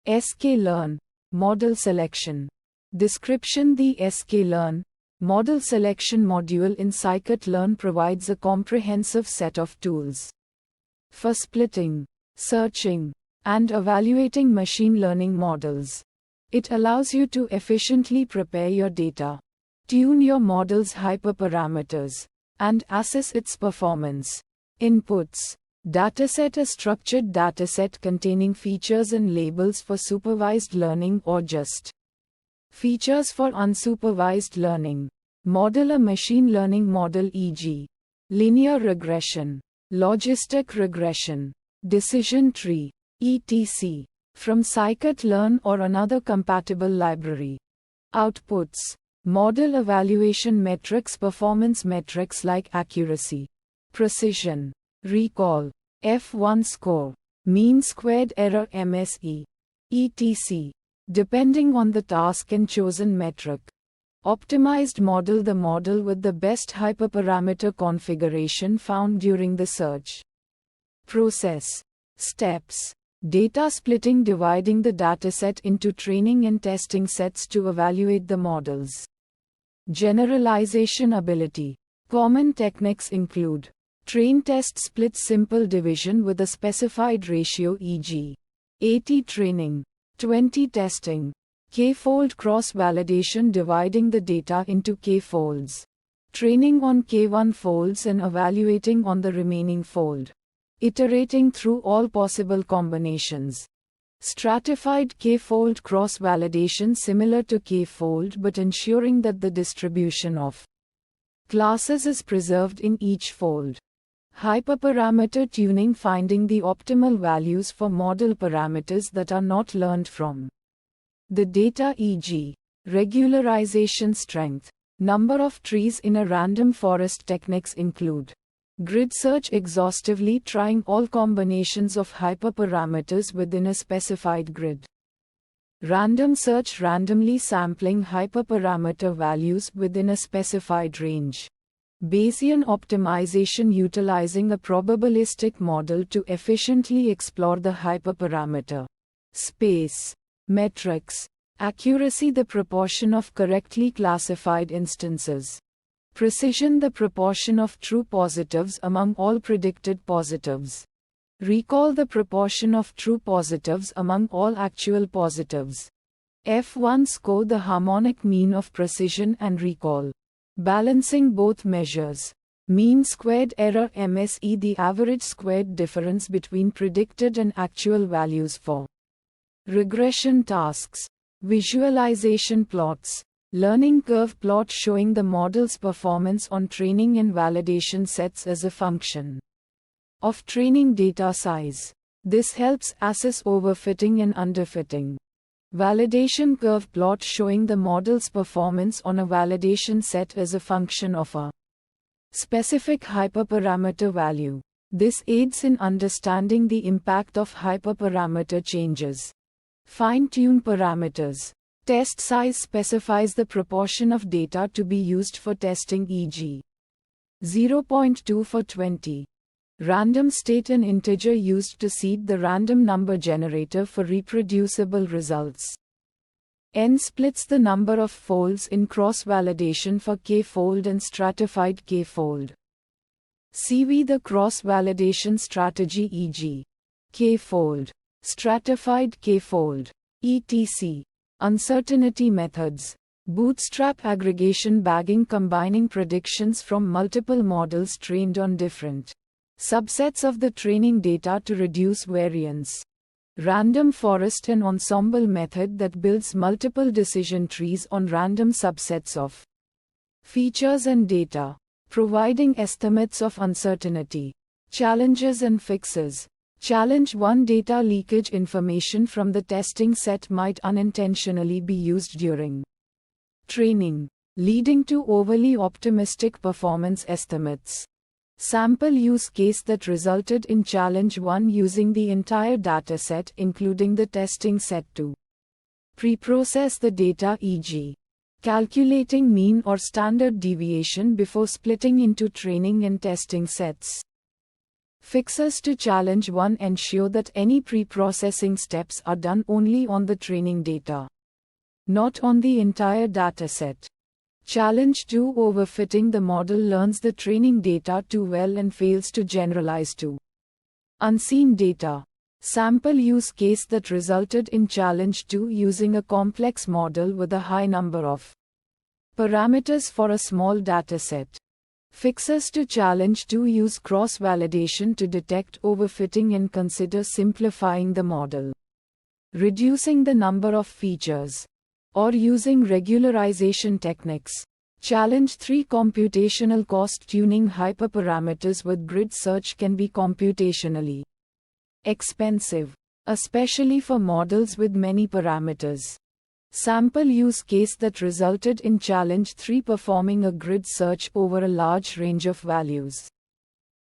sklearn, Model Selection. Description: the sklearn, Model Selection module in scikit-learn provides a comprehensive set of tools for splitting, searching, and evaluating machine learning models. It allows you to efficiently prepare your data, tune your model's hyperparameters, and assess its performance. Inputs: dataset: a structured dataset containing features and labels for supervised learning or just features for unsupervised learning. Model: a machine learning model, e.g., linear regression, logistic regression, decision tree, etc., from scikit-learn or another compatible library. Outputs: model evaluation metrics, performance metrics like accuracy, precision, recall, F1 score, mean squared error, MSE, etc., depending on the task and chosen metric. Optimized model: the model with the best hyperparameter configuration found during the search process. Steps: data splitting, dividing the dataset into training and testing sets to evaluate the models. Generalization ability. Common techniques include train, test, split, simple division with a specified ratio, e.g., 80 training, 20 testing. K-fold cross-validation, dividing the data into K-folds, training on K1 folds and evaluating on the remaining fold, iterating through all possible combinations. Stratified K-fold cross-validation, similar to K-fold but ensuring that the distribution of classes is preserved in each fold. Hyperparameter tuning, finding the optimal values for model parameters that are not learned from the data, e.g., regularization strength. Number of trees in a random forest. Techniques include grid search, exhaustively trying all combinations of hyperparameters within a specified grid. Random search, randomly sampling hyperparameter values within a specified range. Bayesian optimization, utilizing a probabilistic model to efficiently explore the hyperparameter space. Metrics. Accuracy, the proportion of correctly classified instances. Precision, the proportion of true positives among all predicted positives. Recall, the proportion of true positives among all actual positives. F1 score, the harmonic mean of precision and recall. Balancing both measures. Mean squared error, MSE, the average squared difference between predicted and actual values for regression tasks. Visualization plots. Learning curve plot showing the model's performance on training and validation sets as a function of training data size. This helps assess overfitting and underfitting. Validation curve plot showing the model's performance on a validation set as a function of a specific hyperparameter value. This aids in understanding the impact of hyperparameter changes. Fine-tune parameters. Test size specifies the proportion of data to be used for testing, e.g., 0.2 for 20. Random state, an integer used to seed the random number generator for reproducible results. N splits, the number of folds in cross-validation for K-fold and stratified K-fold. CV, the cross-validation strategy, e.g., K-fold, stratified K-fold, etc. Uncertainty methods. Bootstrap aggregation, bagging, combining predictions from multiple models trained on different subsets of the training data to reduce variance. Random forest, an ensemble method that builds multiple decision trees on random subsets of features and data, providing estimates of uncertainty. Challenges and fixes. Challenge 1. Data leakage, information from the testing set might unintentionally be used during training, leading to overly optimistic performance estimates. Sample use case that resulted in challenge 1, using the entire dataset including the testing set to preprocess the data, e.g., calculating mean or standard deviation before splitting into training and testing sets. Fixes to challenge 1 ensure that any pre-processing steps are done only on the training data, not on the entire dataset. Challenge 2 overfitting the model learns the training data too well and fails to generalize to unseen data. Sample use case that resulted in challenge 2 using a complex model with a high number of parameters for a small dataset. Fixes to challenge 2 use cross-validation to detect overfitting and consider simplifying the model, reducing the number of features, or using regularization techniques. Challenge 3 computational cost tuning hyperparameters with grid search can be computationally expensive, especially for models with many parameters. Sample use case that resulted in challenge 3 performing a grid search over a large range of values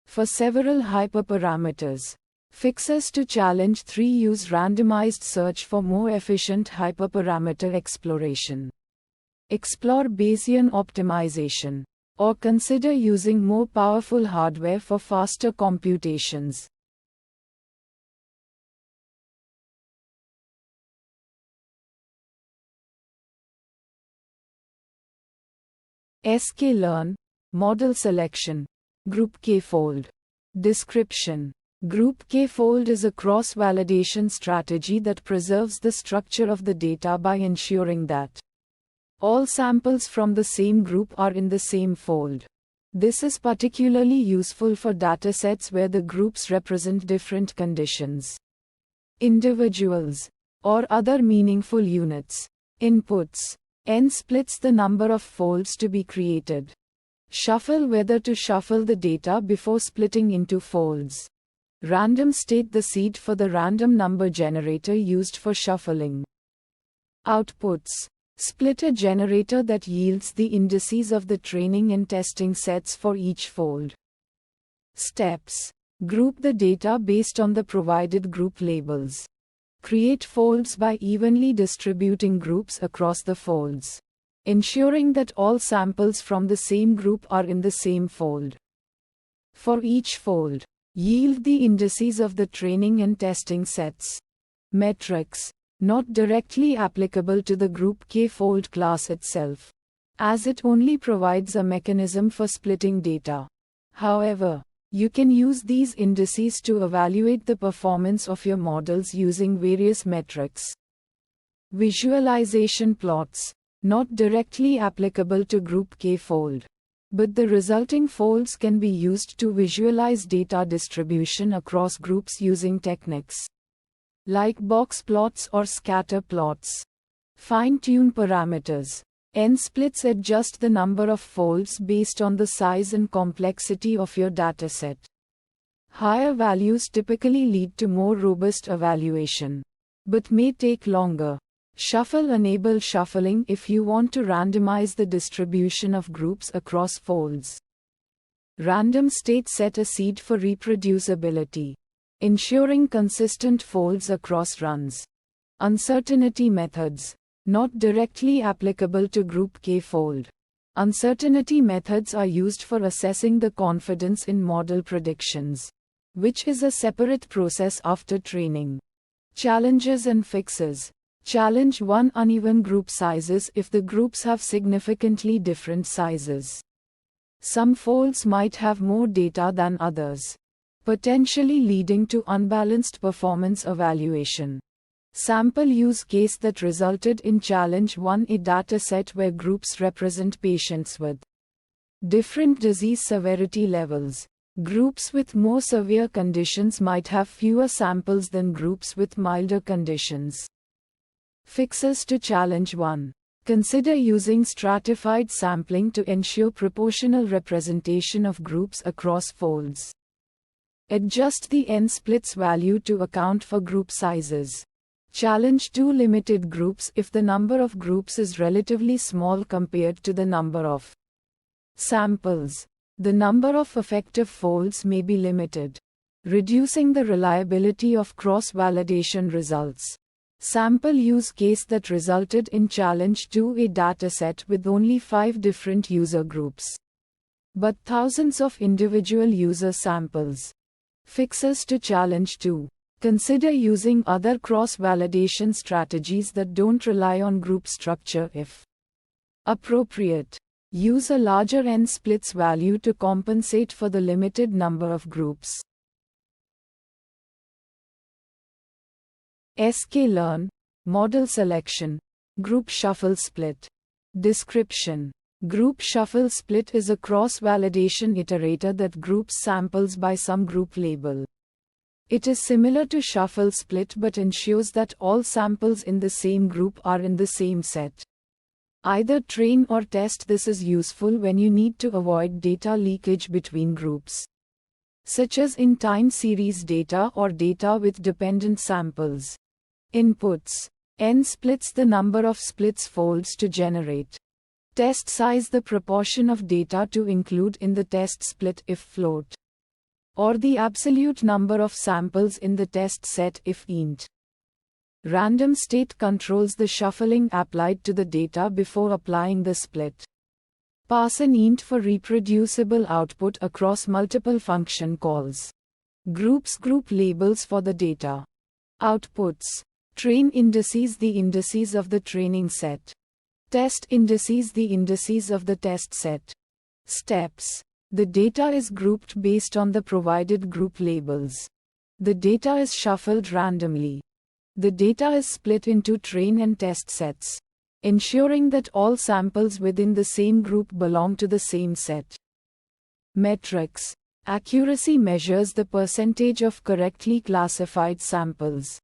for several hyperparameters. Fixes to challenge 3 use randomized search for more efficient hyperparameter exploration. Explore Bayesian optimization, or consider using more powerful hardware for faster computations. sklearn, model selection, group k-fold. Description. Group k-fold is a cross-validation strategy that preserves the structure of the data by ensuring that all samples from the same group are in the same fold. This is particularly useful for datasets where the groups represent different conditions, individuals, or other meaningful units. Inputs. N splits the number of folds to be created. Shuffle whether to shuffle the data before splitting into folds. Random state the seed for the random number generator used for shuffling. Outputs. Split a generator that yields the indices of the training and testing sets for each fold. Steps. Group the data based on the provided group labels. Create folds by evenly distributing groups across the folds, ensuring that all samples from the same group are in the same fold. For each fold, yield the indices of the training and testing sets. Metrics. Not directly applicable to the group k-fold class itself, as it only provides a mechanism for splitting data. However, you can use these indices to evaluate the performance of your models using various metrics. Visualization plots. Not directly applicable to group k-fold, but the resulting folds can be used to visualize data distribution across groups using techniques like box plots or scatter plots. Fine-tune parameters. N-splits adjust the number of folds based on the size and complexity of your dataset. Higher values typically lead to more robust evaluation, but may take longer. Shuffle. Enable shuffling if you want to randomize the distribution of groups across folds. Random state. Set a seed for reproducibility, ensuring consistent folds across runs. Uncertainty methods. Not directly applicable to group k-fold. Uncertainty methods are used for assessing the confidence in model predictions, which is a separate process after training. Challenges and fixes. Challenge 1. Uneven group sizes if the groups have significantly different sizes. Some folds might have more data than others, potentially leading to unbalanced performance evaluation. Sample use case that resulted in challenge 1. A dataset where groups represent patients with different disease severity levels. Groups with more severe conditions might have fewer samples than groups with milder conditions. Fixes to challenge 1. Consider using stratified sampling to ensure proportional representation of groups across folds. Adjust the n-splits value to account for group sizes. Challenge 2. Limited groups if the number of groups is relatively small compared to the number of samples. The number of effective folds may be limited, reducing the reliability of cross-validation results. Sample use case that resulted in challenge 2. A dataset with only 5 different user groups, but thousands of individual user samples. Fixes to challenge 2. Consider using other cross-validation strategies that don't rely on group structure if appropriate. Use a larger n-splits value to compensate for the limited number of groups. sklearn, model selection, group shuffle split. Description. Group shuffle split is a cross-validation iterator that groups samples by some group label. It is similar to shuffle split but ensures that all samples in the same group are in the same set. Either train or test. This is useful when you need to avoid data leakage between groups, such as in time series data or data with dependent samples. Inputs. N splits the number of splits folds to generate. Test size the proportion of data to include in the test split if float, or the absolute number of samples in the test set if int. Random state controls the shuffling applied to the data before applying the split. Pass an int for reproducible output across multiple function calls. Groups group labels for the data. Outputs. Train indices the indices of the training set. Test indices the indices of the test set. Steps. The data is grouped based on the provided group labels. The data is shuffled randomly. The data is split into train and test sets, ensuring that all samples within the same group belong to the same set. Metrics. Accuracy measures the percentage of correctly classified samples.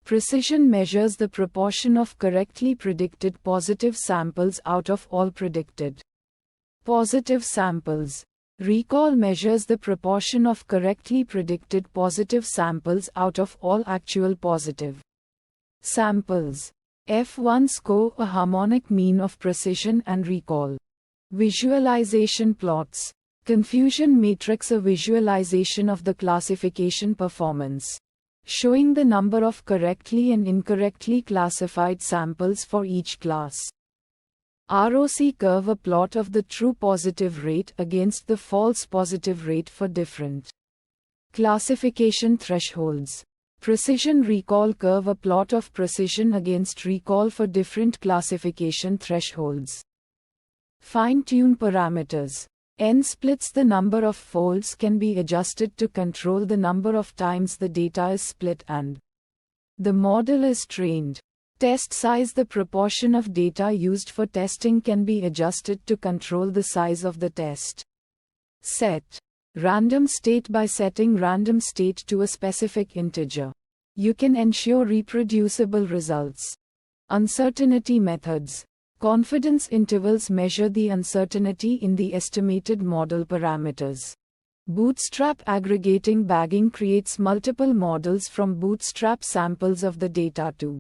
Precision measures the proportion of correctly predicted positive samples out of all predicted positive samples. Recall measures the proportion of correctly predicted positive samples out of all actual positive samples. F1 score a harmonic mean of precision and recall. Visualization plots. Confusion matrix a visualization of the classification performance, showing the number of correctly and incorrectly classified samples for each class. ROC curve a plot of the true positive rate against the false positive rate for different classification thresholds. Precision recall curve a plot of precision against recall for different classification thresholds. Fine-tune parameters. N splits the number of folds can be adjusted to control the number of times the data is split and the model is trained. Test size the proportion of data used for testing can be adjusted to control the size of the test set. Random state. By setting random state to a specific integer, you can ensure reproducible results. Uncertainty methods. Confidence intervals measure the uncertainty in the estimated model parameters. Bootstrap aggregating bagging creates multiple models from bootstrap samples of the data to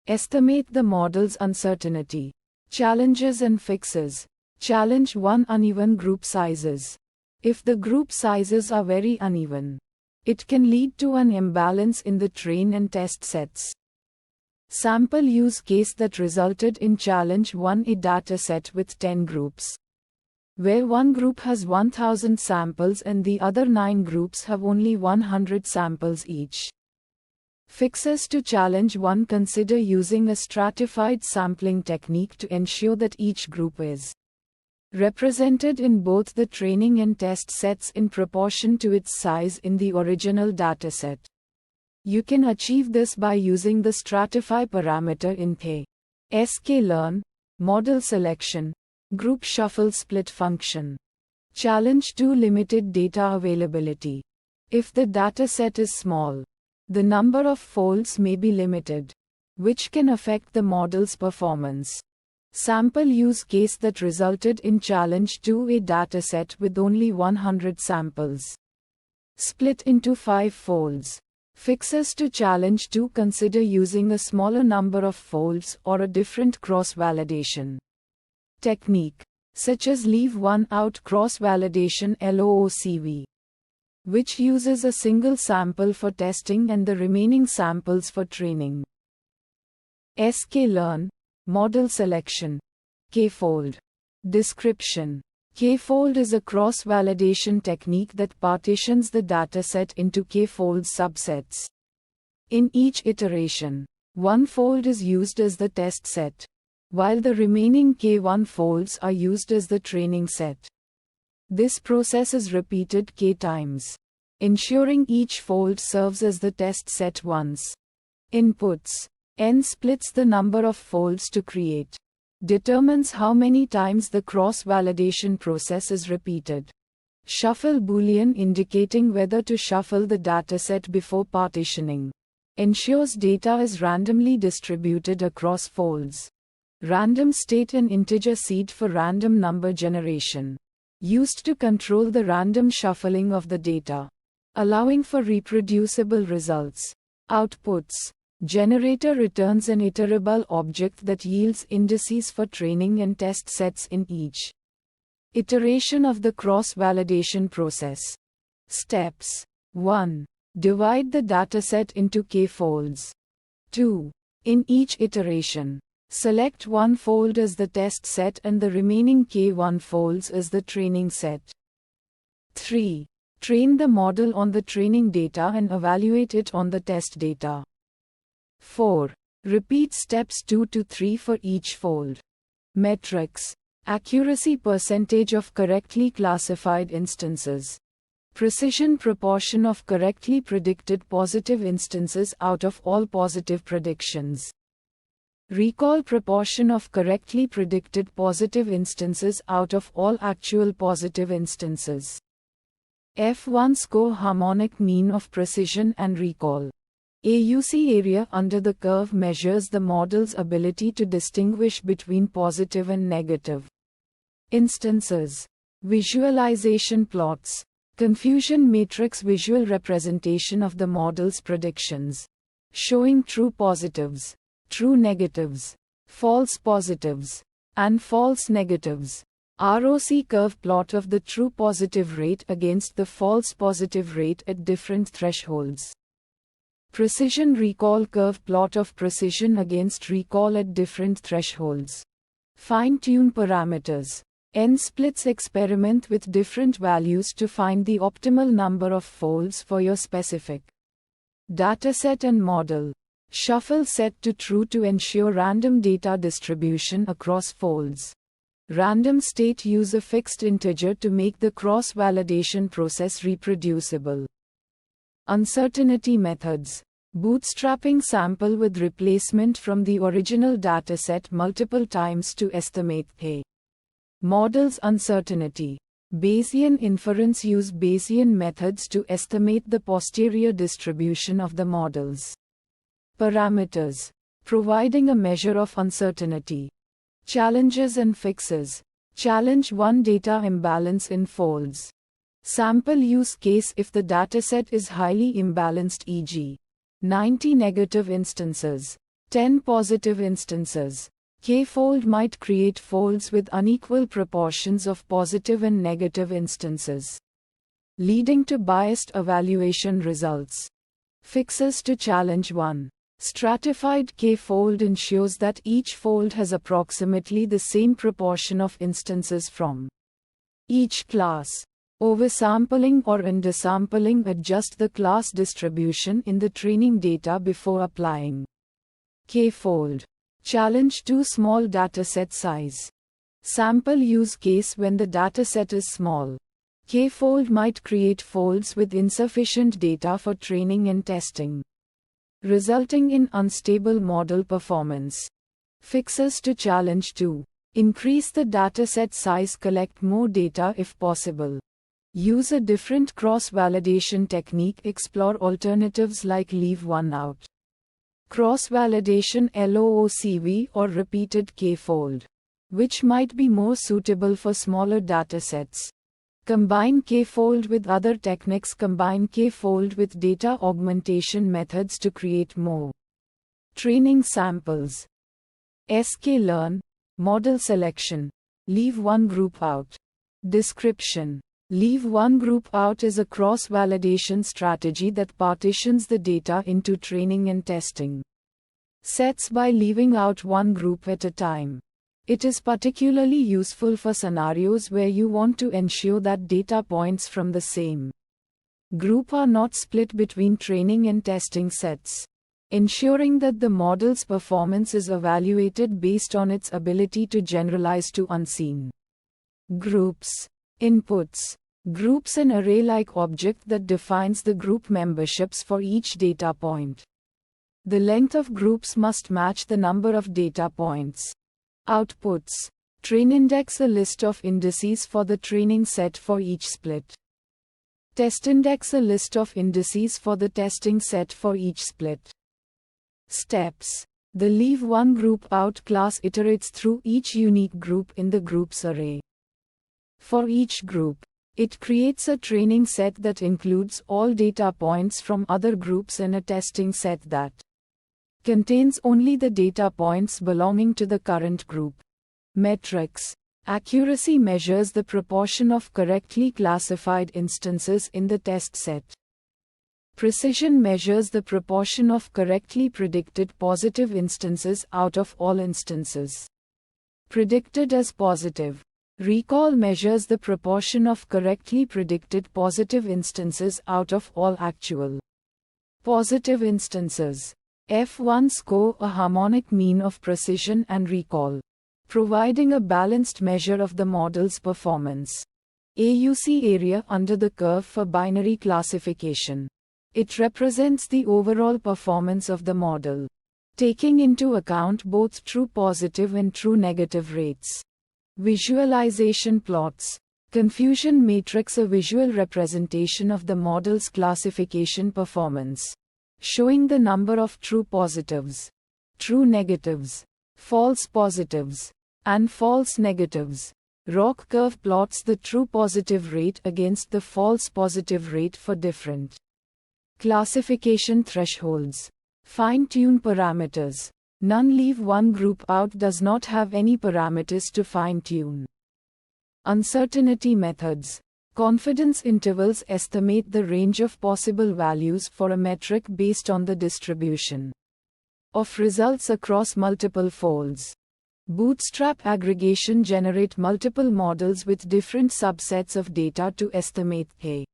estimate the model's uncertainty. Challenges and fixes. Challenge 1. Uneven group sizes. If the group sizes are very uneven, it can lead to an imbalance in the train and test sets. Sample use case that resulted in challenge 1. A dataset with 10 groups, where one group has 1000 samples and the other 9 groups have only 100 samples each. Fixes to challenge 1. Consider using a stratified sampling technique to ensure that each group is represented in both the training and test sets in proportion to its size in the original dataset. You can achieve this by using the stratify parameter in the sklearn, model selection, group shuffle split function. Challenge 2. Limited data availability. If the dataset is small, the number of folds may be limited, which can affect the model's performance. Sample use case that resulted in challenge 2. A dataset with only 100 samples, split into 5 folds. Fixes to challenge 2. Consider using a smaller number of folds or a different cross-validation technique, such as leave one out cross-validation LOOCV, which uses a single sample for testing and the remaining samples for training. sklearn, model selection, k-fold. Description. K-fold is a cross-validation technique that partitions the dataset into K-fold subsets. In each iteration, one fold is used as the test set, while the remaining K1 folds are used as the training set. This process is repeated K times, ensuring each fold serves as the test set once. Inputs. N splits the number of folds to create. Determines how many times the cross-validation process is repeated. Shuffle Boolean indicating whether to shuffle the dataset before partitioning. Ensures data is randomly distributed across folds. Random state and integer seed for random number generation. Used to control the random shuffling of the data. Allowing for reproducible results. Outputs. Generator returns an iterable object that yields indices for training and test sets in each iteration of the cross-validation process. Steps. 1. Divide the dataset into K folds. 2. In each iteration, select one fold as the test set and the remaining K1 folds as the training set. 3. Train the model on the training data and evaluate it on the test data. 4. Repeat steps 2 to 3 for each fold. Metrics. Accuracy percentage of correctly classified instances. Precision proportion of correctly predicted positive instances out of all positive predictions. Recall proportion of correctly predicted positive instances out of all actual positive instances. F1 score harmonic mean of precision and recall. AUC area under the curve measures the model's ability to distinguish between positive and negative instances. Visualization plots. Confusion matrix visual representation of the model's predictions. Showing true positives, true negatives, false positives, and false negatives. ROC curve plot of the true positive rate against the false positive rate at different thresholds. Precision recall curve plot of precision against recall at different thresholds. Fine-tune parameters. N splits experiment with different values to find the optimal number of folds for your specific dataset and model. Shuffle set to true to ensure random data distribution across folds. Random state use a fixed integer to make the cross-validation process reproducible. Uncertainty methods. Bootstrapping sample with replacement from the original dataset multiple times to estimate a model's uncertainty. Bayesian inference use Bayesian methods to estimate the posterior distribution of the models. Parameters. Providing a measure of uncertainty. Challenges and fixes. Challenge 1 data imbalance in folds. Sample use case if the dataset is highly imbalanced, e.g., 90 negative instances, 10 positive instances. K-fold might create folds with unequal proportions of positive and negative instances, leading to biased evaluation results. Fixes to challenge 1. Stratified K-fold ensures that each fold has approximately the same proportion of instances from each class. Oversampling or undersampling adjust the class distribution in the training data before applying K-fold. Challenge 2 small dataset size. Sample use case when the dataset is small. K-fold might create folds with insufficient data for training and testing, resulting in unstable model performance. Fixes to challenge 2. Increase the dataset size, collect more data if possible. Use a different cross-validation technique, explore alternatives like leave one out. Cross-validation LOOCV or repeated K-fold, which might be more suitable for smaller datasets. Combine K-fold with other techniques. Combine K-fold with data augmentation methods to create more training samples. sklearn, model selection. Leave one group out. Description. Leave one group out is a cross-validation strategy that partitions the data into training and testing sets by leaving out one group at a time. It is particularly useful for scenarios where you want to ensure that data points from the same group are not split between training and testing sets, ensuring that the model's performance is evaluated based on its ability to generalize to unseen groups. Inputs. Groups: an array-like object that defines the group memberships for each data point. The length of groups must match the number of data points. Outputs. TrainIndex: a list of indices for the training set for each split. TestIndex: a list of indices for the testing set for each split. Steps. The leave one group out class iterates through each unique group in the groups array. For each group, it creates a training set that includes all data points from other groups and a testing set that contains only the data points belonging to the current group. Metrics. Accuracy measures the proportion of correctly classified instances in the test set. Precision measures the proportion of correctly predicted positive instances out of all instances predicted as positive. Recall measures the proportion of correctly predicted positive instances out of all actual positive instances. F1 score: a harmonic mean of precision and recall, providing a balanced measure of the model's performance. AUC: area under the curve for binary classification. It represents the overall performance of the model, taking into account both true positive and true negative rates. Visualization plots. Confusion matrix: a visual representation of the model's classification performance, showing the number of true positives, true negatives, false positives, and false negatives. ROC curve plots the true positive rate against the false positive rate for different classification thresholds. Fine-tune parameters. None leave one group out does not have any parameters to fine-tune. Uncertainty methods. Confidence intervals estimate the range of possible values for a metric based on the distribution of results across multiple folds. Bootstrap aggregation generate multiple models with different subsets of data to estimate a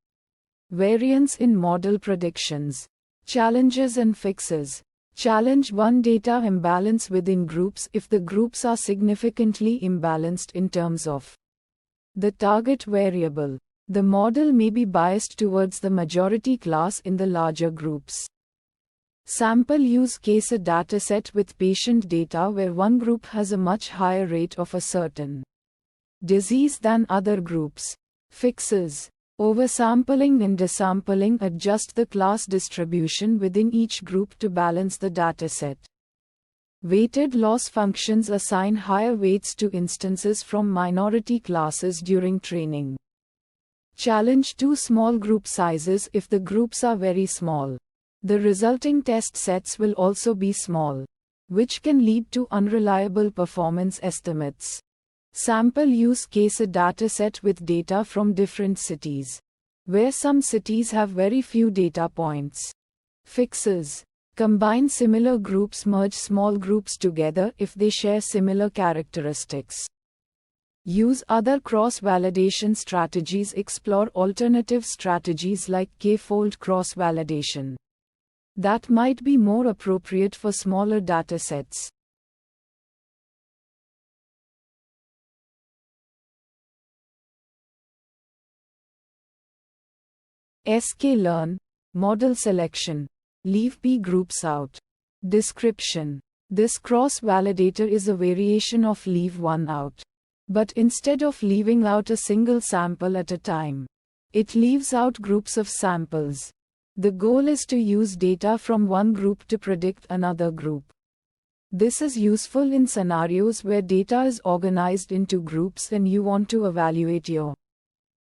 variance in model predictions. Challenges and fixes. Challenge 1: data imbalance within groups. If the groups are significantly imbalanced in terms of the target variable, the model may be biased towards the majority class in the larger groups. Sample use case: a dataset with patient data where one group has a much higher rate of a certain disease than other groups. Fixes. Oversampling and desampling adjust the class distribution within each group to balance the dataset. Weighted loss functions assign higher weights to instances from minority classes during training. Challenge 2: small group sizes. If the groups are very small, the resulting test sets will also be small, which can lead to unreliable performance estimates. Sample use case: a dataset with data from different cities, where some cities have very few data points. Fixes. Combine similar groups: merge small groups together if they share similar characteristics. Use other cross-validation strategies. Explore alternative strategies like k-fold cross-validation that might be more appropriate for smaller datasets. sklearn. Model selection. Leave P groups out. Description. This cross-validator is a variation of leave one out. But instead of leaving out a single sample at a time, it leaves out groups of samples. The goal is to use data from one group to predict another group. This is useful in scenarios where data is organized into groups and you want to evaluate your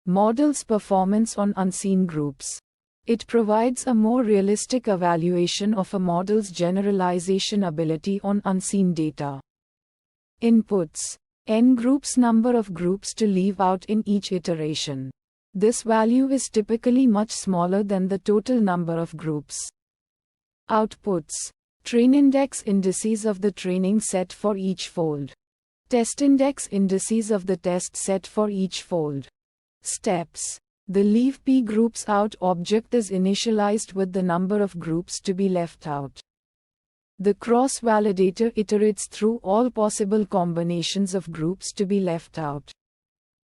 model's performance on unseen groups. It provides a more realistic evaluation of a model's generalization ability on unseen data. Inputs. N groups: number of groups to leave out in each iteration. This value is typically much smaller than the total number of groups. Outputs. TrainIndex: indices of the training set for each fold. Test index indices of the test set for each fold. Steps. The leave P groups out object is initialized with the number of groups to be left out. The cross validator iterates through all possible combinations of groups to be left out,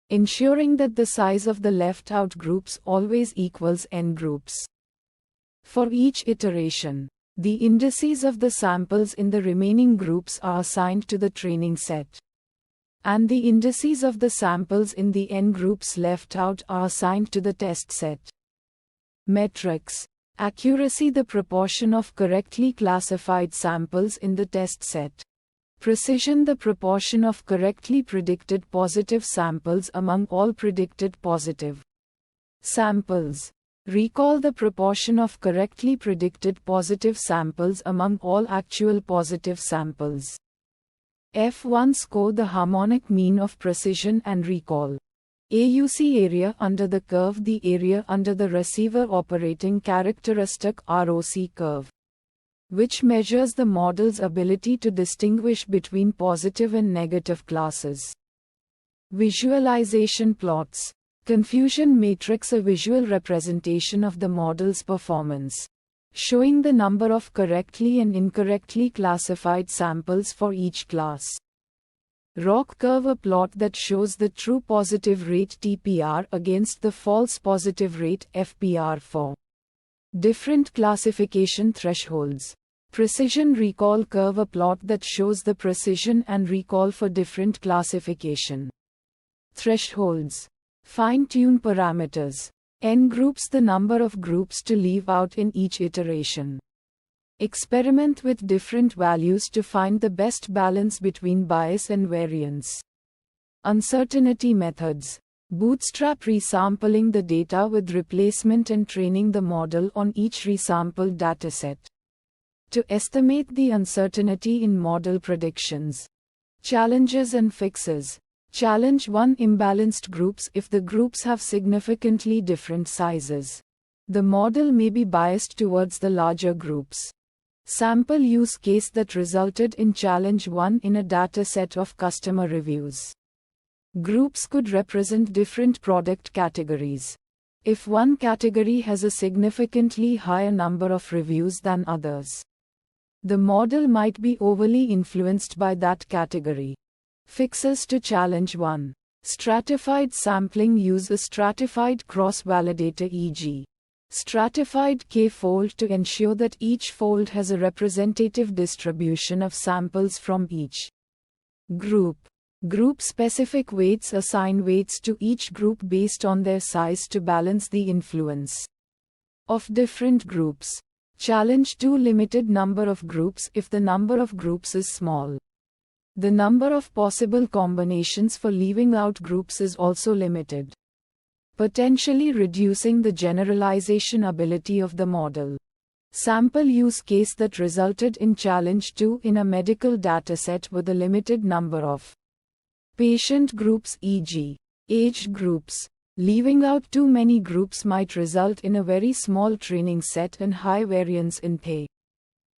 ensuring that the size of the left out groups always equals n groups. For each iteration, the indices of the samples in the remaining groups are assigned to the training set, and the indices of the samples in the n groups left out are assigned to the test set. Metrics. Accuracy: the proportion of correctly classified samples in the test set. Precision: the proportion of correctly predicted positive samples among all predicted positive samples. Recall: the proportion of correctly predicted positive samples among all actual positive samples. F1 score: the harmonic mean of precision and recall. AUC: area under the curve, the area under the receiver operating characteristic ROC curve, which measures the model's ability to distinguish between positive and negative classes. Visualization plots. Confusion matrix: a visual representation of the model's performance, showing the number of correctly and incorrectly classified samples for each class. ROC curve: a plot that shows the true positive rate TPR against the false positive rate FPR for different classification thresholds. Precision recall curve: a plot that shows the precision and recall for different classification thresholds. Fine-tune parameters. N groups: the number of groups to leave out in each iteration. Experiment with different values to find the best balance between bias and variance. Uncertainty methods. Bootstrap: resampling the data with replacement and training the model on each resampled dataset to estimate the uncertainty in model predictions. Challenges and fixes. Challenge 1: imbalanced groups. If the groups have significantly different sizes, the model may be biased towards the larger groups. Sample use case that resulted in challenge 1 in a dataset of customer reviews. Groups could represent different product categories. If one category has a significantly higher number of reviews than others, the model might be overly influenced by that category. Fixes to challenge 1. Stratified sampling: use a stratified cross-validator, e.g. stratified k-fold, to ensure that each fold has a representative distribution of samples from each group. Group-specific weights: assign weights to each group based on their size to balance the influence of different groups. Challenge 2: limited number of groups. If the number of groups is small, the number of possible combinations for leaving out groups is also limited, potentially reducing the generalization ability of the model. Sample use case that resulted in challenge 2 in a medical dataset with a limited number of patient groups, e.g., age groups. Leaving out too many groups might result in a very small training set and high variance in the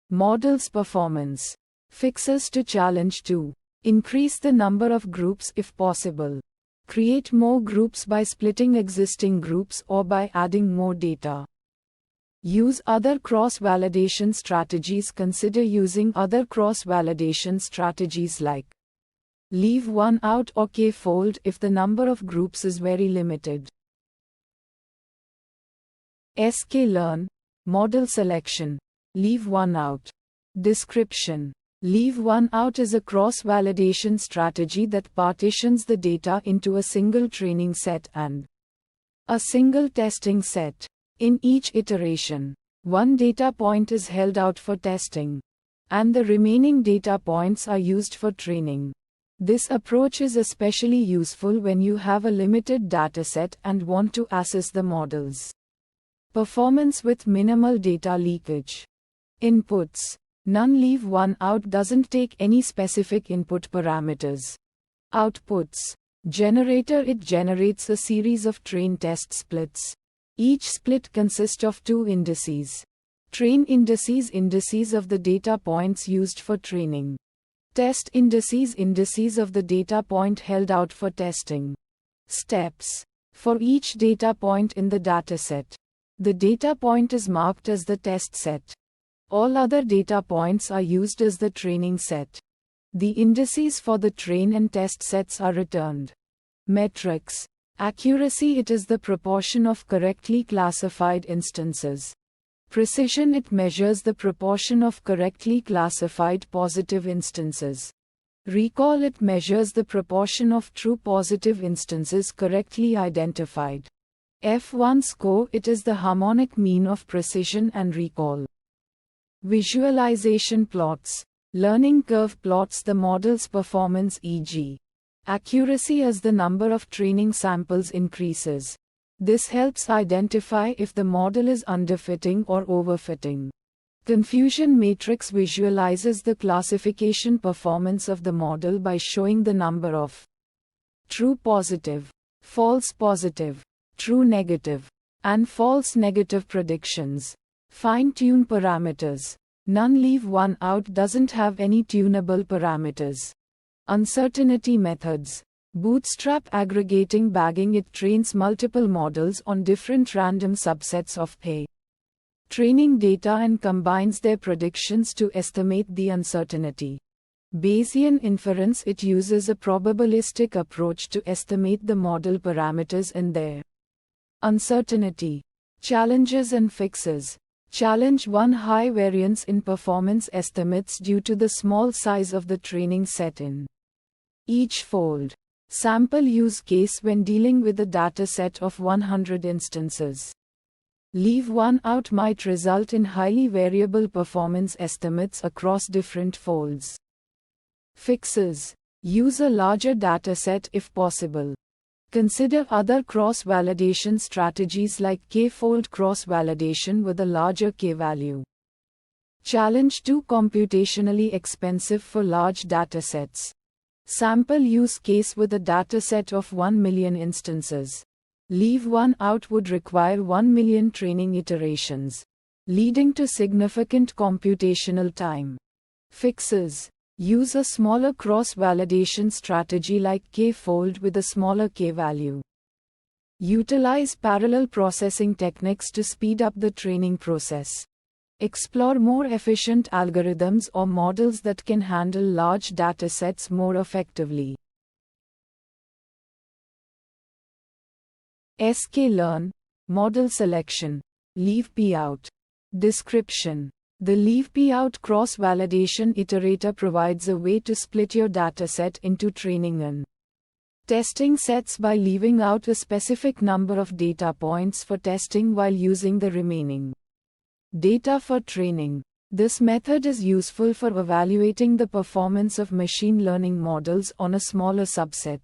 model's performance. Fixes to challenge 2. Increase the number of groups if possible. Create more groups by splitting existing groups or by adding more data. Use other cross-validation strategies. Consider using other cross-validation strategies like leave one out or k-fold if the number of groups is very limited. sklearn. Model selection. Leave one out. Description. Leave one out is a cross-validation strategy that partitions the data into a single training set and a single testing set. In each iteration, one data point is held out for testing, and the remaining data points are used for training. This approach is especially useful when you have a limited dataset and want to assess the model's performance with minimal data leakage. Inputs. None. Leave one out doesn't take any specific input parameters. Outputs. Generator. It generates a series of train test splits. Each split consists of two indices. Train indices: indices of the data points used for training. Test indices. Indices of the data point held out for testing. Steps. For each data point in the dataset, the data point is marked as the test set. All other data points are used as the training set. The indices for the train and test sets are returned. Metrics. Accuracy. It is the proportion of correctly classified instances. Precision. It measures the proportion of correctly classified positive instances. Recall. It measures the proportion of true positive instances correctly identified. F1 score. It is the harmonic mean of precision and recall. Visualization plots. Learning curve plots the model's performance, e.g. accuracy as the number of training samples increases. This helps identify if the model is underfitting or overfitting. Confusion matrix visualizes the classification performance of the model by showing the number of true positive, false positive, true negative, and false negative predictions. Fine-tune parameters. None. Leave one out. Doesn't have any tunable parameters. Uncertainty methods. Bootstrap aggregating bagging. It trains multiple models on different random subsets of training data and combines their predictions to estimate the uncertainty. Bayesian inference. It uses a probabilistic approach to estimate the model parameters and their uncertainty. Challenges and fixes. Challenge 1. High variance in performance estimates due to the small size of the training set in each fold. Sample use case when dealing with a dataset of 100 instances. Leave one out might result in highly variable performance estimates across different folds. Fixes. Use a larger dataset if possible. Consider other cross-validation strategies like k-fold cross-validation with a larger k-value. Challenge 2. Computationally expensive for large datasets. Sample use case with a dataset of 1 million instances. Leave one out would require 1 million training iterations, leading to significant computational time. Fixes. Use a smaller cross-validation strategy like k-fold with a smaller k-value. Utilize parallel processing techniques to speed up the training process. Explore more efficient algorithms or models that can handle large datasets more effectively. sklearn, model selection, leave p-out. Description. The leave p-out cross-validation iterator provides a way to split your dataset into training and testing sets by leaving out a specific number of data points for testing while using the remaining data for training. This method is useful for evaluating the performance of machine learning models on a smaller subset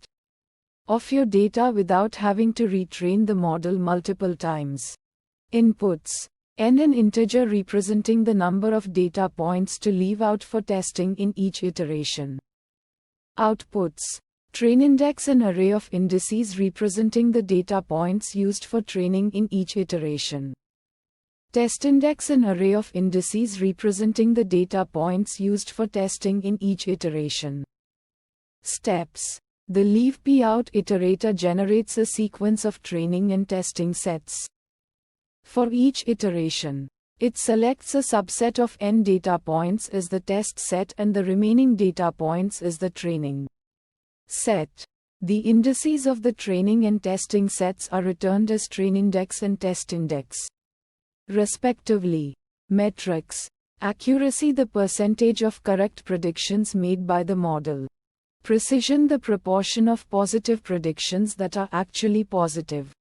of your data without having to retrain the model multiple times. Inputs. N, an integer representing the number of data points to leave out for testing in each iteration. Outputs. TrainIndex, an array of indices representing the data points used for training in each iteration. TestIndex, an array of indices representing the data points used for testing in each iteration. Steps. The leave p-out iterator generates a sequence of training and testing sets. For each iteration, it selects a subset of n data points as the test set and the remaining data points as the training set. The indices of the training and testing sets are returned as TrainIndex and TestIndex, respectively. Metrics. Accuracy, the percentage of correct predictions made by the model. Precision, the proportion of positive predictions that are actually positive.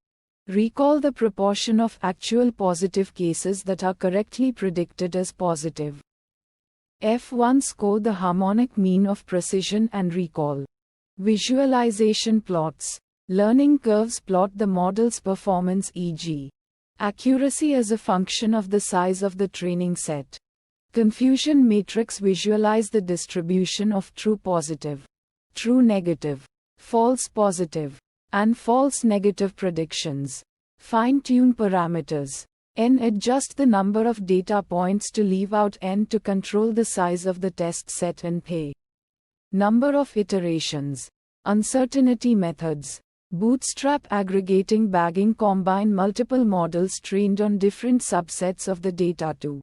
Recall, the proportion of actual positive cases that are correctly predicted as positive. F1 score, the harmonic mean of precision and recall. Visualization plots. Learning curves plot the model's performance, e.g. accuracy as a function of the size of the training set. Confusion matrix visualize the distribution of true positive, true negative, false positive, and false negative predictions. Fine-tune parameters. N, adjust the number of data points to leave out n to control the size of the test set and Number of iterations. Uncertainty methods. Bootstrap aggregating bagging combine multiple models trained on different subsets of the data to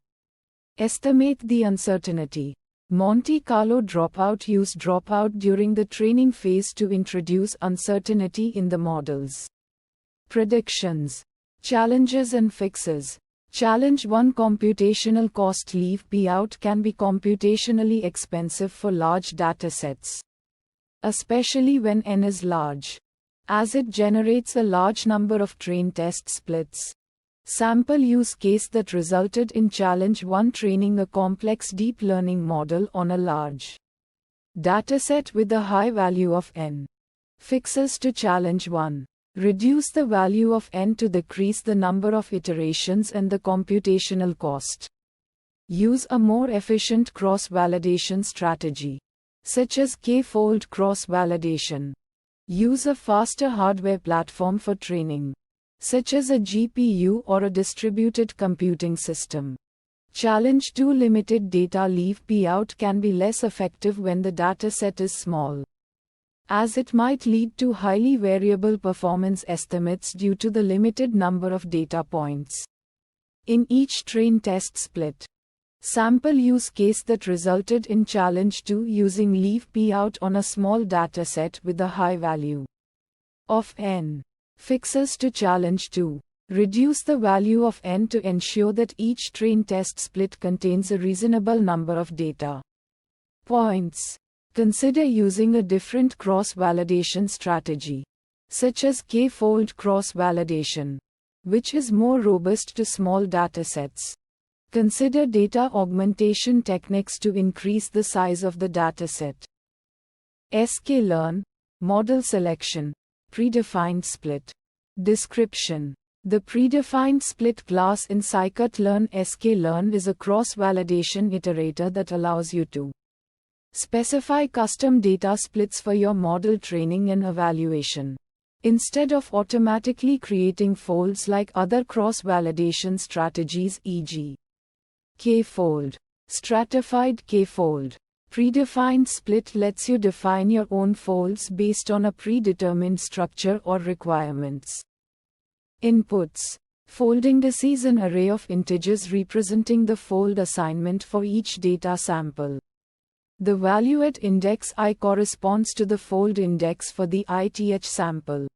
estimate the uncertainty. Monte Carlo dropout use dropout during the training phase to introduce uncertainty in the models. Predictions. Challenges and fixes. Challenge 1. Computational cost. Leave payout can be computationally expensive for large datasets, especially when n is large, as it generates a large number of train test splits. Sample use case that resulted in challenge 1. Training a complex deep learning model on a large dataset with a high value of n. Fixes to challenge 1. Reduce the value of n to decrease the number of iterations and the computational cost. Use a more efficient cross-validation strategy, such as k-fold cross-validation. Use a faster hardware platform for training, such as a GPU or a distributed computing system. Challenge 2. Limited data. Leave payout can be less effective when the dataset is small, as it might lead to highly variable performance estimates due to the limited number of data points in each train test split. Sample use case that resulted in challenge 2. Using leave payout on a small dataset with a high value of n. Fixes to challenge 2. Reduce the value of n to ensure that each train test split contains a reasonable number of data points. Consider using a different cross-validation strategy, such as k-fold cross-validation, which is more robust to small datasets. Consider data augmentation techniques to increase the size of the dataset. sklearn, model selection, predefined split. Description. The predefined split class in scikit-learn sklearn is a cross-validation iterator that allows you to specify custom data splits for your model training and evaluation, instead of automatically creating folds like other cross-validation strategies, e.g. k-fold. Stratified k-fold. Predefined split lets you define your own folds based on a predetermined structure or requirements. Inputs. Fold indices: an array of integers representing the fold assignment for each data sample. The value at index I corresponds to the fold index for the ith sample.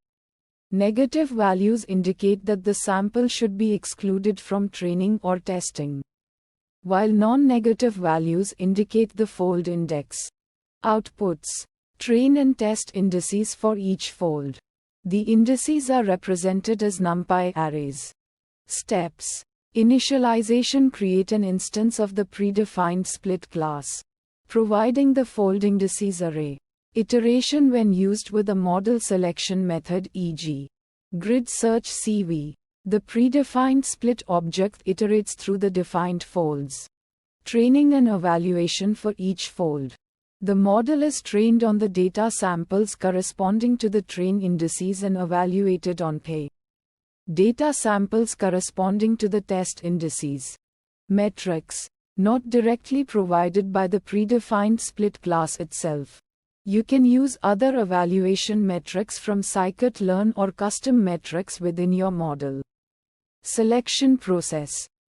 Negative values indicate that the sample should be excluded from training or testing, while non-negative values indicate the fold index. Outputs. Train and test indices for each fold. The indices are represented as NumPy arrays. Steps. Initialization: create an instance of the predefined split class, providing the fold indices array. Iteration: when used with a model selection method, e.g. grid search CV, the predefined split object iterates through the defined folds. Training and evaluation: for each fold, the model is trained on the data samples corresponding to the train indices and evaluated on data samples corresponding to the test indices. Metrics. Not directly provided by the predefined split class itself. You can use other evaluation metrics from scikit-learn or custom metrics within your model. Selection process.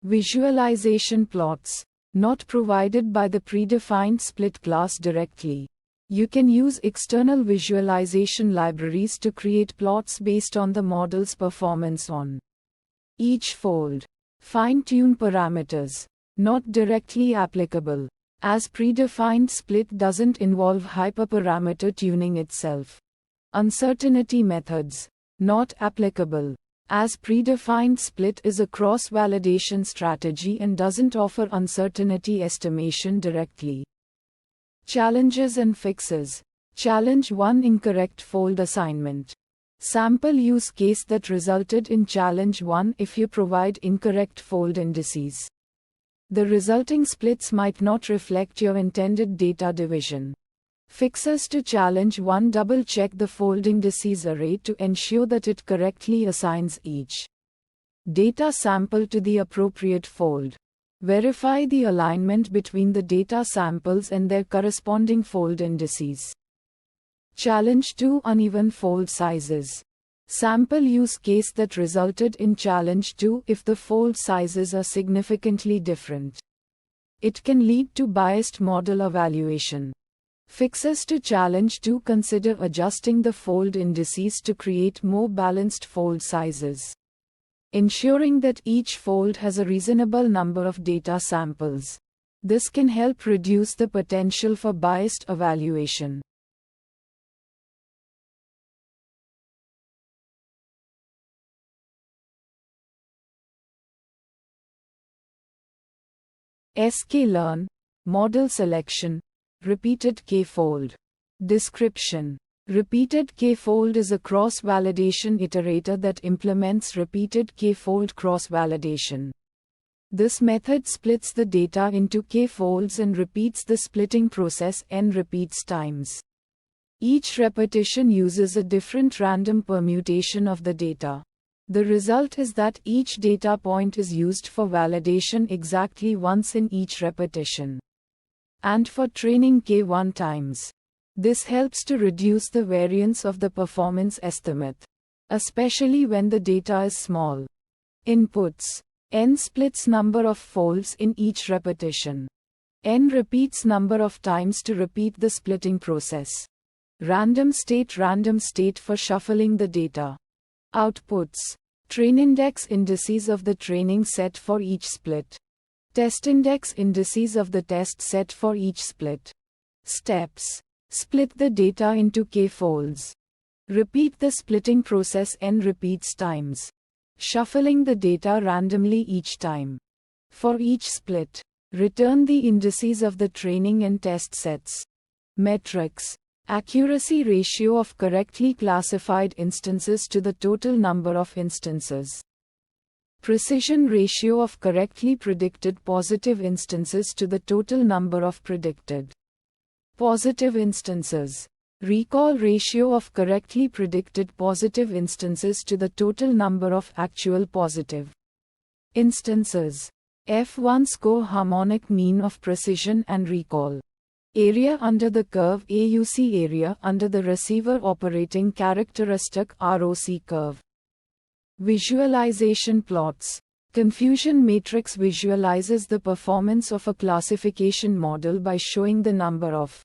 Visualization plots. Not provided by the predefined split class directly. You can use external visualization libraries to create plots based on the model's performance on each fold. Fine-tune parameters. Not directly applicable, as predefined split doesn't involve hyperparameter tuning itself. Uncertainty methods. Not applicable, as predefined split is a cross-validation strategy and doesn't offer uncertainty estimation directly. Challenges and fixes. Challenge 1: incorrect fold assignment. Sample use case that resulted in challenge 1: if you provide incorrect fold indices, the resulting splits might not reflect your intended data division. Fixes to challenge 1: double-check the fold indices array to ensure that it correctly assigns each data sample to the appropriate fold. Verify the alignment between the data samples and their corresponding fold indices. Challenge 2. Uneven fold sizes. Sample use case that resulted in challenge 2 if the fold sizes are significantly different. It can lead to biased model evaluation. Fixes to challenge 2. Consider adjusting the fold indices to create more balanced fold sizes. Ensuring that each fold has a reasonable number of data samples. This can help reduce the potential for biased evaluation. sklearn, model selection, repeated k-fold. Description. Repeated k-fold is a cross-validation iterator that implements repeated k-fold cross-validation. This method splits the data into k-folds and repeats the splitting process n repeats times. Each repetition uses a different random permutation of the data. The result is that each data point is used for validation exactly once in each repetition. And for training k1 times. This helps to reduce the variance of the performance estimate, especially when the data is small. Inputs. N splits number of folds in each repetition. N repeats number of times to repeat the splitting process. Random state for shuffling the data. Outputs. Trainindex indices of the training set for each split. Testindex indices of the test set for each split. Steps. Split the data into k-folds. Repeat the splitting process n repeats times. Shuffling the data randomly each time. For each split, return the indices of the training and test sets. Metrics. Accuracy ratio of correctly classified instances to the total number of instances. Precision ratio of correctly predicted positive instances to the total number of predicted positive instances. Recall ratio of correctly predicted positive instances to the total number of actual positive instances. F1 score harmonic mean of precision and recall. Area under the curve AUC area under the receiver operating characteristic ROC curve. Visualization plots. Confusion matrix visualizes the performance of a classification model by showing the number of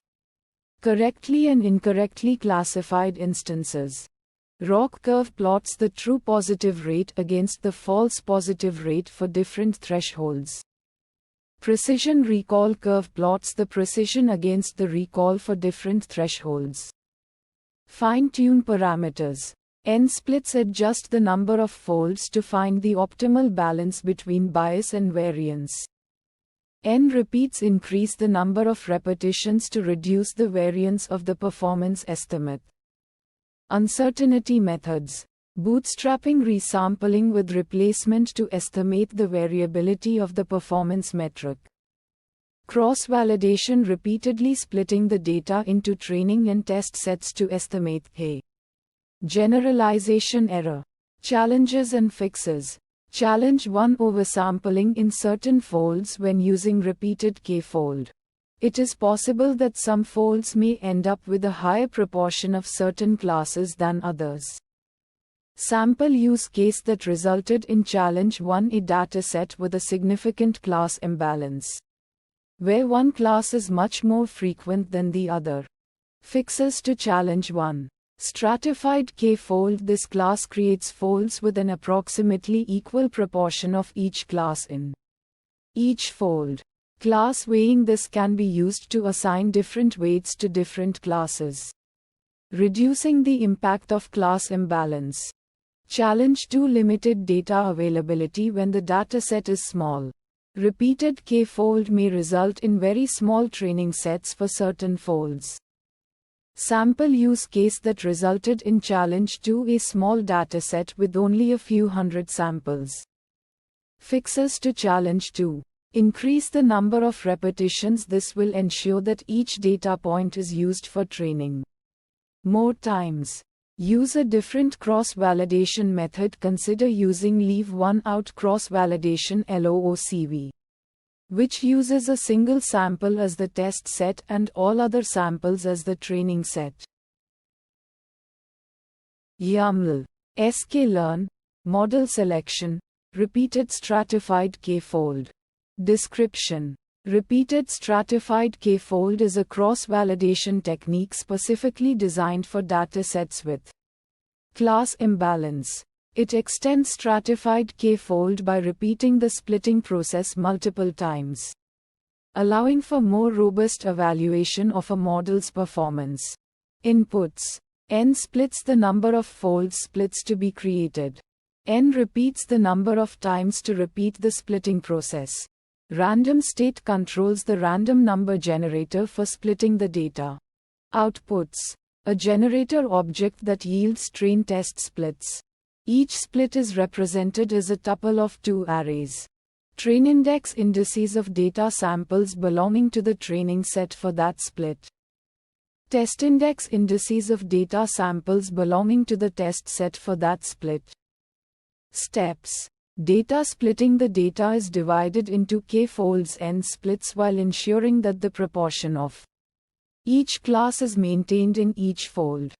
correctly and incorrectly classified instances. ROC curve plots the true positive rate against the false positive rate for different thresholds. Precision recall curve plots the precision against the recall for different thresholds. Fine-tune parameters. N splits adjust the number of folds to find the optimal balance between bias and variance. N repeats increase the number of repetitions to reduce the variance of the performance estimate. Uncertainty methods. Bootstrapping resampling with replacement to estimate the variability of the performance metric. Cross-validation repeatedly splitting the data into training and test sets to estimate k. Generalization error. Challenges and fixes. Challenge 1. Oversampling in certain folds when using repeated k-fold. It is possible that some folds may end up with a higher proportion of certain classes than others. Sample use case that resulted in challenge 1. A dataset with a significant class imbalance, where one class is much more frequent than the other. Fixes to challenge 1. Stratified k-fold. This class creates folds with an approximately equal proportion of each class in each fold. Class weighing. This can be used to assign different weights to different classes, reducing the impact of class imbalance. Challenge 2. Limited data availability when the dataset is small. Repeated k-fold may result in very small training sets for certain folds. Sample use case that resulted in challenge 2. A small dataset with only a few hundred samples. Fixes to challenge 2. Increase the number of repetitions. This will ensure that each data point is used for training more times. Use a different cross-validation method. Consider using leave one out cross-validation LOOCV. which uses a single sample as the test set and all other samples as the training set. YAML. sklearn, model selection, repeated stratified k-fold. Description. Repeated stratified k-fold is a cross-validation technique specifically designed for datasets with class imbalance. It extends stratified k-fold by repeating the splitting process multiple times, allowing for more robust evaluation of a model's performance. Inputs. N splits the number of fold splits to be created. N repeats the number of times to repeat the splitting process. Random state controls the random number generator for splitting the data. Outputs. A generator object that yields train test splits. Each split is represented as a tuple of two arrays. Train index indices of data samples belonging to the training set for that split. Test index indices of data samples belonging to the test set for that split. Steps. Data splitting. The data is divided into k-folds n splits while ensuring that the proportion of each class is maintained in each fold.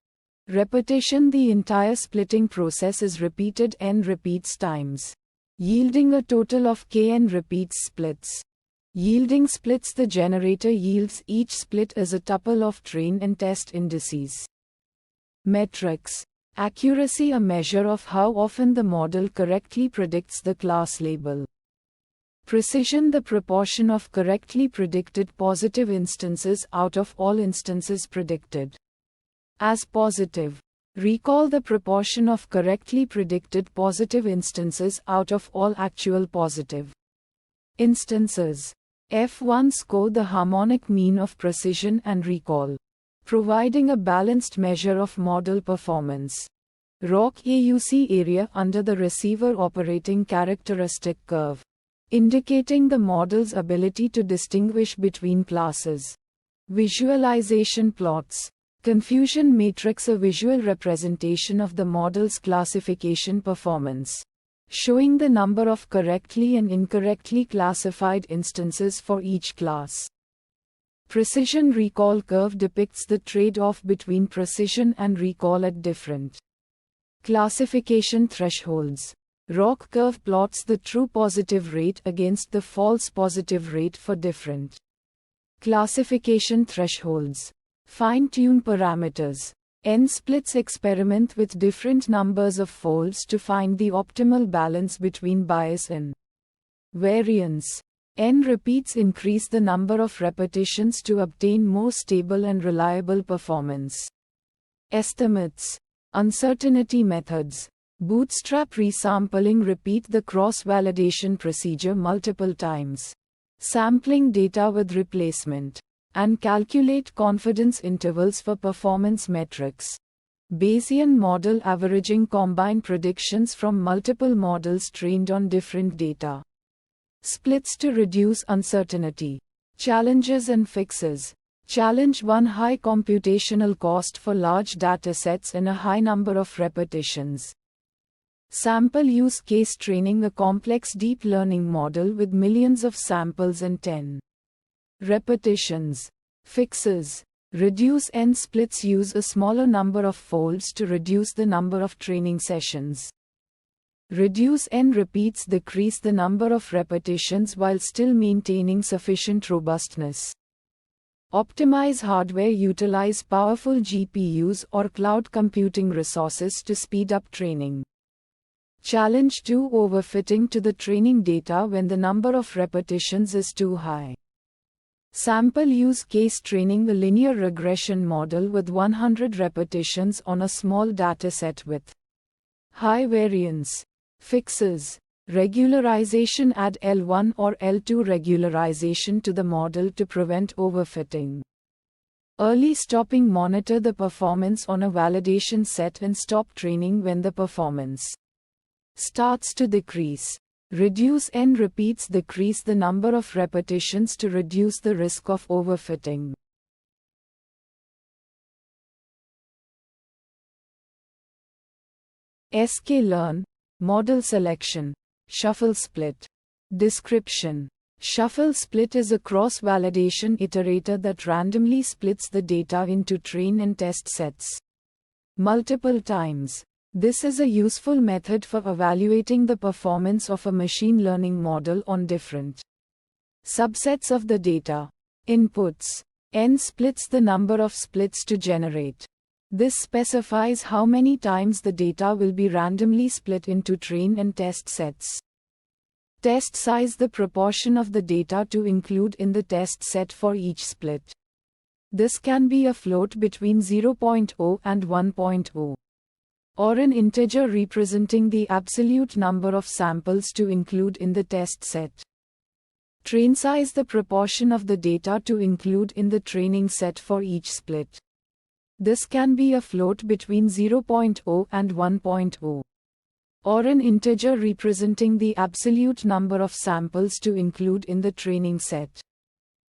Repetition. The entire splitting process is repeated n repeats times, yielding a total of kn repeats splits. Yielding splits. The generator yields each split as a tuple of train and test indices. Metrics. Accuracy. A measure of how often the model correctly predicts the class label. Precision. The proportion of correctly predicted positive instances out of all instances predicted as positive. Recall. The proportion of correctly predicted positive instances out of all actual positive instances. F1 score. The harmonic mean of precision and recall, providing a balanced measure of model performance. ROC AUC area under the receiver operating characteristic curve, indicating the model's ability to distinguish between classes. Visualization plots. Confusion matrix. A visual representation of the model's classification performance, showing the number of correctly and incorrectly classified instances for each class. Precision recall curve depicts the trade-off between precision and recall at different classification thresholds. ROC curve plots the true positive rate against the false positive rate for different classification thresholds. Fine-tune parameters. N splits experiment with different numbers of folds to find the optimal balance between bias and variance. N repeats increase the number of repetitions to obtain more stable and reliable performance. Estimates. Uncertainty methods. Bootstrap resampling. Repeat the cross-validation procedure multiple times, sampling data with replacement, and calculate confidence intervals for performance metrics. Bayesian model averaging. Combine predictions from multiple models trained on different data. Splits to reduce uncertainty. Challenges and fixes. Challenge 1. High computational cost for large datasets and a high number of repetitions. Sample use case training. A complex deep learning model with millions of samples and 10 repetitions. Fixes. Reduce N splits. Use a smaller number of folds to reduce the number of training sessions. Reduce N repeats. Decrease the number of repetitions while still maintaining sufficient robustness. Optimize hardware. Utilize powerful GPUs or cloud computing resources to speed up training. Challenge 2. Overfitting to the training data when the number of repetitions is too high. Sample use case training. A linear regression model with 100 repetitions on a small dataset with high variance. Fixes. Regularization. Add L1 or L2 regularization to the model to prevent overfitting. Early stopping. Monitor the performance on a validation set and stop training when the performance starts to decrease. Reduce N repeats. Decrease the number of repetitions to reduce the risk of overfitting. sklearn, model selection, shuffle split. Description. Shuffle split is a cross-validation iterator that randomly splits the data into train and test sets multiple times. This is a useful method for evaluating the performance of a machine learning model on different subsets of the data. Inputs. N splits the number of splits to generate. This specifies how many times the data will be randomly split into train and test sets. Test size, the proportion of the data to include in the test set for each split. This can be a float between 0.0 and 1.0, or an integer representing the absolute number of samples to include in the test set. Train size, the proportion of the data to include in the training set for each split. This can be a float between 0.0 and 1.0, or an integer representing the absolute number of samples to include in the training set.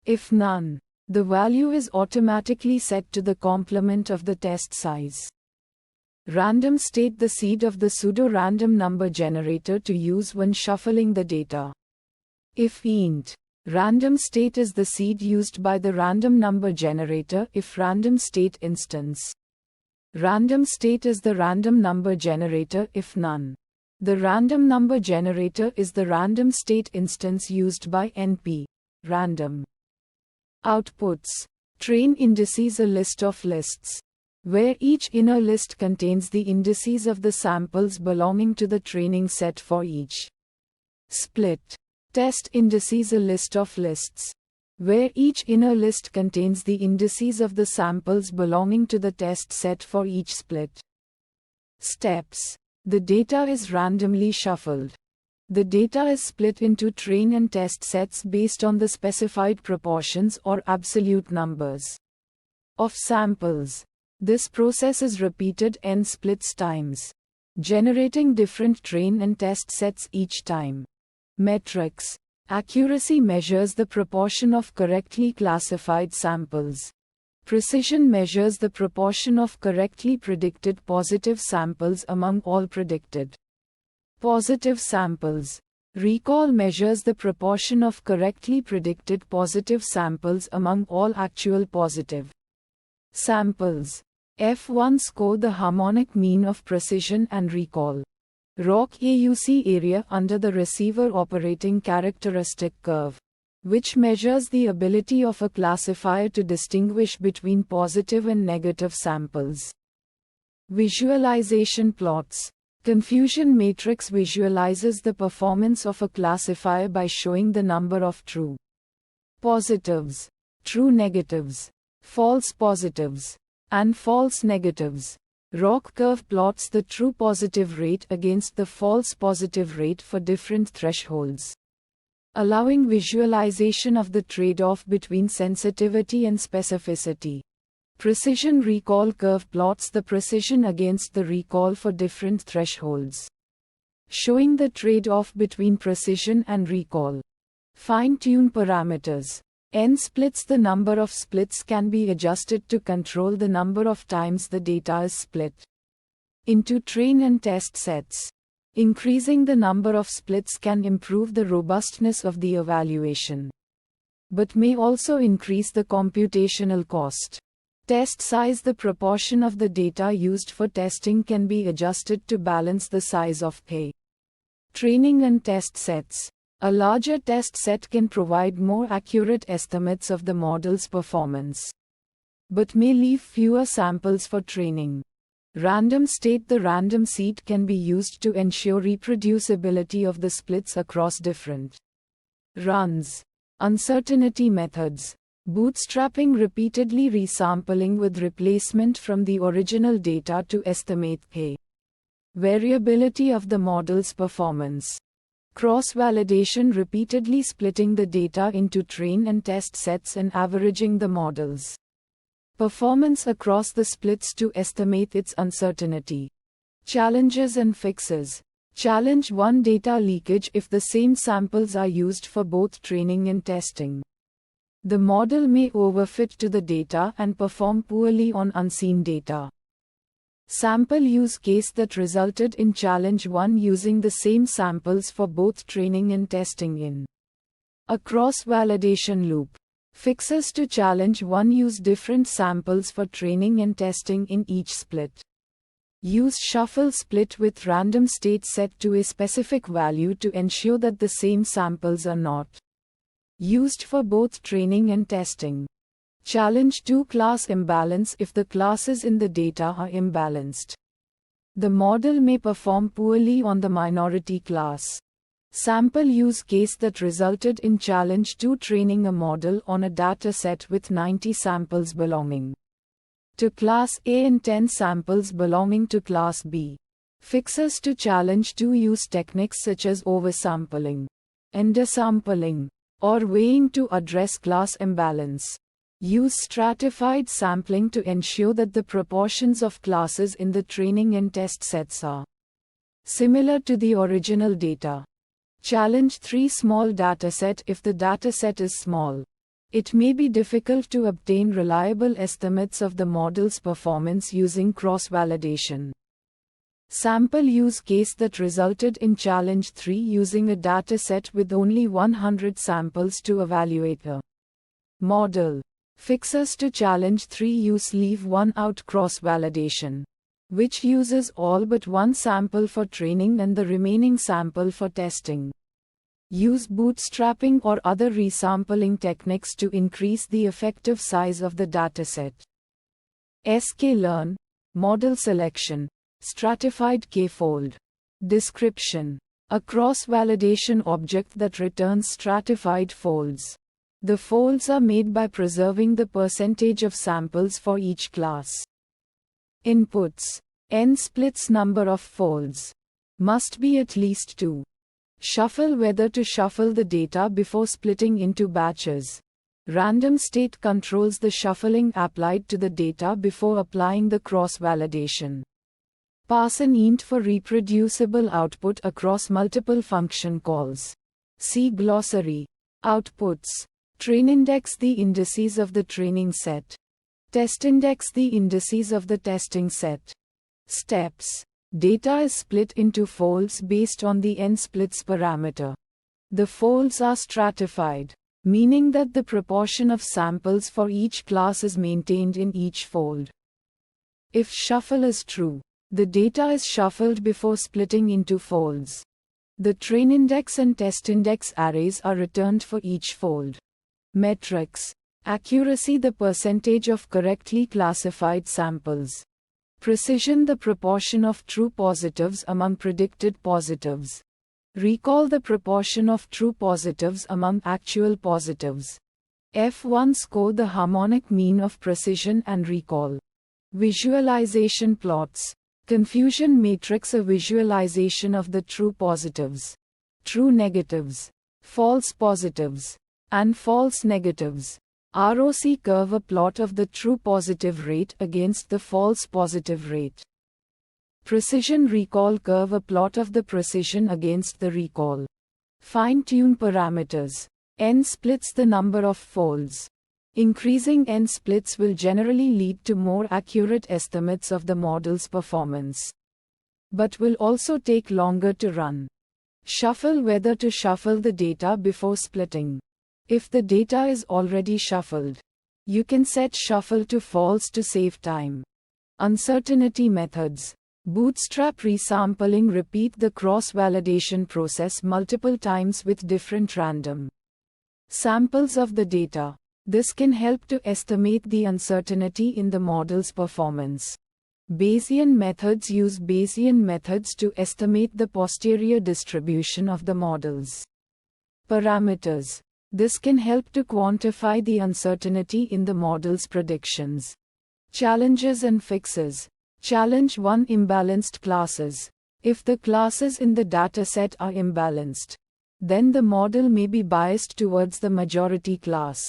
If none, the value is automatically set to the complement of the test size. Random state, the seed of the pseudo-random number generator to use when shuffling the data. If int random state is the seed used by the random number generator, if random state instance random state is the random number generator, if none, the random number generator is the random state instance used by NP random. Outputs. Train indices, a list of lists, where each inner list contains the indices of the samples belonging to the training set for each split. Test indices, a list of lists, where each inner list contains the indices of the samples belonging to the test set for each split. Steps. The data is randomly shuffled. The data is split into train and test sets based on the specified proportions or absolute numbers of samples. This process is repeated n splits times, generating different train and test sets each time. Metrics. Accuracy measures the proportion of correctly classified samples. Precision measures the proportion of correctly predicted positive samples among all predicted positive samples. Recall measures the proportion of correctly predicted positive samples among all actual positive samples. F1 score, the harmonic mean of precision and recall. ROC AUC area under the receiver operating characteristic curve, which measures the ability of a classifier to distinguish between positive and negative samples. Visualization plots. Confusion matrix visualizes the performance of a classifier by showing the number of true positives, true negatives, false positives, and false negatives. ROC curve plots the true positive rate against the false positive rate for different thresholds, allowing visualization of the trade-off between sensitivity and specificity. Precision recall curve plots the precision against the recall for different thresholds, showing the trade-off between precision and recall. Fine-tune parameters. N splits, the number of splits can be adjusted to control the number of times the data is split into train and test sets. Increasing the number of splits can improve the robustness of the evaluation, but may also increase the computational cost. Test size, the proportion of the data used for testing can be adjusted to balance the size of training and test sets. A larger test set can provide more accurate estimates of the model's performance, but may leave fewer samples for training. Random state, the random seed can be used to ensure reproducibility of the splits across different runs. Uncertainty methods. Bootstrapping, repeatedly resampling with replacement from the original data to estimate variability of the model's performance. Cross-validation, repeatedly splitting the data into train and test sets and averaging the model's performance across the splits to estimate its uncertainty. Challenges and fixes. Challenge 1: data leakage. If the same samples are used for both training and testing, the model may overfit to the data and perform poorly on unseen data. Sample use case that resulted in challenge 1: using the same samples for both training and testing in A cross-validation loop. Fixes to challenge 1 use different samples for training and testing in each split. Use shuffle split with random state set to a specific value to ensure that the same samples are not used for both training and testing. Challenge 2 class imbalance if the classes in the data are imbalanced. The model may perform poorly on the minority class. Sample use case that resulted in challenge 2 training a model on a data set with 90 samples belonging to class A and 10 samples belonging to class B. Fixes to challenge 2 use techniques such as oversampling, undersampling, or weighing to address class imbalance. Use stratified sampling to ensure that the proportions of classes in the training and test sets are similar to the original data. Challenge 3 small dataset. If the dataset is small, it may be difficult to obtain reliable estimates of the model's performance using cross-validation. Sample use case that resulted in challenge 3 using a dataset with only 100 samples to evaluate a model. Fixes to challenge 3 use leave 1 out cross-validation, which uses all but 1 sample for training and the remaining sample for testing. Use bootstrapping or other resampling techniques to increase the effective size of the dataset. sklearn, model selection, stratified k-fold. Description: a cross-validation object that returns stratified folds. The folds are made by preserving the percentage of samples for each class. Inputs: n splits number of folds. Must be at least 2. Shuffle whether to shuffle the data before splitting into batches. Random state controls the shuffling applied to the data before applying the cross-validation. Pass an int for reproducible output across multiple function calls. See glossary. Outputs: train index the indices of the training set. Test index the indices of the testing set. Steps: data is split into folds based on the n-splits parameter. The folds are stratified, meaning that the proportion of samples for each class is maintained in each fold. If shuffle is true, the data is shuffled before splitting into folds. The train index and test index arrays are returned for each fold. Metrics: accuracy, the percentage of correctly classified samples. Precision, the proportion of true positives among predicted positives. Recall, the proportion of true positives among actual positives. F1 score, the harmonic mean of precision and recall. Visualization plots. Confusion matrix, a visualization of the true positives, true negatives, false positives, and false negatives. ROC curve, a plot of the true positive rate against the false positive rate. Precision recall curve, a plot of the precision against the recall. Fine-tune parameters. N splits, the number of folds. Increasing n splits will generally lead to more accurate estimates of the model's performance, but will also take longer to run. Shuffle whether to shuffle the data before splitting. If the data is already shuffled, you can set shuffle to false to save time. Uncertainty methods. Bootstrap resampling, repeat the cross-validation process multiple times with different random samples of the data. This can help to estimate the uncertainty in the model's performance. Bayesian methods use Bayesian methods to estimate the posterior distribution of the models. Parameters. This can help to quantify the uncertainty in the model's predictions. Challenges and fixes. Challenge 1: imbalanced classes. If the classes in the dataset are imbalanced, then the model may be biased towards the majority class.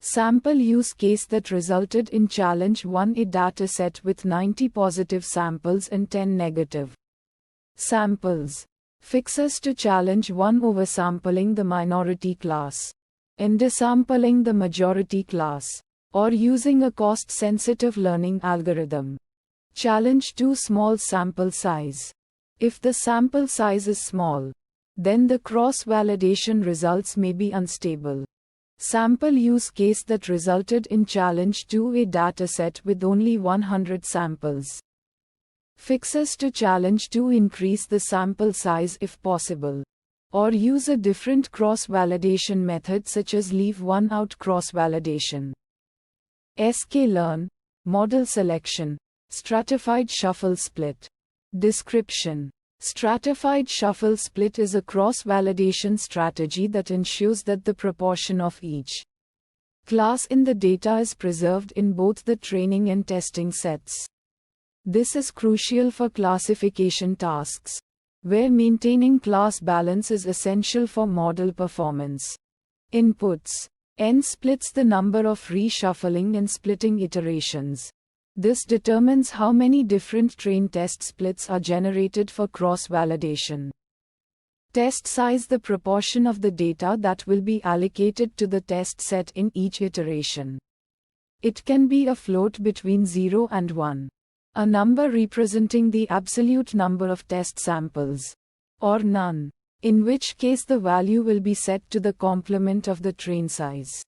Sample use case that resulted in challenge 1: a dataset with 90 positive samples and 10 negative samples. Fixes to challenge 1: oversampling the minority class, undersampling the majority class, or using a cost-sensitive learning algorithm. Challenge 2: small sample size. If the sample size is small, then the cross-validation results may be unstable. Sample use case that resulted in challenge to a dataset with only 100 samples. Fixes to challenge to increase the sample size if possible. Or use a different cross-validation method such as leave one out cross-validation. sklearn, model selection, stratified shuffle split. Description. Stratified shuffle split is a cross-validation strategy that ensures that the proportion of each class in the data is preserved in both the training and testing sets. This is crucial for classification tasks, where maintaining class balance is essential for model performance. Inputs. N splits the number of reshuffling and splitting iterations. This determines how many different train test splits are generated for cross-validation. Test size, the proportion of the data that will be allocated to the test set in each iteration. It can be a float between 0 and 1, a number representing the absolute number of test samples, or none, in which case the value will be set to the complement of the train size.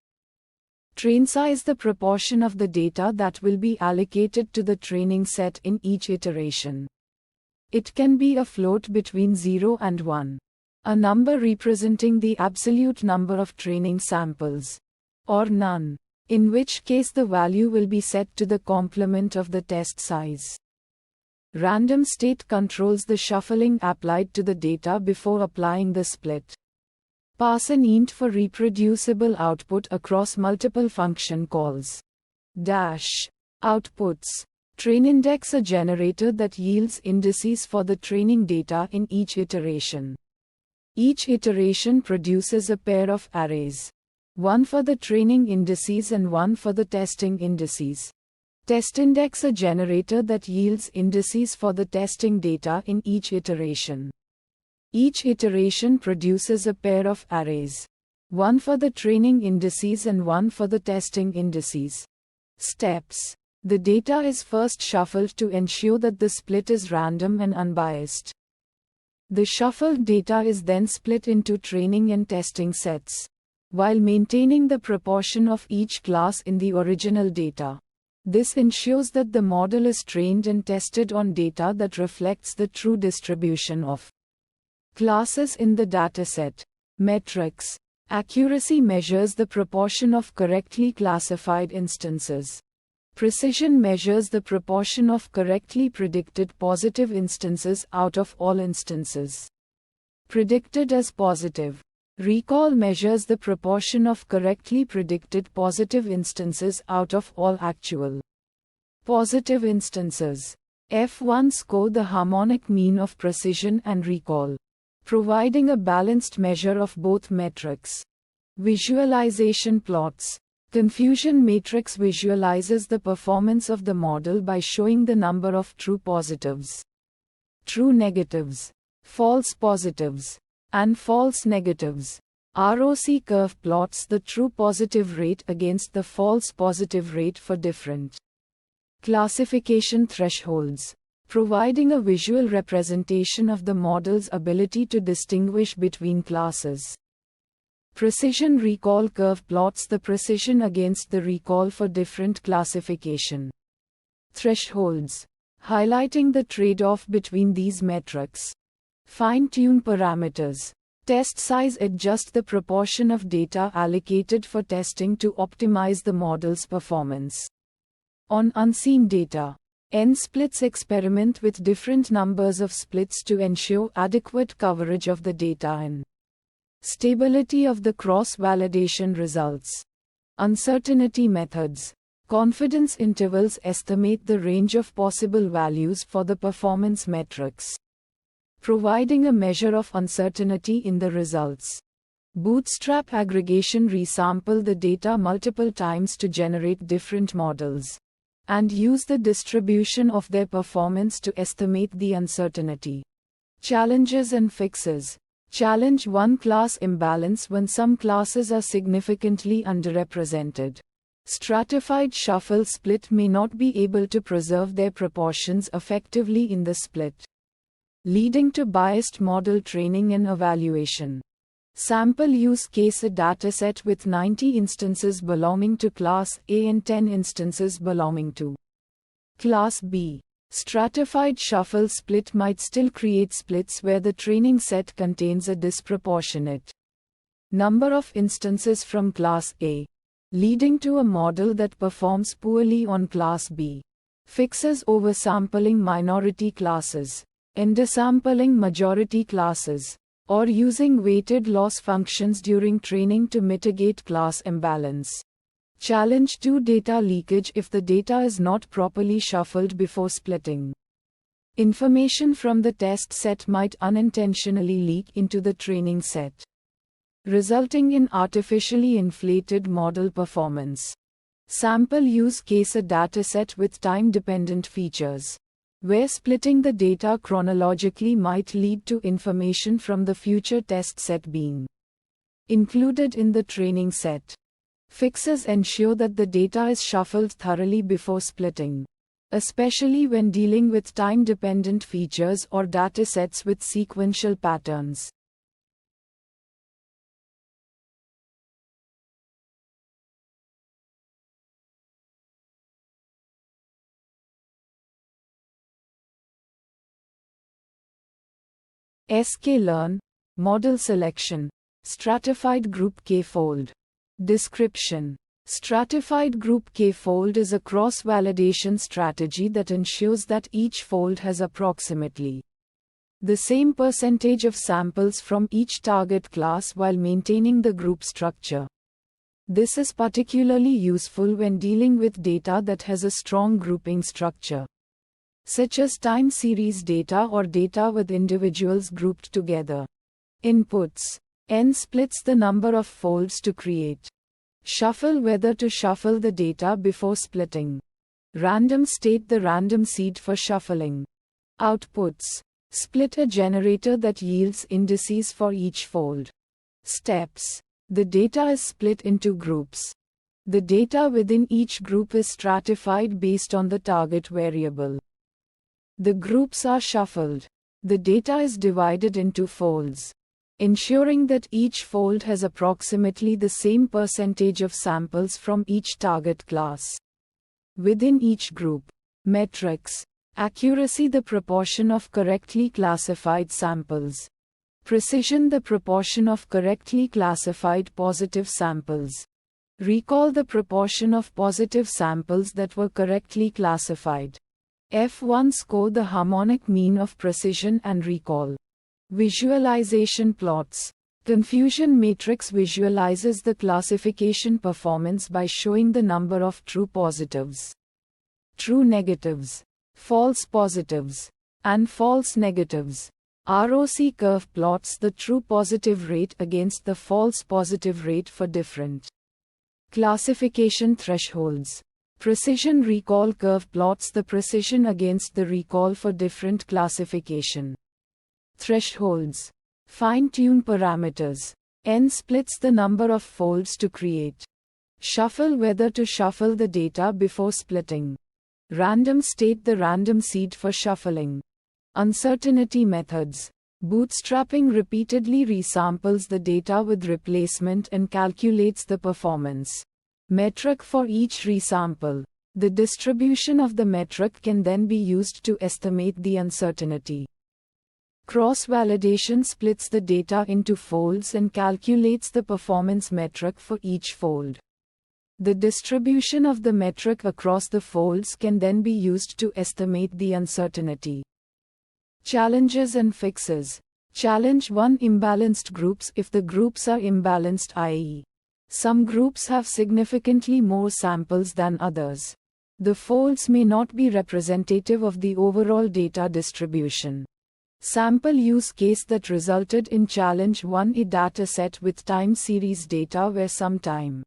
Train size, the proportion of the data that will be allocated to the training set in each iteration. It can be a float between 0 and 1, a number representing the absolute number of training samples, or none, in which case the value will be set to the complement of the test size. Random state controls the shuffling applied to the data before applying the split. Pass an int for reproducible output across multiple function calls. Outputs. Train index, a generator that yields indices for the training data in each iteration. Each iteration produces a pair of arrays, one for the training indices and one for the testing indices. Test index, a generator that yields indices for the testing data in each iteration. Each iteration produces a pair of arrays, one for the training indices and one for the testing indices. Steps. The data is first shuffled to ensure that the split is random and unbiased. The shuffled data is then split into training and testing sets, while maintaining the proportion of each class in the original data. This ensures that the model is trained and tested on data that reflects the true distribution of classes in the dataset. Metrics. Accuracy measures the proportion of correctly classified instances. Precision measures the proportion of correctly predicted positive instances out of all instances predicted as positive. Recall measures the proportion of correctly predicted positive instances out of all actual positive instances. F1 score the harmonic mean of precision and recall, providing a balanced measure of both metrics. Visualization plots. Confusion matrix visualizes the performance of the model by showing the number of true positives, true negatives, false positives, and false negatives. ROC curve plots the true positive rate against the false positive rate for different classification thresholds, providing a visual representation of the model's ability to distinguish between classes. Precision recall curve plots the precision against the recall for different classification thresholds, highlighting the trade-off between these metrics. Fine-tune parameters. Test size adjust the proportion of data allocated for testing to optimize the model's performance. On unseen data, N-splits experiment with different numbers of splits to ensure adequate coverage of the data and stability of the cross-validation results. Uncertainty methods. Confidence intervals estimate the range of possible values for the performance metrics, providing a measure of uncertainty in the results. Bootstrap aggregation resample the data multiple times to generate different models, and use the distribution of their performance to estimate the uncertainty. Challenges and fixes. Challenge 1 class imbalance when some classes are significantly underrepresented. Stratified shuffle split may not be able to preserve their proportions effectively in the split. leading to biased model training and evaluation. Sample use case: a dataset with 90 instances belonging to Class A and 10 instances belonging to Class B. Stratified shuffle split might still create splits where the training set contains a disproportionate number of instances from Class A, leading to a model that performs poorly on Class B. Fixes: oversampling minority classes, undersampling majority classes, or using weighted loss functions during training to mitigate class imbalance. Challenge 2: data leakage if the data is not properly shuffled before splitting. Information from the test set might unintentionally leak into the training set, resulting in artificially inflated model performance. Sample use case: a dataset with time-dependent features, where splitting the data chronologically might lead to information from the future test set being included in the training set. Fixes: ensure that the data is shuffled thoroughly before splitting, especially when dealing with time-dependent features or datasets with sequential patterns. sklearn, model selection, stratified group K-fold. Description: stratified group K-fold is a cross-validation strategy that ensures that each fold has approximately the same percentage of samples from each target class while maintaining the group structure. This is particularly useful when dealing with data that has a strong grouping structure, such as time series data or data with individuals grouped together. Inputs: N splits the number of folds to create. Shuffle: whether to shuffle the data before splitting. Random state: the random seed for shuffling. Outputs: split: a generator that yields indices for each fold. Steps: the data is split into groups. The data within each group is stratified based on the target variable. The groups are shuffled. The data is divided into folds, ensuring that each fold has approximately the same percentage of samples from each target class within each group. Metrics: accuracy: the proportion of correctly classified samples. Precision: the proportion of correctly classified positive samples. Recall: the proportion of positive samples that were correctly classified. F1 score: the harmonic mean of precision and recall. Visualization plots. Confusion matrix visualizes the classification performance by showing the number of true positives, true negatives, false positives, and false negatives. ROC curve plots the true positive rate against the false positive rate for different classification thresholds. Precision recall curve plots the precision against the recall for different classification thresholds. Fine-tune parameters. N splits the number of folds to create. Shuffle: whether to shuffle the data before splitting. Random state: the random seed for shuffling. Uncertainty methods. Bootstrapping repeatedly resamples the data with replacement and calculates the performance metric for each resample. The distribution of the metric can then be used to estimate the uncertainty. Cross-validation splits the data into folds and calculates the performance metric for each fold. The distribution of the metric across the folds can then be used to estimate the uncertainty. Challenges and fixes. Challenge 1: imbalanced groups. If the groups are imbalanced, i.e., some groups have significantly more samples than others, the folds may not be representative of the overall data distribution. Sample use case that resulted in Challenge 1: a dataset with time series data where some time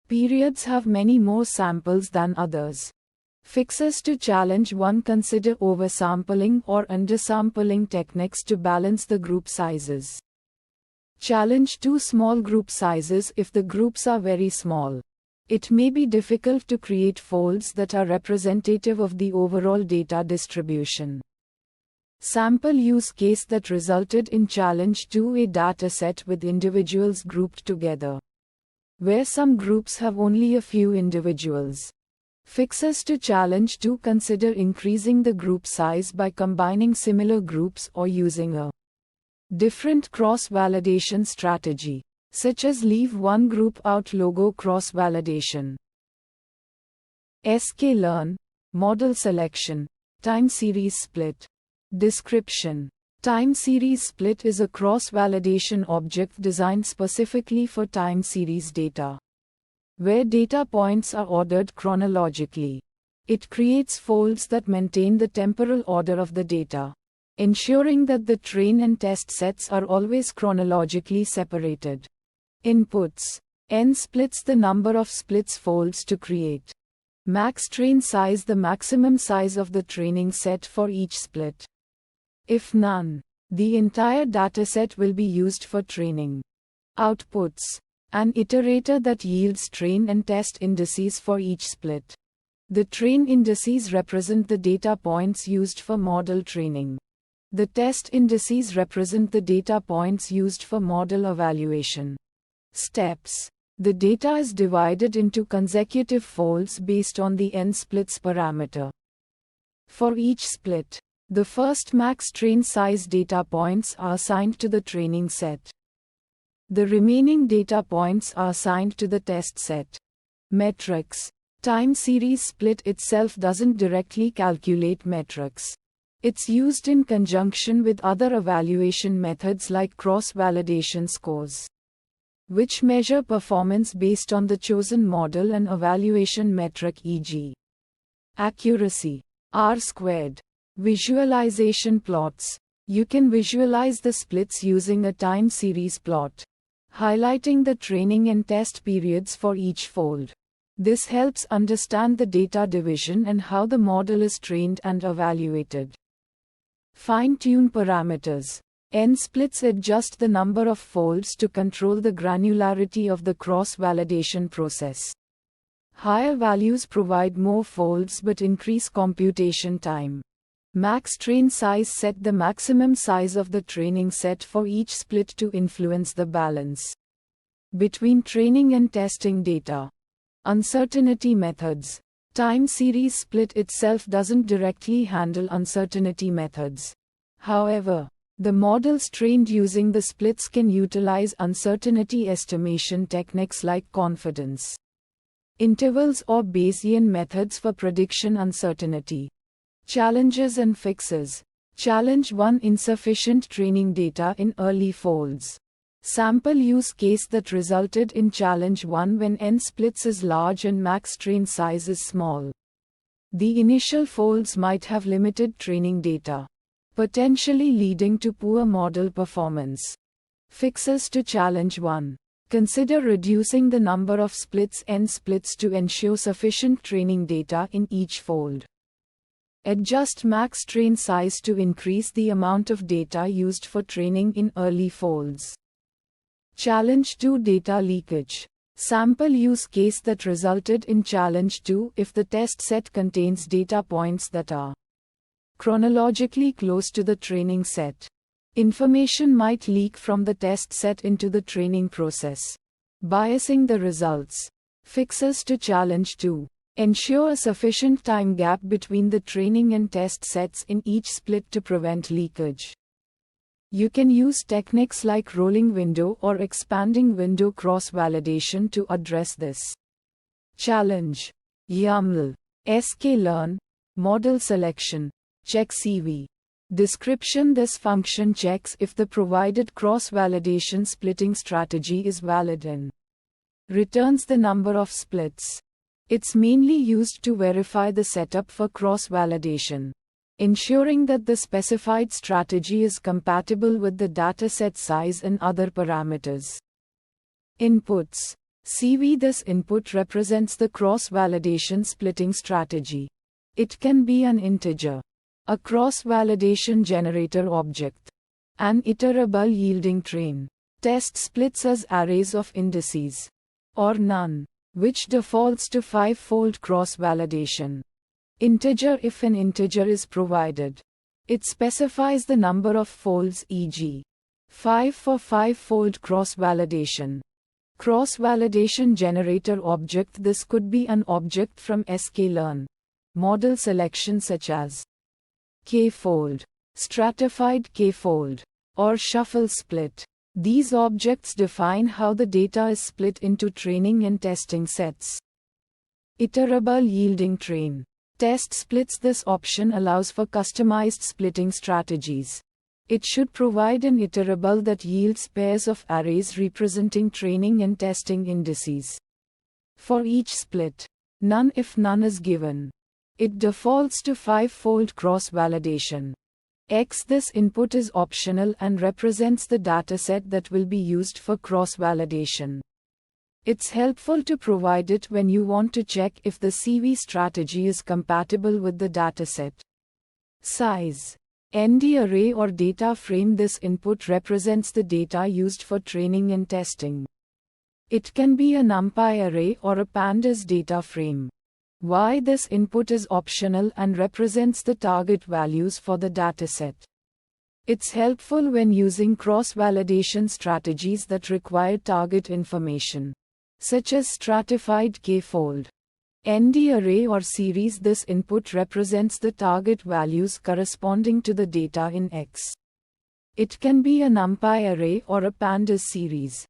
periods have many more samples than others. Fixes to Challenge 1: consider oversampling or undersampling techniques to balance the group sizes. Challenge 2: small group sizes. If the groups are very small, it may be difficult to create folds that are representative of the overall data distribution. Sample use case that resulted in challenge 2, a dataset with individuals grouped together, where some groups have only a few individuals. Fixes to challenge 2: consider increasing the group size by combining similar groups or using a different cross-validation strategy, such as leave one group out logo cross-validation. sklearn, model selection, time series split. Description: time series split is a cross-validation object designed specifically for time series data, where data points are ordered chronologically. It creates folds that maintain the temporal order of the data, ensuring that the train and test sets are always chronologically separated. Inputs: n splits, the number of splits folds to create. Max train size, the maximum size of the training set for each split. If none, the entire dataset will be used for training. Outputs: an iterator that yields train and test indices for each split. The train indices represent the data points used for model training. The test indices represent the data points used for model evaluation. Steps: the data is divided into consecutive folds based on the n splits parameter. For each split, the first max train size data points are assigned to the training set. The remaining data points are assigned to the test set. Metrics: time series split itself doesn't directly calculate metrics. It's used in conjunction with other evaluation methods like cross-validation scores, which measure performance based on the chosen model and evaluation metric, e.g. accuracy, R-squared. Visualization plots: you can visualize the splits using a time series plot, highlighting the training and test periods for each fold. This helps understand the data division and how the model is trained and evaluated. Fine-tune parameters: n splits adjust the number of folds to control the granularity of the cross-validation process. Higher values provide more folds but increase computation time. Max train size: set the maximum size of the training set for each split to influence the balance between training and testing data. Uncertainty methods: time series split itself doesn't directly handle uncertainty methods. However, the models trained using the splits can utilize uncertainty estimation techniques like confidence intervals or Bayesian methods for prediction uncertainty. Challenges and fixes: challenge 1: insufficient training data in early folds. Sample use case that resulted in challenge 1 when n splits is large and max train size is small. The initial folds might have limited training data, potentially leading to poor model performance. Fixes to challenge 1: consider reducing the number of splits n splits to ensure sufficient training data in each fold. Adjust max train size to increase the amount of data used for training in early folds. Challenge 2: data leakage. Sample use case that resulted in challenge 2: if the test set contains data points that are chronologically close to the training set, information might leak from the test set into the training process, biasing the results. Fixes to challenge 2: ensure a sufficient time gap between the training and test sets in each split to prevent leakage. You can use techniques like rolling window or expanding window cross-validation to address this. Challenge: YAML, sklearn, model selection, check CV. Description: this function checks if the provided cross-validation splitting strategy is valid and returns the number of splits. It's mainly used to verify the setup for cross-validation, ensuring that the specified strategy is compatible with the dataset size and other parameters. Inputs: CV. This input represents the cross-validation splitting strategy. It can be an integer, a cross-validation generator object, an iterable yielding train, test splits as arrays of indices, or none, which defaults to 5-fold cross-validation. Integer if an integer is provided. It specifies the number of folds, e.g., 5 for 5-fold cross-validation. Cross-validation generator object. This could be an object from sklearn model selection such as k-fold, stratified k-fold, or shuffle split. These objects define how the data is split into training and testing sets. Iterable yielding train test splits. This option allows for customized splitting strategies. It should provide an iterable that yields pairs of arrays representing training and testing indices. For each split, none if none is given. It defaults to 5-fold cross-validation. This input is optional and represents the dataset that will be used for cross-validation. It's helpful to provide it when you want to check if the CV strategy is compatible with the dataset. Size. ND array or data frame. This input represents the data used for training and testing. It can be a NumPy array or a pandas data frame. Why this input is optional and represents the target values for the dataset. It's helpful when using cross-validation strategies that require target information, such as stratified k-fold, ND array or series. This input represents the target values corresponding to the data in X. It can be a NumPy array or a pandas series.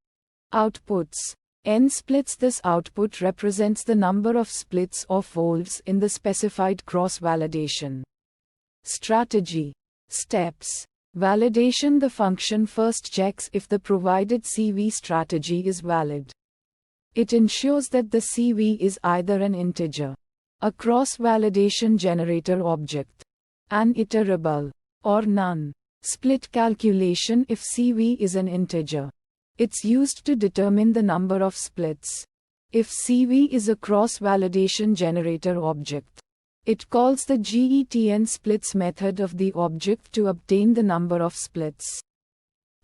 Outputs. N splits. This output represents the number of splits or folds in the specified cross-validation strategy. Steps. Validation. The function first checks if the provided CV strategy is valid. It ensures that the CV is either an integer, a cross-validation generator object, an iterable, or none. Split calculation. If CV is an integer, it's used to determine the number of splits. If CV is a cross-validation generator object, it calls the getn splits method of the object to obtain the number of splits.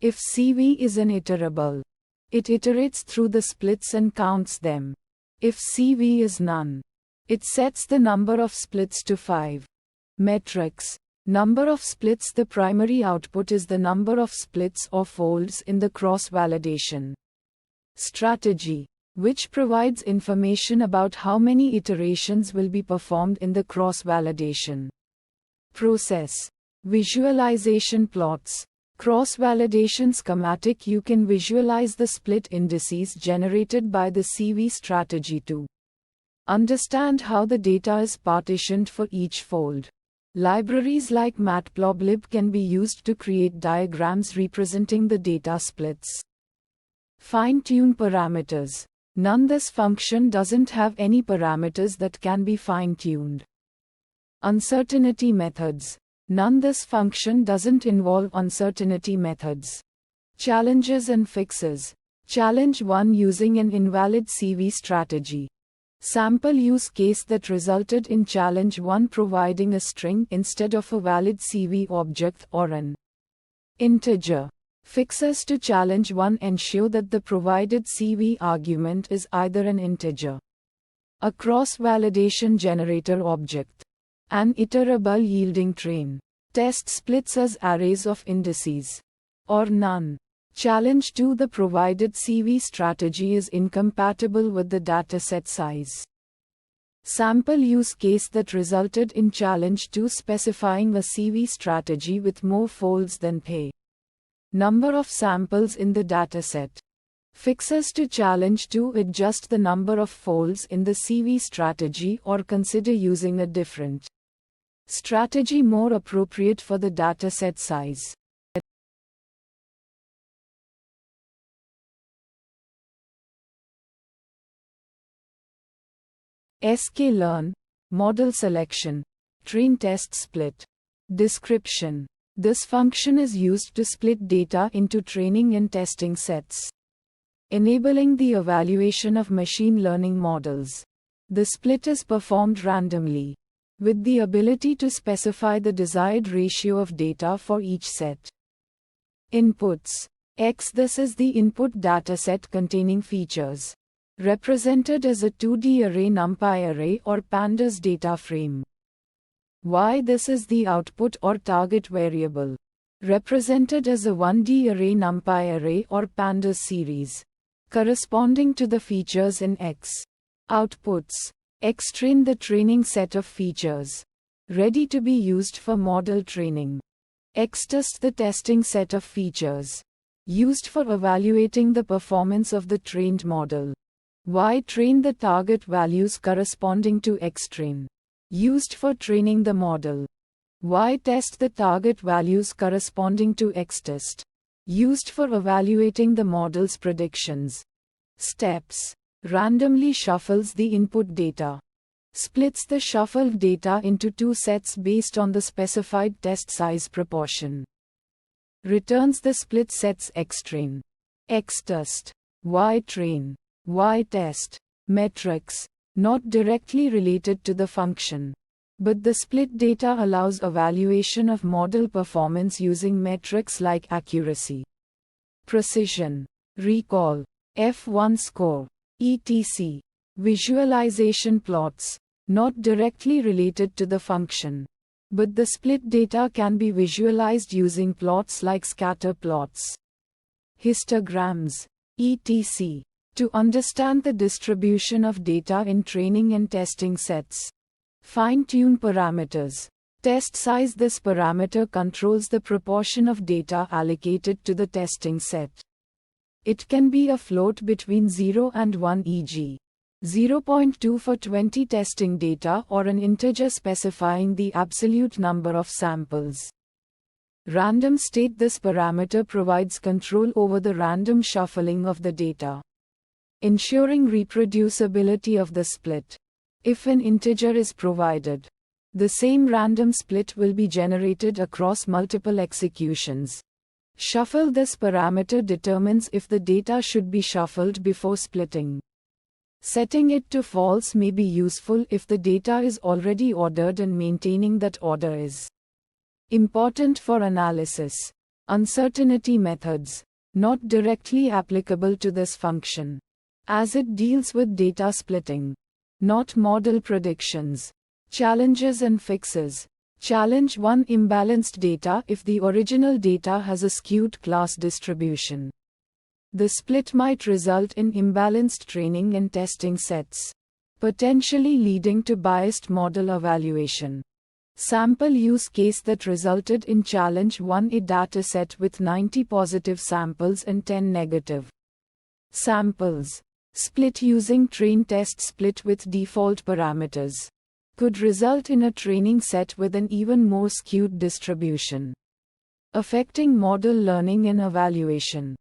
If CV is an iterable, it iterates through the splits and counts them. If CV is none, it sets the number of splits to 5. Metrics. Number of splits. The primary output is the number of splits or folds in the cross-validation strategy, which provides information about how many iterations will be performed in the cross-validation process. Visualization plots. Cross-validation schematic. You can visualize the split indices generated by the CV strategy to understand how the data is partitioned for each fold. Libraries like Matplotlib can be used to create diagrams representing the data splits. Fine-tune parameters. None. This function doesn't have any parameters that can be fine-tuned. Uncertainty methods. None. This function doesn't involve uncertainty methods. Challenges and fixes. Challenge 1. Using an invalid CV strategy. Sample use case that resulted in challenge 1 providing a string instead of a valid CV object or an integer. Fixes to challenge 1 ensure that the provided CV argument is either an integer, a cross-validation generator object, an iterable yielding train, test splits as arrays of indices, or none. Challenge 2. The provided CV strategy is incompatible with the dataset size. Sample use case that resulted in challenge 2 specifying a CV strategy with more folds than pay. Number of samples in the dataset. Fixes to challenge 2. Adjust the number of folds in the CV strategy or consider using a different strategy more appropriate for the dataset size. sklearn model selection, train test split. Description. This function is used to split data into training and testing sets, enabling the evaluation of machine learning models. The split is performed randomly, with the ability to specify the desired ratio of data for each set. Inputs. This is the input dataset containing features, represented as a 2D array NumPy array or pandas data frame. Y. This is the output or target variable, represented as a 1D array NumPy array or pandas series, corresponding to the features in X. Outputs. Xtrain, the training set of features, ready to be used for model training. Xtest, the testing set of features, used for evaluating the performance of the trained model. Y-train, the target values corresponding to Xtrain, used for training the model. Y-test, the target values corresponding to Xtest, used for evaluating the model's predictions. Steps. Randomly shuffles the input data. Splits the shuffled data into two sets based on the specified test size proportion. Returns the split sets Xtrain, Xtest, Y-train, Y-test. Metrics. Not directly related to the function, but the split data allows evaluation of model performance using metrics like accuracy, precision, recall, F1 score, etc. Visualization plots. Not directly related to the function, but the split data can be visualized using plots like scatter plots, histograms, etc. To understand the distribution of data in training and testing sets. Fine-tune parameters. Test size. This parameter controls the proportion of data allocated to the testing set. It can be a float between 0 and 1, e.g. 0.2 for 20 testing data, or an integer specifying the absolute number of samples. Random state. This parameter provides control over the random shuffling of the data, ensuring reproducibility of the split. If an integer is provided, the same random split will be generated across multiple executions. Shuffle. This parameter determines if the data should be shuffled before splitting. Setting it to false may be useful if the data is already ordered and maintaining that order is important for analysis. Uncertainty methods. Not directly applicable to this function, as it deals with data splitting, not model predictions. Challenges and fixes. Challenge 1. Imbalanced data. If the original data has a skewed class distribution, the split might result in imbalanced training and testing sets, potentially leading to biased model evaluation. Sample use case that resulted in challenge 1. A dataset with 90 positive samples and 10 negative samples, split using train test split with default parameters, could result in a training set with an even more skewed distribution, affecting model learning and evaluation.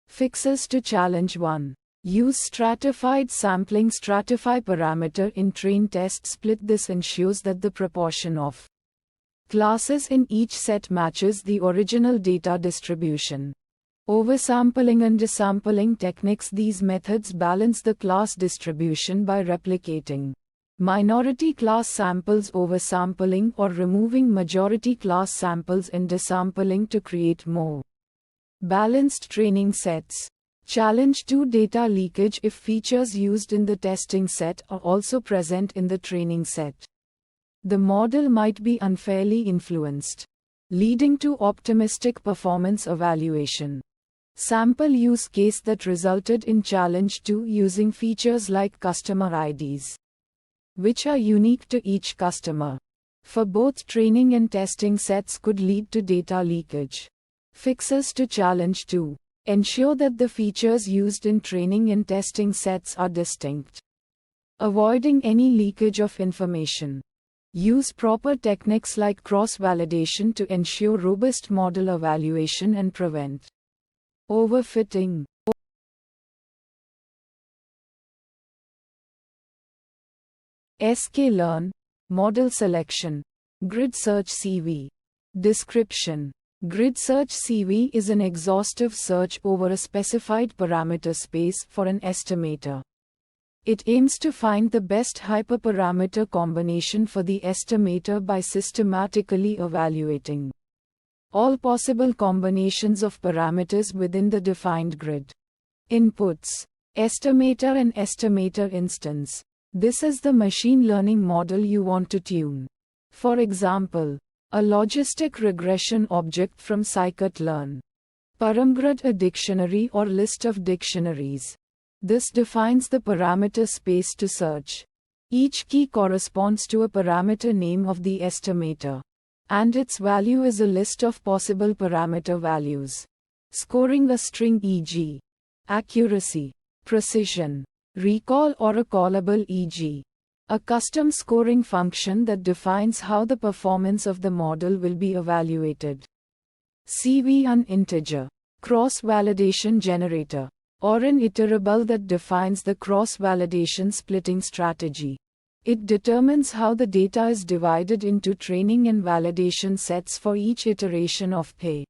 Fixes to challenge 1. Use stratified sampling. Stratify parameter in train test split. This ensures that the proportion of classes in each set matches the original data distribution. Oversampling and desampling techniques. These methods balance the class distribution by replicating minority class samples, oversampling, or removing majority class samples and desampling to create more balanced training sets. Challenge 2. Data leakage. If features used in the testing set are also present in the training set, the model might be unfairly influenced, leading to optimistic performance evaluation. Sample use case that resulted in challenge 2 using features like customer IDs, which are unique to each customer, for both training and testing sets could lead to data leakage. Fixes to challenge 2. Ensure that the features used in training and testing sets are distinct, avoiding any leakage of information. Use proper techniques like cross-validation to ensure robust model evaluation and prevent overfitting. sklearn, model selection, grid search CV. Description. Grid search CV is an exhaustive search over a specified parameter space for an estimator. It aims to find the best hyperparameter combination for the estimator by systematically evaluating all possible combinations of parameters within the defined grid. Inputs. Estimator and estimator instance. This is the machine learning model you want to tune. For example, a logistic regression object from scikit-learn. Paramgrid, a dictionary or list of dictionaries. This defines the parameter space to search. Each key corresponds to a parameter name of the estimator, and its value is a list of possible parameter values. Scoring a string, e.g., accuracy, precision, recall, or a callable, e.g., a custom scoring function that defines how the performance of the model will be evaluated. CV, an integer cross-validation generator, or an iterable that defines the cross-validation splitting strategy. It determines how the data is divided into training and validation sets for each iteration of a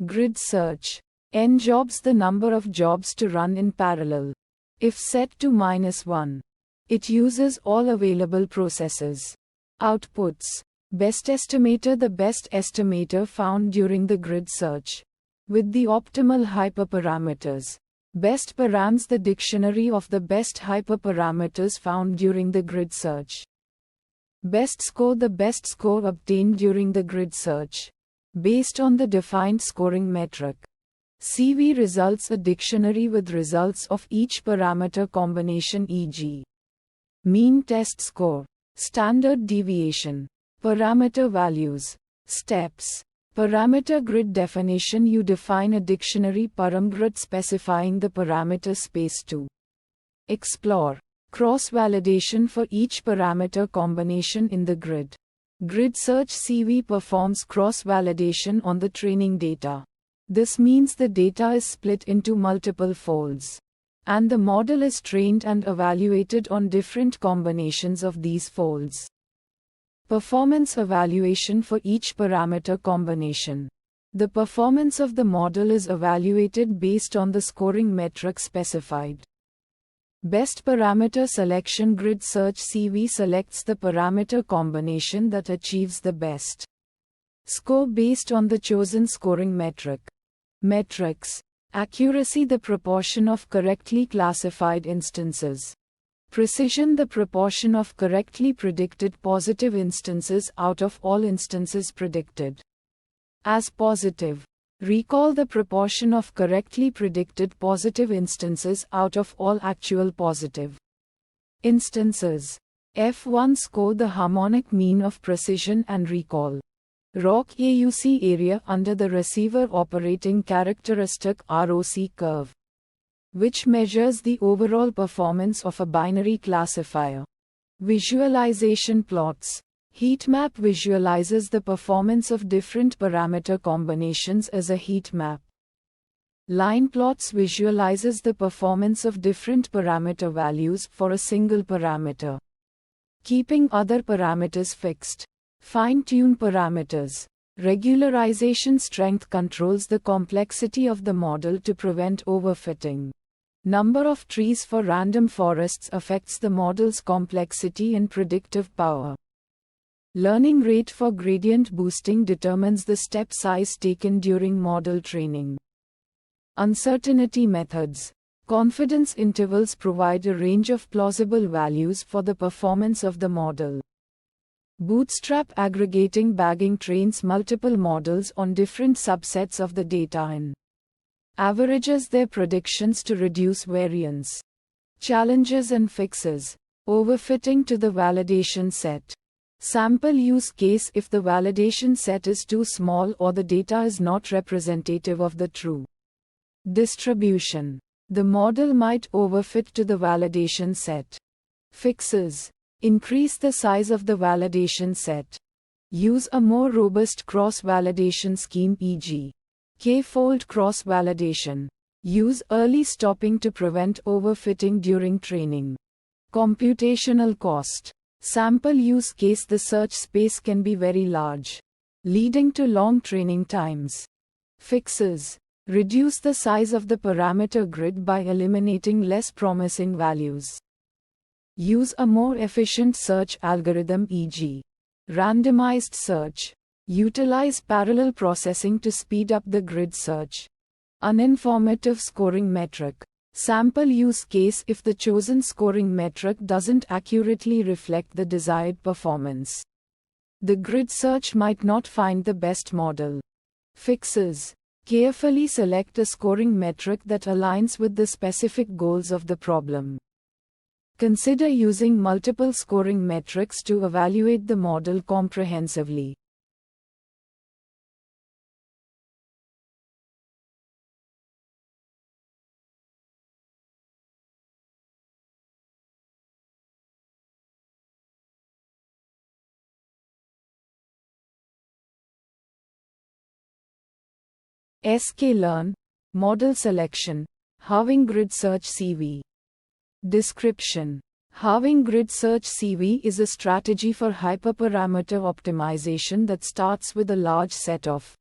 grid search. N jobs, the number of jobs to run in parallel. If set to -1, it uses all available processes. Outputs. Best estimator, the best estimator found during the grid search, with the optimal hyperparameters. Best params, the dictionary of the best hyperparameters found during the grid search. Best score, the best score obtained during the grid search, based on the defined scoring metric. CV results, a dictionary with results of each parameter combination, e.g., mean test score, standard deviation, parameter values, steps. Parameter grid definition, you define a dictionary paramgrid specifying the parameter space to explore. Cross-validation for each parameter combination in the grid. Grid search CV performs cross-validation on the training data. This means the data is split into multiple folds, and the model is trained and evaluated on different combinations of these folds. Performance evaluation for each parameter combination. The performance of the model is evaluated based on the scoring metric specified. Best parameter selection, grid search CV selects the parameter combination that achieves the best score based on the chosen scoring metric. Metrics. Accuracy, the proportion of correctly classified instances. Precision, the proportion of correctly predicted positive instances out of all instances predicted as positive. Recall, the proportion of correctly predicted positive instances out of all actual positive instances. F1 score, the harmonic mean of precision and recall. ROC, AUC area under the receiver operating characteristic ROC curve, which measures the overall performance of a binary classifier. Visualization plots. Heat map visualizes the performance of different parameter combinations as a heat map. Line plots visualizes the performance of different parameter values for a single parameter, keeping other parameters fixed. Fine-tune parameters. Regularization strength controls the complexity of the model to prevent overfitting. Number of trees for random forests affects the model's complexity and predictive power. Learning rate for gradient boosting determines the step size taken during model training. Uncertainty methods. Confidence intervals provide a range of plausible values for the performance of the model. Bootstrap aggregating bagging trains multiple models on different subsets of the data and averages their predictions to reduce variance. Challenges and fixes. Overfitting to the validation set. Sample use case, if the validation set is too small or the data is not representative of the true distribution, the model might overfit to the validation set. Fixes. Increase the size of the validation set. Use a more robust cross-validation scheme, e.g., k-fold cross-validation. Use early stopping to prevent overfitting during training. Computational cost. Sample use case, the search space can be very large, leading to long training times. Fixes. Reduce the size of the parameter grid by eliminating less promising values. Use a more efficient search algorithm, e.g., randomized search. Utilize parallel processing to speed up the grid search. Uninformative scoring metric. Sample use case, if the chosen scoring metric doesn't accurately reflect the desired performance. The grid search might not find the best model. Fixes. Carefully select a scoring metric that aligns with the specific goals of the problem. Consider using multiple scoring metrics to evaluate the model comprehensively. sklearn, Model Selection, Halving Grid Search CV. Description. Halving Grid Search CV is a strategy for hyperparameter optimization that starts with a large set of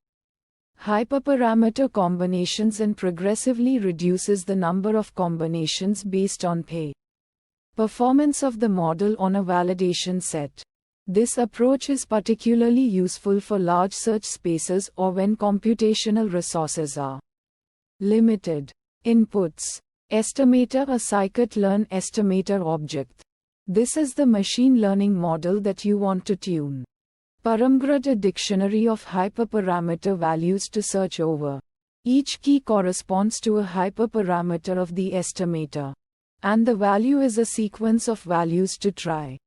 hyperparameter combinations and progressively reduces the number of combinations based on performance of the model on a validation set. This approach is particularly useful for large search spaces or when computational resources are limited. Inputs. Estimator, a scikit-learn estimator object. This is the machine learning model that you want to tune. Paramgrid, a dictionary of hyperparameter values to search over. Each key corresponds to a hyperparameter of the estimator, and the value is a sequence of values to try.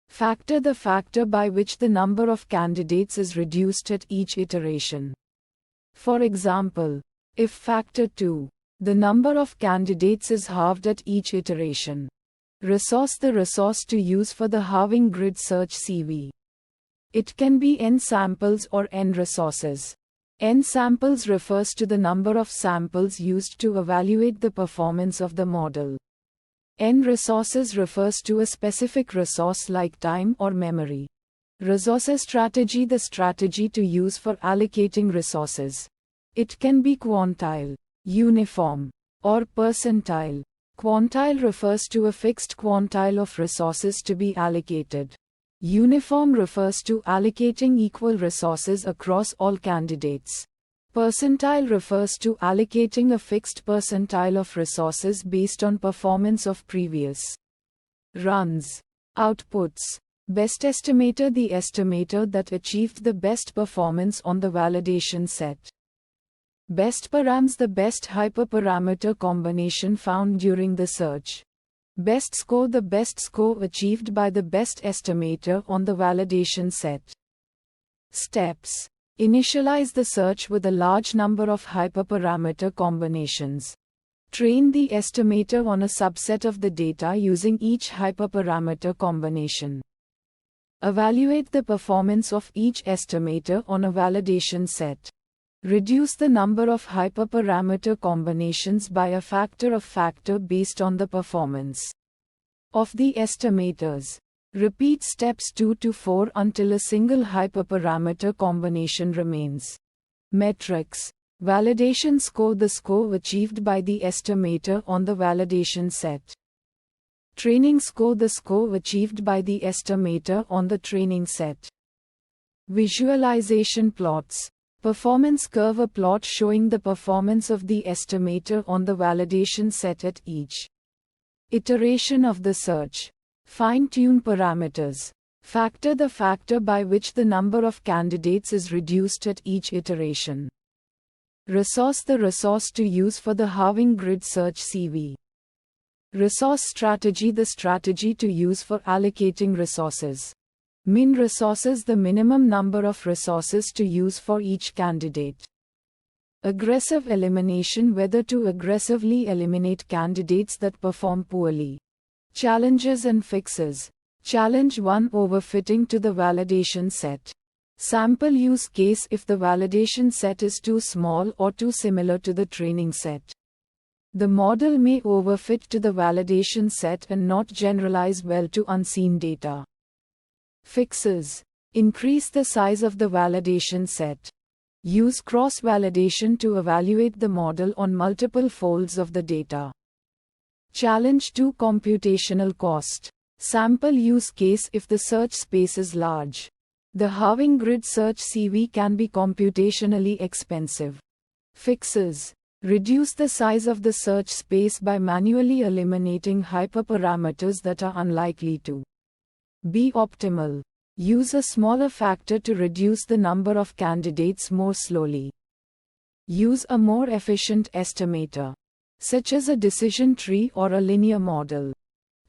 Factor, the factor by which the number of candidates is reduced at each iteration. For example, if factor 2, the number of candidates is halved at each iteration. Resource, the resource to use for the halving grid search CV. It can be n samples or n resources. N samples refers to the number of samples used to evaluate the performance of the model. N resources refers to a specific resource like time or memory. Resources strategy, the strategy to use for allocating resources. It can be quantile, uniform, or percentile. Quantile refers to a fixed quantile of resources to be allocated. Uniform refers to allocating equal resources across all candidates. Percentile refers to allocating a fixed percentile of resources based on performance of previous runs. Outputs. Best estimator, the estimator that achieved the best performance on the validation set. Best params, the best hyperparameter combination found during the search. Best score, the best score achieved by the best estimator on the validation set. Steps. Initialize the search with a large number of hyperparameter combinations. Train the estimator on a subset of the data using each hyperparameter combination. Evaluate the performance of each estimator on a validation set. Reduce the number of hyperparameter combinations by a factor based on the performance of the estimators. Repeat steps 2 to 4 until a single hyperparameter combination remains. Metrics. Validation score, the score achieved by the estimator on the validation set. Training score, the score achieved by the estimator on the training set. Visualization plots. Performance curve, a plot showing the performance of the estimator on the validation set at each iteration of the search. Fine-tune parameters. Factor, the factor by which the number of candidates is reduced at each iteration. Resource, the resource to use for the halving grid search CV. Resource strategy, the strategy to use for allocating resources. Min resources, the minimum number of resources to use for each candidate. Aggressive elimination, whether to aggressively eliminate candidates that perform poorly. Challenges and fixes. Challenge 1, overfitting to the validation set. Sample use case, if the validation set is too small or too similar to the training set. The model may overfit to the validation set and not generalize well to unseen data. Fixes. Increase the size of the validation set. Use cross-validation to evaluate the model on multiple folds of the data. Challenge 2, computational cost. Sample use case, if the search space is large. The halving grid search CV can be computationally expensive. Fixes. Reduce the size of the search space by manually eliminating hyperparameters that are unlikely to be optimal. Use a smaller factor to reduce the number of candidates more slowly. Use a more efficient estimator, such as a decision tree or a linear model.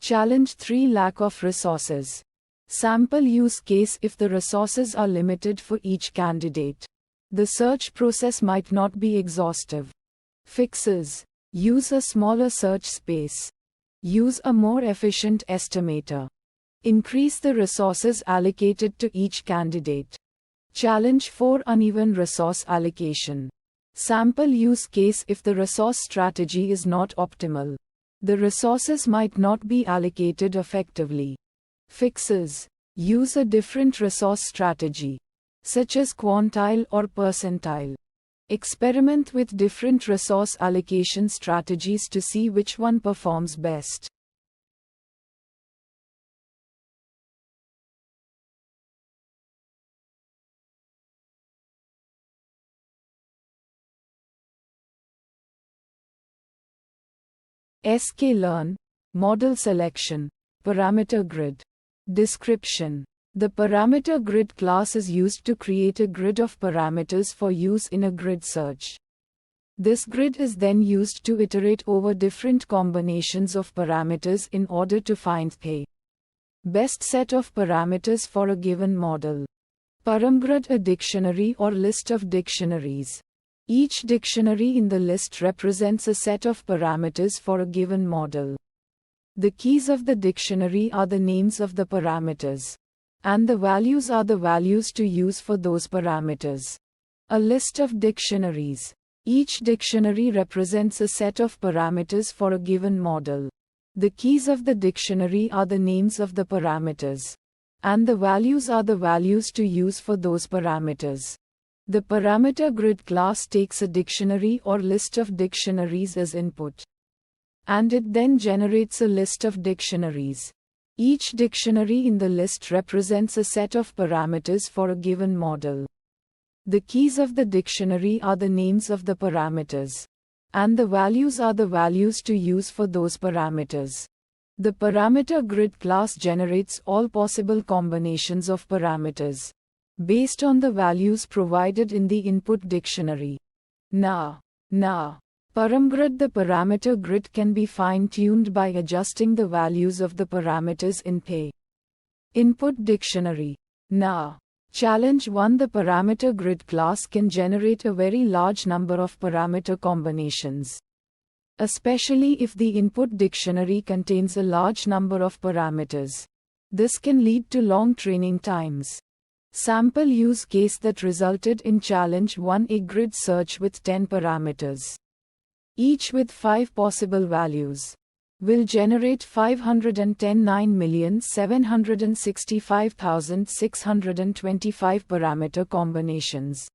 Challenge 3. Lack of resources. Sample use case. If the resources are limited for each candidate, the search process might not be exhaustive. Fixes. Use a smaller search space. Use a more efficient estimator. Increase the resources allocated to each candidate. Challenge 4. Uneven resource allocation. Sample use case. If the resource strategy is not optimal, the resources might not be allocated effectively. Fixes. Use a different resource strategy, such as quantile or percentile. Experiment with different resource allocation strategies to see which one performs best. sklearn, model selection, parameter grid. Description. The parameter grid class is used to create a grid of parameters for use in a grid search. This grid is then used to iterate over different combinations of parameters in order to find the best set of parameters for a given model. Paramgrid, a dictionary or list of dictionaries. Each dictionary in the list represents a set of parameters for a given model. The keys of the dictionary are the names of the parameters, and the values are the values to use for those parameters. A list of dictionaries. Each dictionary represents a set of parameters for a given model. The keys of the dictionary are the names of the parameters, and the values are the values to use for those parameters. The parameter grid class takes a dictionary or list of dictionaries as input, and it then generates a list of dictionaries. Each dictionary in the list represents a set of parameters for a given model. The keys of the dictionary are the names of the parameters, and the values are the values to use for those parameters. The parameter grid class generates all possible combinations of parameters based on the values provided in the input dictionary. Now, Paramgrid. The parameter grid can be fine-tuned by adjusting the values of the parameters in the input dictionary. Now, challenge 1. The parameter grid class can generate a very large number of parameter combinations, especially if the input dictionary contains a large number of parameters. This can lead to long training times. Sample use case that resulted in challenge 1. A grid search with 10 parameters, each with 5 possible values, will generate 510,765,625 parameter combinations.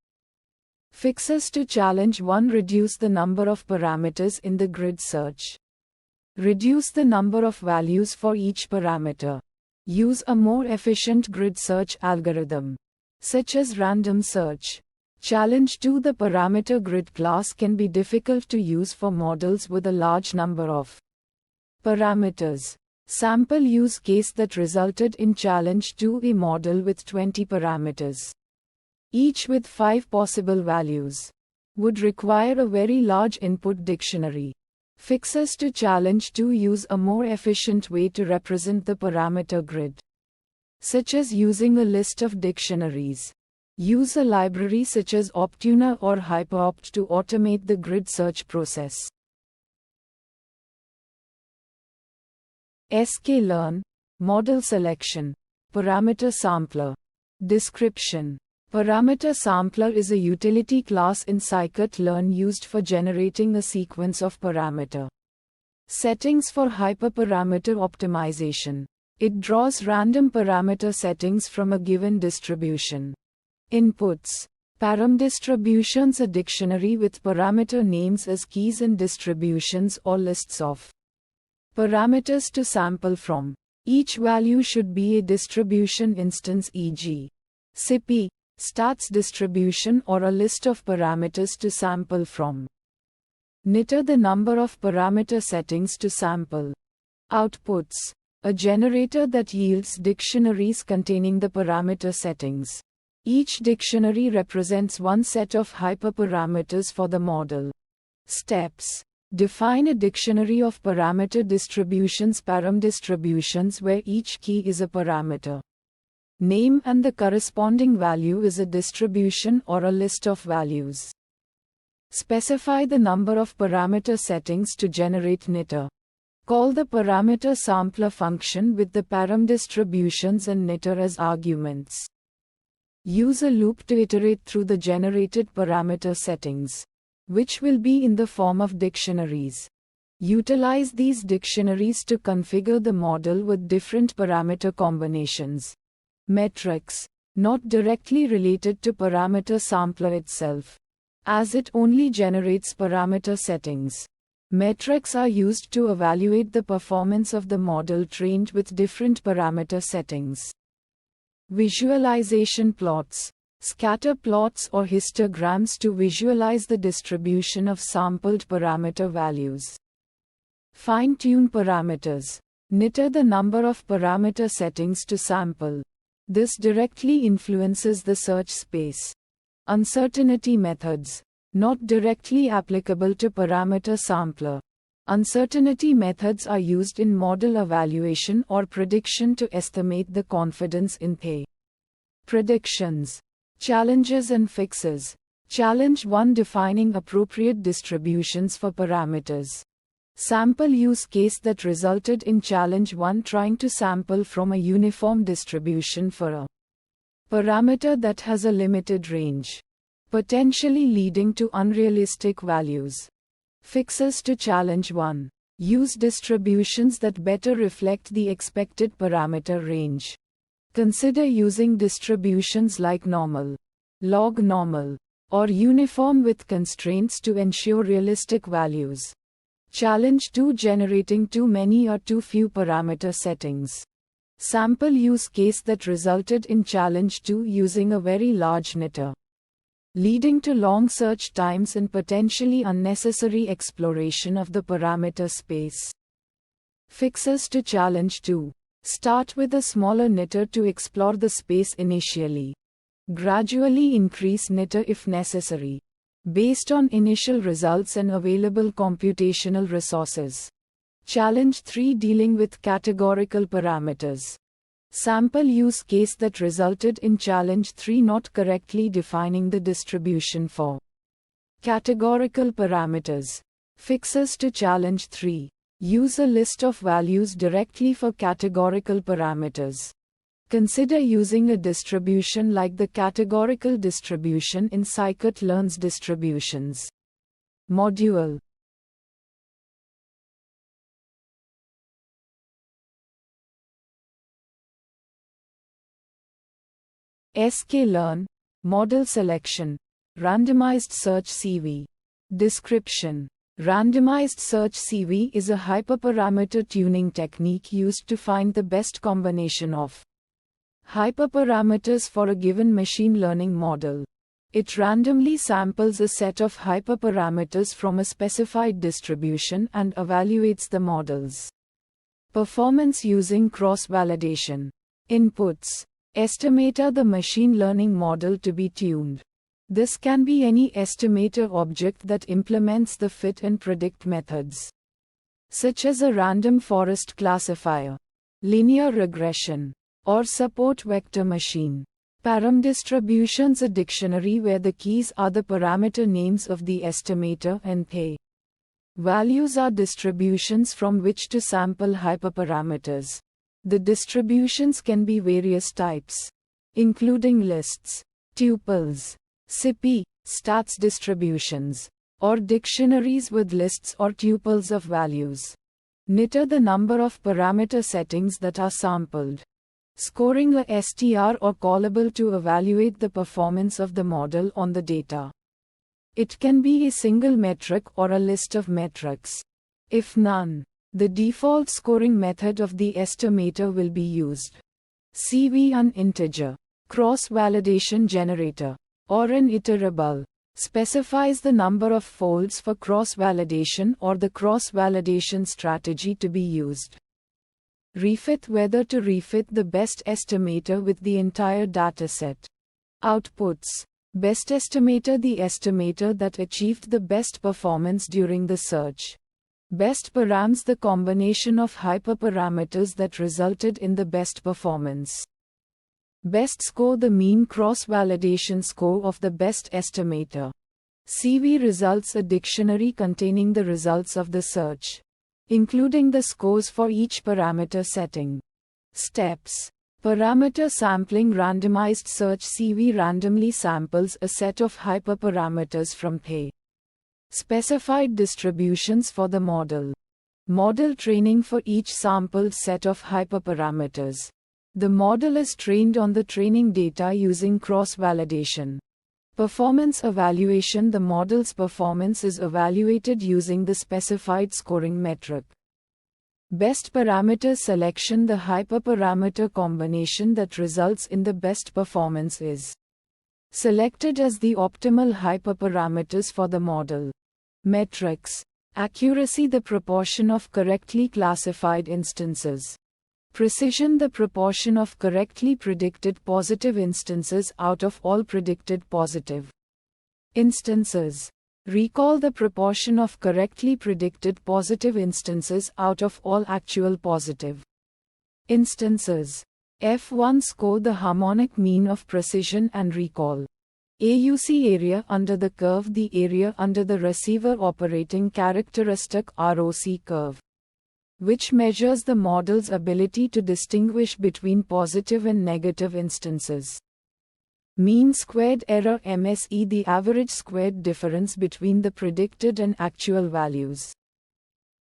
Fixes to challenge 1. Reduce the number of parameters in the grid search. Reduce the number of values for each parameter. Use a more efficient grid search algorithm, such as random search. Challenge 2. The parameter grid class can be difficult to use for models with a large number of parameters. Sample use case that resulted in challenge 2. A model with 20 parameters, each with 5 possible values, would require a very large input dictionary. Fixes to challenge 2. Use a more efficient way to represent the parameter grid, such as using a list of dictionaries. Use a library such as Optuna or HyperOpt to automate the grid search process. sklearn, model selection, parameter sampler. Description. Parameter sampler is a utility class in scikit-learn used for generating a sequence of parameter settings for hyperparameter optimization. It draws random parameter settings from a given distribution. Inputs. Param distributions, a dictionary with parameter names as keys and distributions or lists of parameters to sample from. Each value should be a distribution instance, e.g., SIP, stats distribution, or a list of parameters to sample from. Niter, the number of parameter settings to sample. Outputs. a generator that yields dictionaries containing the parameter settings. Each dictionary represents one set of hyperparameters for the model. Steps. Define a dictionary of parameter distributions, param distributions, where each key is a parameter name and the corresponding value is a distribution or a list of values. Specify the number of parameter settings to generate knitter. Call the parameter sampler function with the param distributions and knitter as arguments. Use a loop to iterate through the generated parameter settings, which will be in the form of dictionaries. Utilize these dictionaries to configure the model with different parameter combinations. Metrics, not directly related to parameter sampler itself, as it only generates parameter settings. Metrics are used to evaluate the performance of the model trained with different parameter settings. Visualization plots, scatter plots or histograms to visualize the distribution of sampled parameter values. Fine-tune parameters. Knitter the number of parameter settings to sample. This directly influences the search space. Uncertainty methods, not directly applicable to parameter sampler. Uncertainty methods are used in model evaluation or prediction to estimate the confidence in the predictions. Challenges and fixes. Challenge 1: defining appropriate distributions for parameters. Sample use case that resulted in challenge 1: trying to sample from a uniform distribution for a parameter that has a limited range, potentially leading to unrealistic values. Fixes to challenge 1. Use distributions that better reflect the expected parameter range. Consider using distributions like normal, log normal, or uniform with constraints to ensure realistic values. Challenge 2: generating too many or too few parameter settings. Sample use case that resulted in challenge 2: using a very large knitter, leading to long search times and potentially unnecessary exploration of the parameter space. Fixes to challenge 2. Start with a smaller knitter to explore the space initially. Gradually increase knitter if necessary, based on initial results and available computational resources. Challenge 3: dealing with categorical parameters. Sample use case that resulted in challenge 3: not correctly defining the distribution for categorical parameters. Fixes to challenge 3. Use a list of values directly for categorical parameters. Consider using a distribution like the categorical distribution in scikit-learn's distributions module. sklearn, model selection, randomized search CV. Description. Randomized search CV is a hyperparameter tuning technique used to find the best combination of hyperparameters for a given machine learning model. It randomly samples a set of hyperparameters from a specified distribution and evaluates the model's performance using cross-validation. Inputs. Estimator: the machine learning model to be tuned. This can be any estimator object that implements the fit and predict methods, such as a random forest classifier, linear regression, or support vector machine. Param distributions: a dictionary where the keys are the parameter names of the estimator and the values are distributions from which to sample hyperparameters. The distributions can be various types, including lists, tuples, SIP, stats distributions, or dictionaries with lists or tuples of values. Knitter: the number of parameter settings that are sampled. Scoring: a str or callable to evaluate the performance of the model on the data. It can be a single metric or a list of metrics. If none, the default scoring method of the estimator will be used. CV: an integer cross-validation generator, or an iterable, specifies the number of folds for cross-validation or the cross-validation strategy to be used. Refit whether to refit the best estimator with the entire dataset. Outputs. Best estimator, the estimator that achieved the best performance during the search. Best params, the combination of hyperparameters that resulted in the best performance. Best score, the mean cross-validation score of the best estimator. CV results, a dictionary containing the results of the search, including the scores for each parameter setting. Steps. Parameter sampling. Randomized search CV randomly samples a set of hyperparameters from the specified distributions for the model. Model training. For each sampled set of hyperparameters, the model is trained on the training data using cross-validation. Performance evaluation. The model's performance is evaluated using the specified scoring metric. Best parameter selection. The hyperparameter combination that results in the best performance is selected as the optimal hyperparameters for the model. Metrics. Accuracy, the proportion of correctly classified instances. Precision, the proportion of correctly predicted positive instances out of all predicted positive instances. Recall, the proportion of correctly predicted positive instances out of all actual positive instances. F1 score, the harmonic mean of precision and recall. AUC, area under the curve, the area under the receiver operating characteristic ROC curve, which measures the model's ability to distinguish between positive and negative instances. Mean squared error MSE, the average squared difference between the predicted and actual values.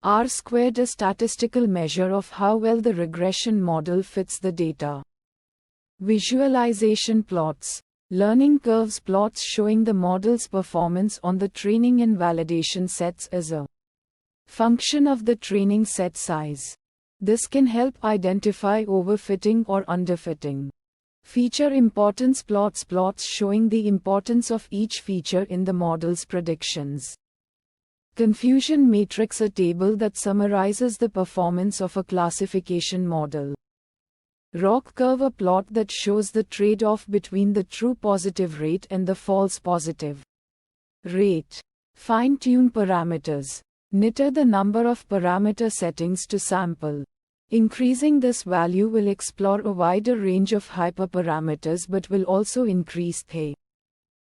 R squared, a statistical measure of how well the regression model fits the data. Visualization plots. Learning curves plots showing the model's performance on the training and validation sets as a function of the training set size. This can help identify overfitting or underfitting. Feature importance plots. Plots showing the importance of each feature in the model's predictions. Confusion matrix, a table that summarizes the performance of a classification model. ROC curve, a plot that shows the trade-off between the true positive rate and the false positive rate. Fine-tune parameters. Niter, the number of parameter settings to sample. Increasing this value will explore a wider range of hyperparameters but will also increase the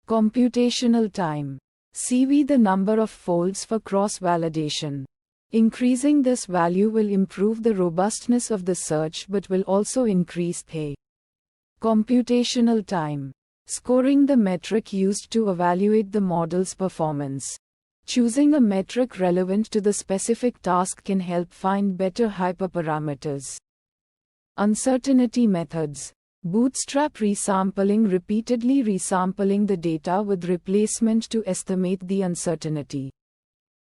computational time. CV, the number of folds for cross-validation. Increasing this value will improve the robustness of the search but will also increase the computational time. Scoring, the metric used to evaluate the model's performance. Choosing a metric relevant to the specific task can help find better hyperparameters. Uncertainty methods. Bootstrap resampling, repeatedly resampling the data with replacement to estimate the uncertainty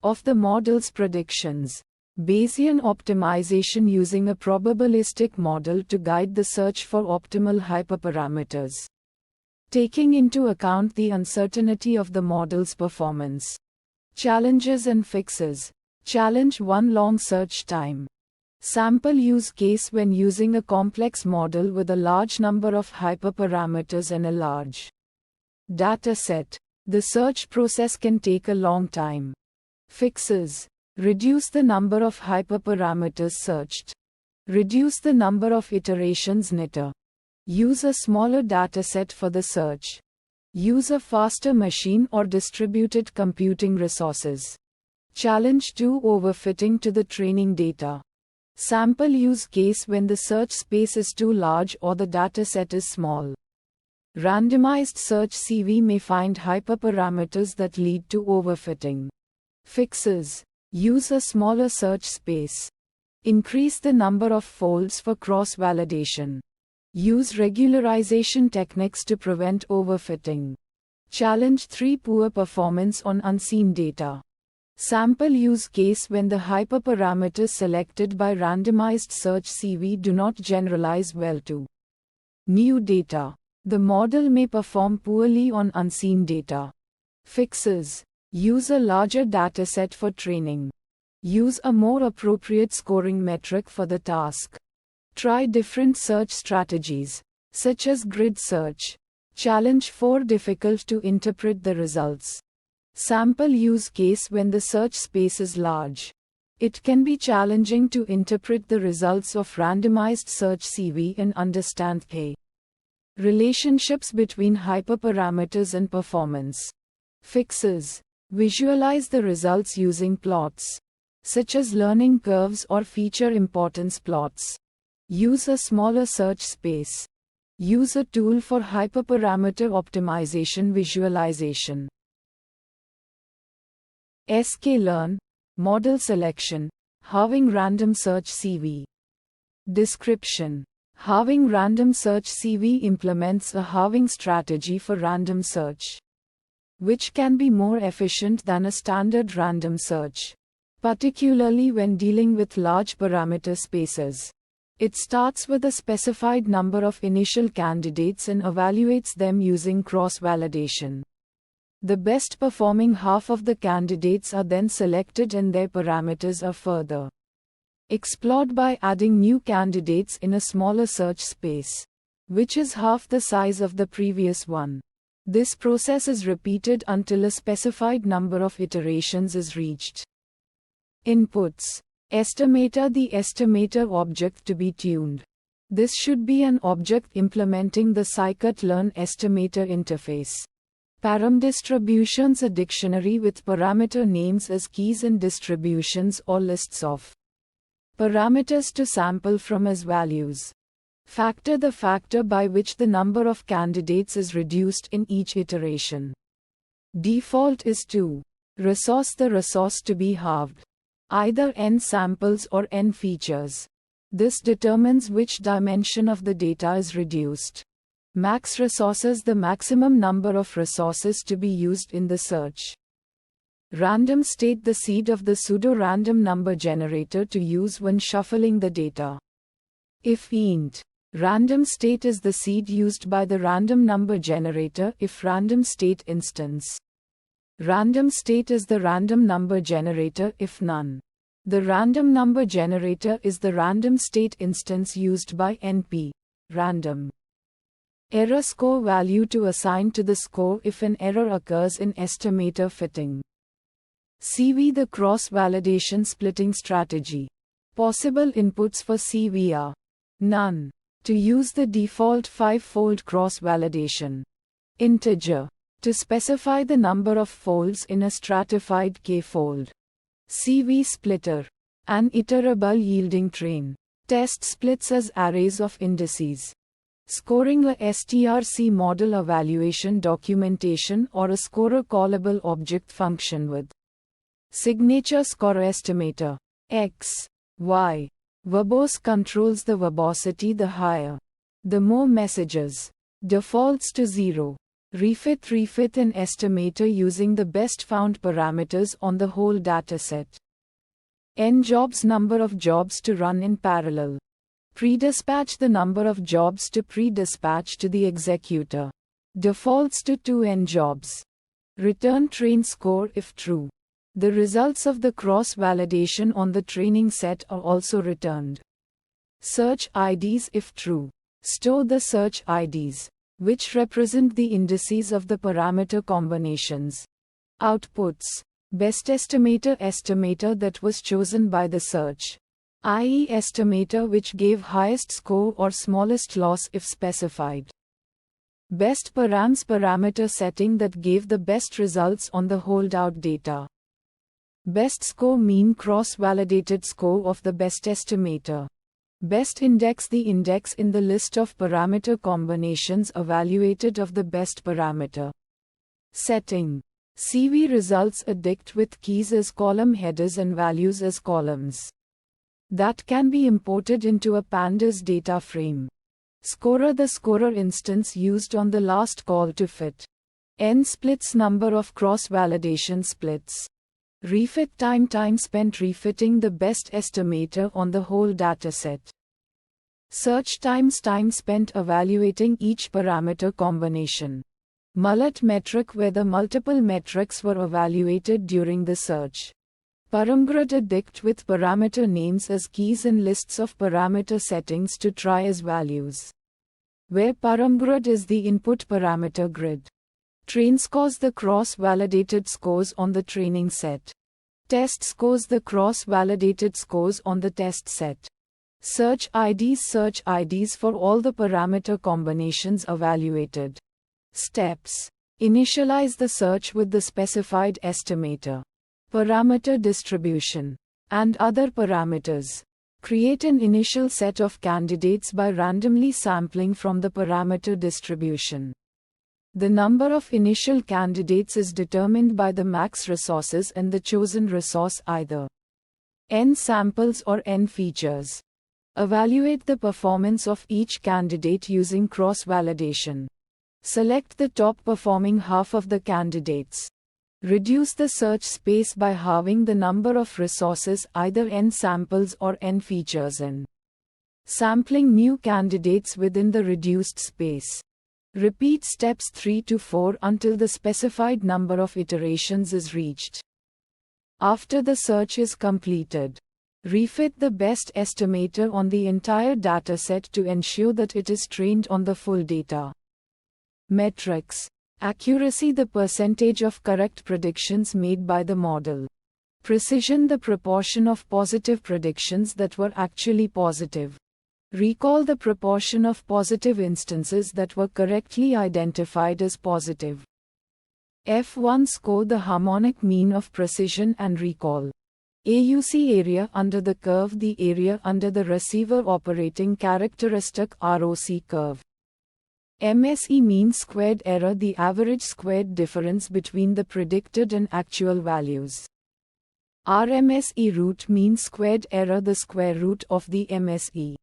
of the model's predictions. Bayesian optimization, using a probabilistic model to guide the search for optimal hyperparameters, taking into account the uncertainty of the model's performance. Challenges and fixes. Challenge 1: long search time. Sample use case. When using a complex model with a large number of hyperparameters and a large data set, the search process can take a long time. Fixes. Reduce the number of hyperparameters searched. Reduce the number of iterations. Niter. Use a smaller dataset for the search. Use a faster machine or distributed computing resources. Challenge 2: overfitting to the training data. Sample use case. When the search space is too large or the dataset is small. Randomized search CV may find hyperparameters that lead to overfitting. Fixes. Use a smaller search space. Increase the number of folds for cross-validation. Use regularization techniques to prevent overfitting. Challenge 3: poor performance on unseen data. Sample use case. When the hyperparameters selected by randomized search CV do not generalize well to new data, the model may perform poorly on unseen data. Fixes. Use a larger dataset for training. Use a more appropriate scoring metric for the task. Try different search strategies, such as grid search. Challenge 4. Difficult to interpret the results. Sample use case. When the search space is large, it can be challenging to interpret the results of randomized search CV and understand relationships between hyperparameters and performance. Fixes. Visualize the results using plots, such as learning curves or feature importance plots. Use a smaller search space. Use a tool for hyperparameter optimization visualization. sklearn, model selection, halving random search CV. Description. Halving random search CV implements a halving strategy for random search, which can be more efficient than a standard random search, particularly when dealing with large parameter spaces. It starts with a specified number of initial candidates and evaluates them using cross-validation. The best performing half of the candidates are then selected and their parameters are further explored by adding new candidates in a smaller search space, which is half the size of the previous one. This process is repeated until a specified number of iterations is reached. Inputs. Estimator. The estimator object to be tuned. This should be an object implementing the scikit-learn estimator interface. Param distributions. A dictionary with parameter names as keys and distributions or lists of parameters to sample from as values. Factor. The factor by which the number of candidates is reduced in each iteration. Default is 2. Resource. The resource to be halved. Either n samples or n features. This determines which dimension of the data is reduced. Max resources. The maximum number of resources to be used in the search. Random state. The seed of the pseudo-random number generator to use when shuffling the data. If int random state is the seed used by the random number generator. If random state instance random state is the random number generator. If none, the random number generator is the random state instance used by NP random. Error score. Value to assign to the score if an error occurs in estimator fitting. CV. The cross-validation splitting strategy. Possible inputs for CV are none. To use the default 5-fold cross-validation. Integer. To specify the number of folds in a stratified k-fold. CV splitter. An iterable yielding train. Test splits as arrays of indices. Scoring. A STRC model evaluation documentation or a scorer callable object function with signature score estimator. X, Y. Verbose controls the verbosity. The higher, the more messages. Defaults to 0. Refit an estimator using the best found parameters on the whole dataset. N jobs. Number of jobs to run in parallel. Predispatch. The number of jobs to predispatch to the executor. Defaults to 2n jobs. Return train score if true. The results of the cross-validation on the training set are also returned. Search IDs if true. Store the search IDs, which represent the indices of the parameter combinations. Outputs. Best estimator that was chosen by the search, i.e. estimator which gave highest score or smallest loss if specified. Best parameter setting that gave the best results on the holdout data. Best score. Mean cross-validated score of the best estimator. Best index. The index in the list of parameter combinations evaluated of the best parameter. Setting. CV results a dict with keys as column headers and values as columns. That can be imported into a pandas data frame. Scorer. The scorer instance used on the last call to fit. N splits. Number of cross-validation splits. Refit time spent refitting the best estimator on the whole dataset. Search time spent evaluating each parameter combination. Mullet metric. Whether multiple metrics were evaluated during the search. Paramgrid a dict with parameter names as keys and lists of parameter settings to try as values. Where paramgrid is the input parameter grid. Train scores the cross-validated scores on the training set. Test scores the cross-validated scores on the test set. Search IDs for all the parameter combinations evaluated. Steps. Initialize the search with the specified estimator, parameter distribution, and other parameters. Create an initial set of candidates by randomly sampling from the parameter distribution. The number of initial candidates is determined by the max resources and the chosen resource either n samples or n features. Evaluate the performance of each candidate using cross-validation. Select the top performing half of the candidates. Reduce the search space by halving the number of resources either n samples or n features and sampling new candidates within the reduced space. Repeat steps 3 to 4 until the specified number of iterations is reached. After the search is completed, refit the best estimator on the entire dataset to ensure that it is trained on the full data. Metrics. Accuracy, the percentage of correct predictions made by the model. Precision, the proportion of positive predictions that were actually positive. Recall, the proportion of positive instances that were correctly identified as positive. F1 score, the harmonic mean of precision and recall. AUC, area under the curve, the area under the receiver operating characteristic ROC curve. MSE, mean squared error, the average squared difference between the predicted and actual values. RMSE, root mean squared error, the square root of the MSE.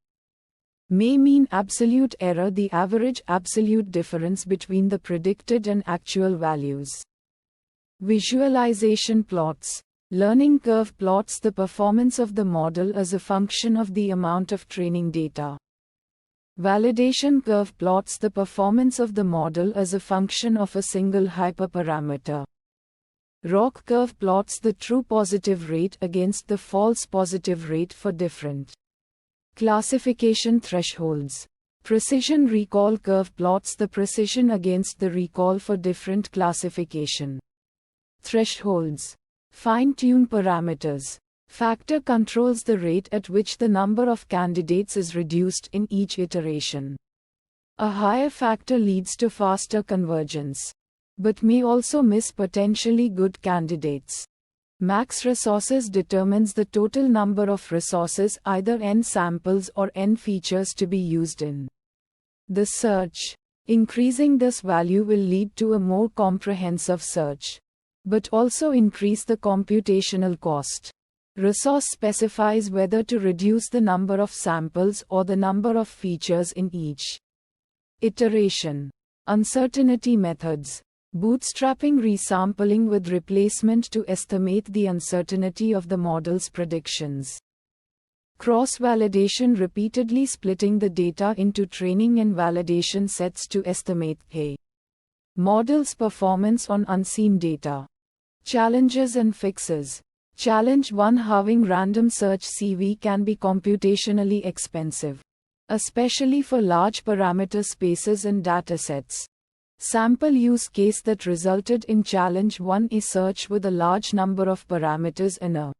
May, mean absolute error, the average absolute difference between the predicted and actual values. Visualization plots. Learning curve plots the performance of the model as a function of the amount of training data. Validation curve plots the performance of the model as a function of a single hyperparameter. ROC curve plots the true positive rate against the false positive rate for different classification thresholds. Precision recall curve plots the precision against the recall for different classification thresholds. Fine-tune parameters. Factor controls the rate at which the number of candidates is reduced in each iteration. A higher factor leads to faster convergence, but may also miss potentially good candidates. Max resources determines the total number of resources, either n samples or n features, to be used in the search. Increasing this value will lead to a more comprehensive search, but also increase the computational cost. Resource specifies whether to reduce the number of samples or the number of features in each iteration. Uncertainty methods. Bootstrapping, resampling with replacement to estimate the uncertainty of the model's predictions. Cross-validation, repeatedly splitting the data into training and validation sets to estimate a model's performance on unseen data. Challenges and fixes. Challenge 1. Halving random search CV can be computationally expensive, especially for large parameter spaces and datasets. Sample use case that resulted in challenge 1: a search with a large number of parameters in a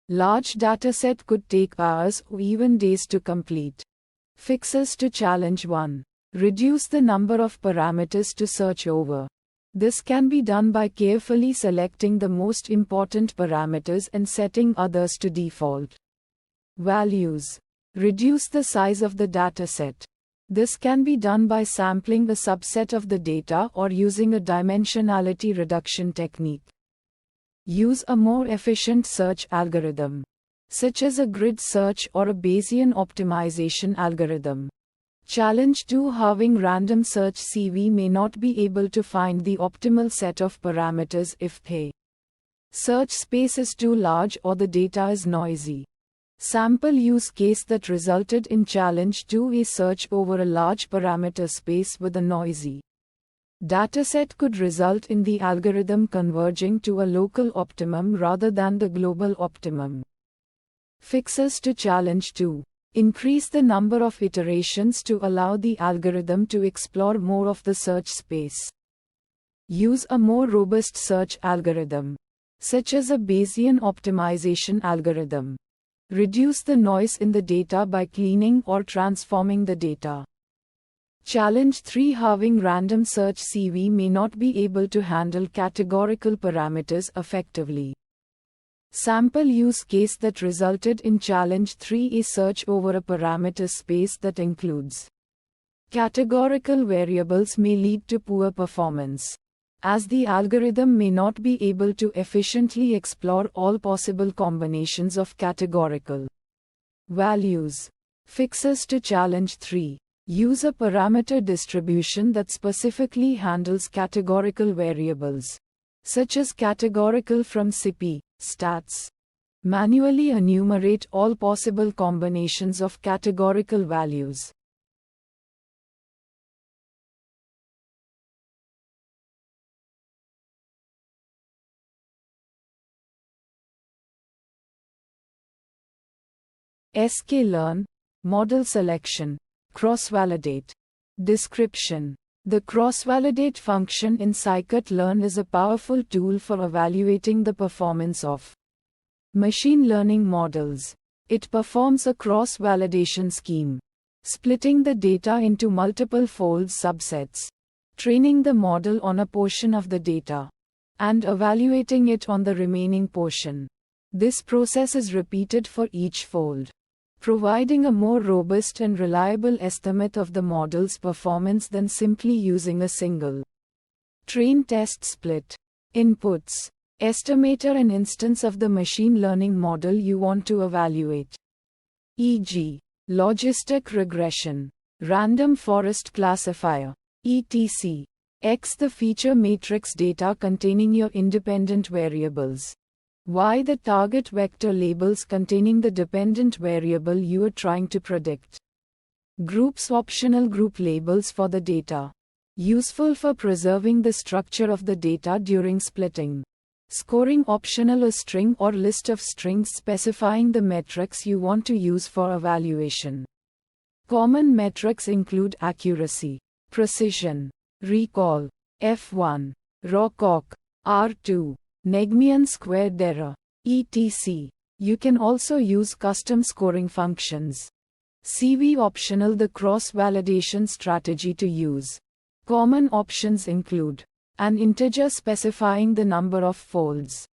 large dataset could take hours or even days to complete. Fixes to challenge 1. Reduce the number of parameters to search over. This can be done by carefully selecting the most important parameters and setting others to default values. Reduce the size of the dataset. This can be done by sampling a subset of the data or using a dimensionality reduction technique. Use a more efficient search algorithm, such as a grid search or a Bayesian optimization algorithm. Challenge 2. Halving random search CV may not be able to find the optimal set of parameters if the search space is too large or the data is noisy. Sample use case that resulted in challenge 2: a search over a large parameter space with a noisy dataset could result in the algorithm converging to a local optimum rather than the global optimum. Fixes to challenge 2. Increase the number of iterations to allow the algorithm to explore more of the search space. Use a more robust search algorithm, such as a Bayesian optimization algorithm. Reduce the noise in the data by cleaning or transforming the data. Challenge 3. Having random search CV may not be able to handle categorical parameters effectively. Sample use case that resulted in challenge 3 is search over a parameter space that includes categorical variables may lead to poor performance, as the algorithm may not be able to efficiently explore all possible combinations of categorical values. Fixes to challenge 3. Use a parameter distribution that specifically handles categorical variables, such as categorical from CP, stats. Manually enumerate all possible combinations of categorical values. sklearn, model selection, cross-validate. Description. The cross-validate function in scikit-learn is a powerful tool for evaluating the performance of machine learning models. It performs a cross-validation scheme, splitting the data into multiple fold subsets, training the model on a portion of the data, and evaluating it on the remaining portion. This process is repeated for each fold, providing a more robust and reliable estimate of the model's performance than simply using a single train test split. Inputs. Estimator an instance of the machine learning model you want to evaluate, e.g., logistic regression, random forest classifier, etc. X the feature matrix data containing your independent variables. Y the target vector labels containing the dependent variable you are trying to predict. Groups optional group labels for the data, useful for preserving the structure of the data during splitting. Scoring optional a string or list of strings specifying the metrics you want to use for evaluation. Common metrics include accuracy, precision, recall, F1, ROCOC, R2, Nagmian squared error, etc. You can also use custom scoring functions. CV optional the cross-validation strategy to use. Common options include an integer specifying the number of folds,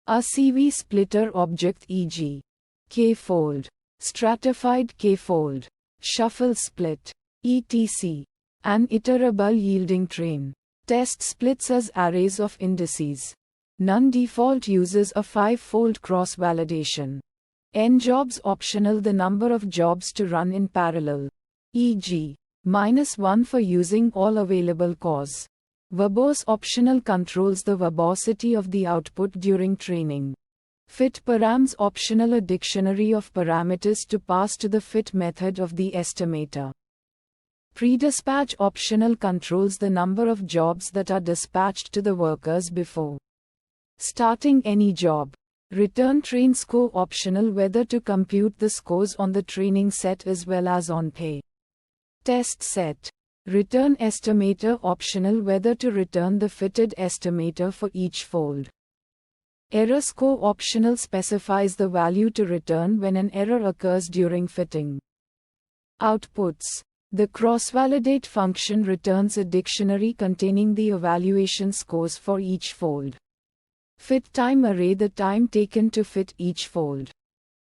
a CV splitter object e.g., k-fold, stratified k-fold, shuffle split, etc. An iterable yielding train. Test splits as arrays of indices. None default uses a 5-fold cross-validation. Njobs optional the number of jobs to run in parallel, e.g., -1 for using all available cores. Verbose optional controls the verbosity of the output during training. Fit params optional a dictionary of parameters to pass to the fit method of the estimator. Predispatch optional controls the number of jobs that are dispatched to the workers before starting any job. Return train score optional whether to compute the scores on the training set as well as on pay test set. Return estimator optional whether to return the fitted estimator for each fold. Error score optional specifies the value to return when an error occurs during fitting. Outputs. The cross-validate function returns a dictionary containing the evaluation scores for each fold. Fit time array the time taken to fit each fold.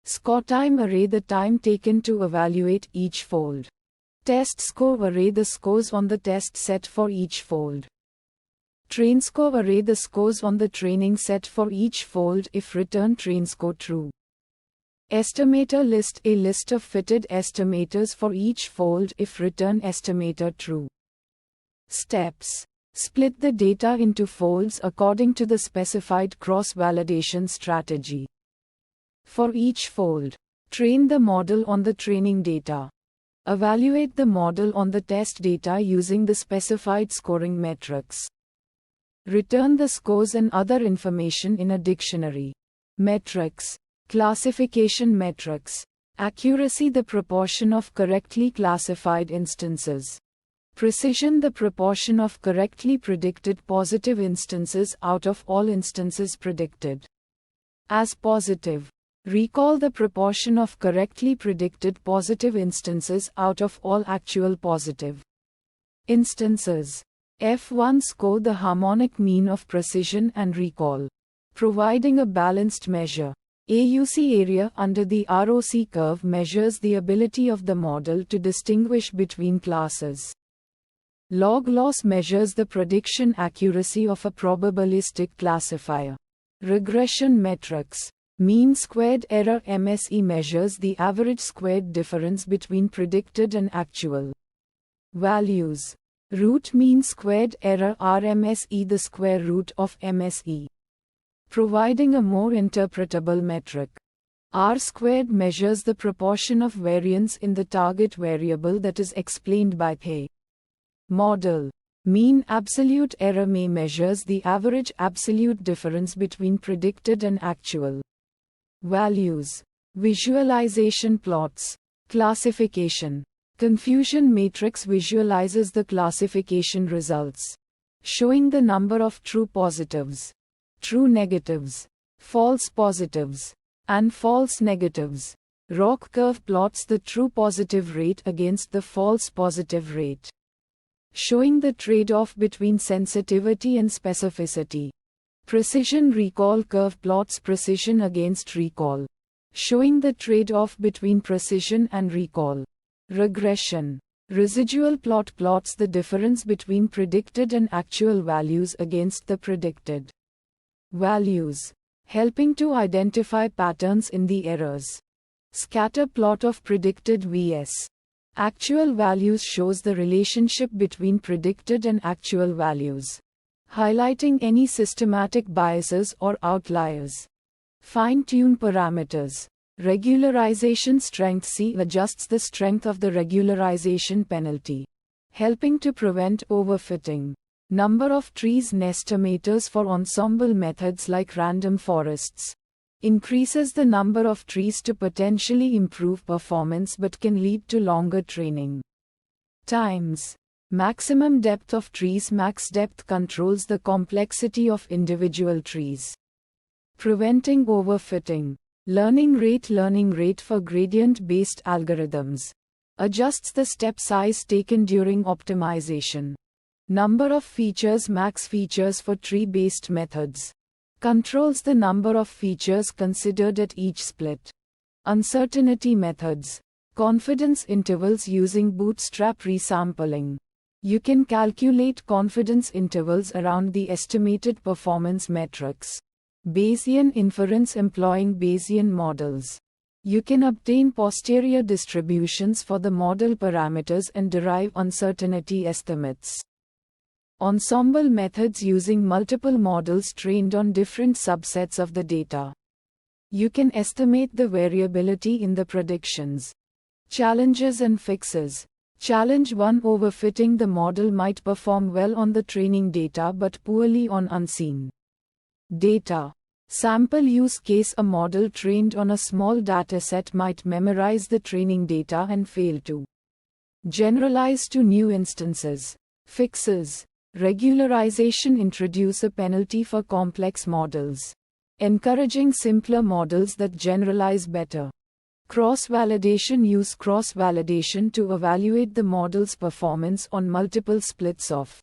Score time array the time taken to evaluate each fold. Test score array the scores on the test set for each fold. Train score array the scores on the training set for each fold if return train score true. Estimator list a list of fitted estimators for each fold if return estimator true. Steps. Split the data into folds according to the specified cross-validation strategy. For each fold, train the model on the training data. Evaluate the model on the test data using the specified scoring metrics. Return the scores and other information in a dictionary. Metrics. Classification metrics. Accuracy, the proportion of correctly classified instances. Precision, the proportion of correctly predicted positive instances out of all instances predicted as positive. Recall, the proportion of correctly predicted positive instances out of all actual positive instances. F1 score, the harmonic mean of precision and recall, providing a balanced measure. AUC area under the ROC curve measures the ability of the model to distinguish between classes. Log loss measures the prediction accuracy of a probabilistic classifier. Regression metrics. Mean squared error MSE measures the average squared difference between predicted and actual values. Root mean squared error RMSE, the square root of MSE, providing a more interpretable metric. R squared measures the proportion of variance in the target variable that is explained by the model. Mean absolute error MA measures the average absolute difference between predicted and actual values. Visualization plots. Classification. Confusion matrix visualizes the classification results, showing the number of true positives, true negatives, false positives, and false negatives. ROC curve plots the true positive rate against the false positive rate, showing the trade-off between sensitivity and specificity. Precision recall curve plots precision against recall, showing the trade-off between precision and recall. Regression. Residual plot plots the difference between predicted and actual values against the predicted values, helping to identify patterns in the errors. Scatter plot of predicted vs. actual values shows the relationship between predicted and actual values, highlighting any systematic biases or outliers. Fine-tune parameters. Regularization strength. C adjusts the strength of the regularization penalty, helping to prevent overfitting. Number of trees. Estimators for ensemble methods like random forests increases the number of trees to potentially improve performance but can lead to longer training times. Maximum depth of trees. Max depth controls the complexity of individual trees, preventing overfitting. Learning rate for gradient-based algorithms adjusts the step size taken during optimization. Number of features. Max features for tree-based methods controls the number of features considered at each split. Uncertainty methods. Confidence intervals using bootstrap resampling. You can calculate confidence intervals around the estimated performance metrics. Bayesian inference employing Bayesian models. You can obtain posterior distributions for the model parameters and derive uncertainty estimates. Ensemble methods using multiple models trained on different subsets of the data. You can estimate the variability in the predictions. Challenges and fixes. Challenge 1. Overfitting. The model might perform well on the training data but poorly on unseen data. Sample use case. A model trained on a small dataset might memorize the training data and fail to generalize to new instances. Fixes. Regularization. Introduce a penalty for complex models, encouraging simpler models that generalize better. Cross-validation. Use cross-validation to evaluate the model's performance on multiple splits of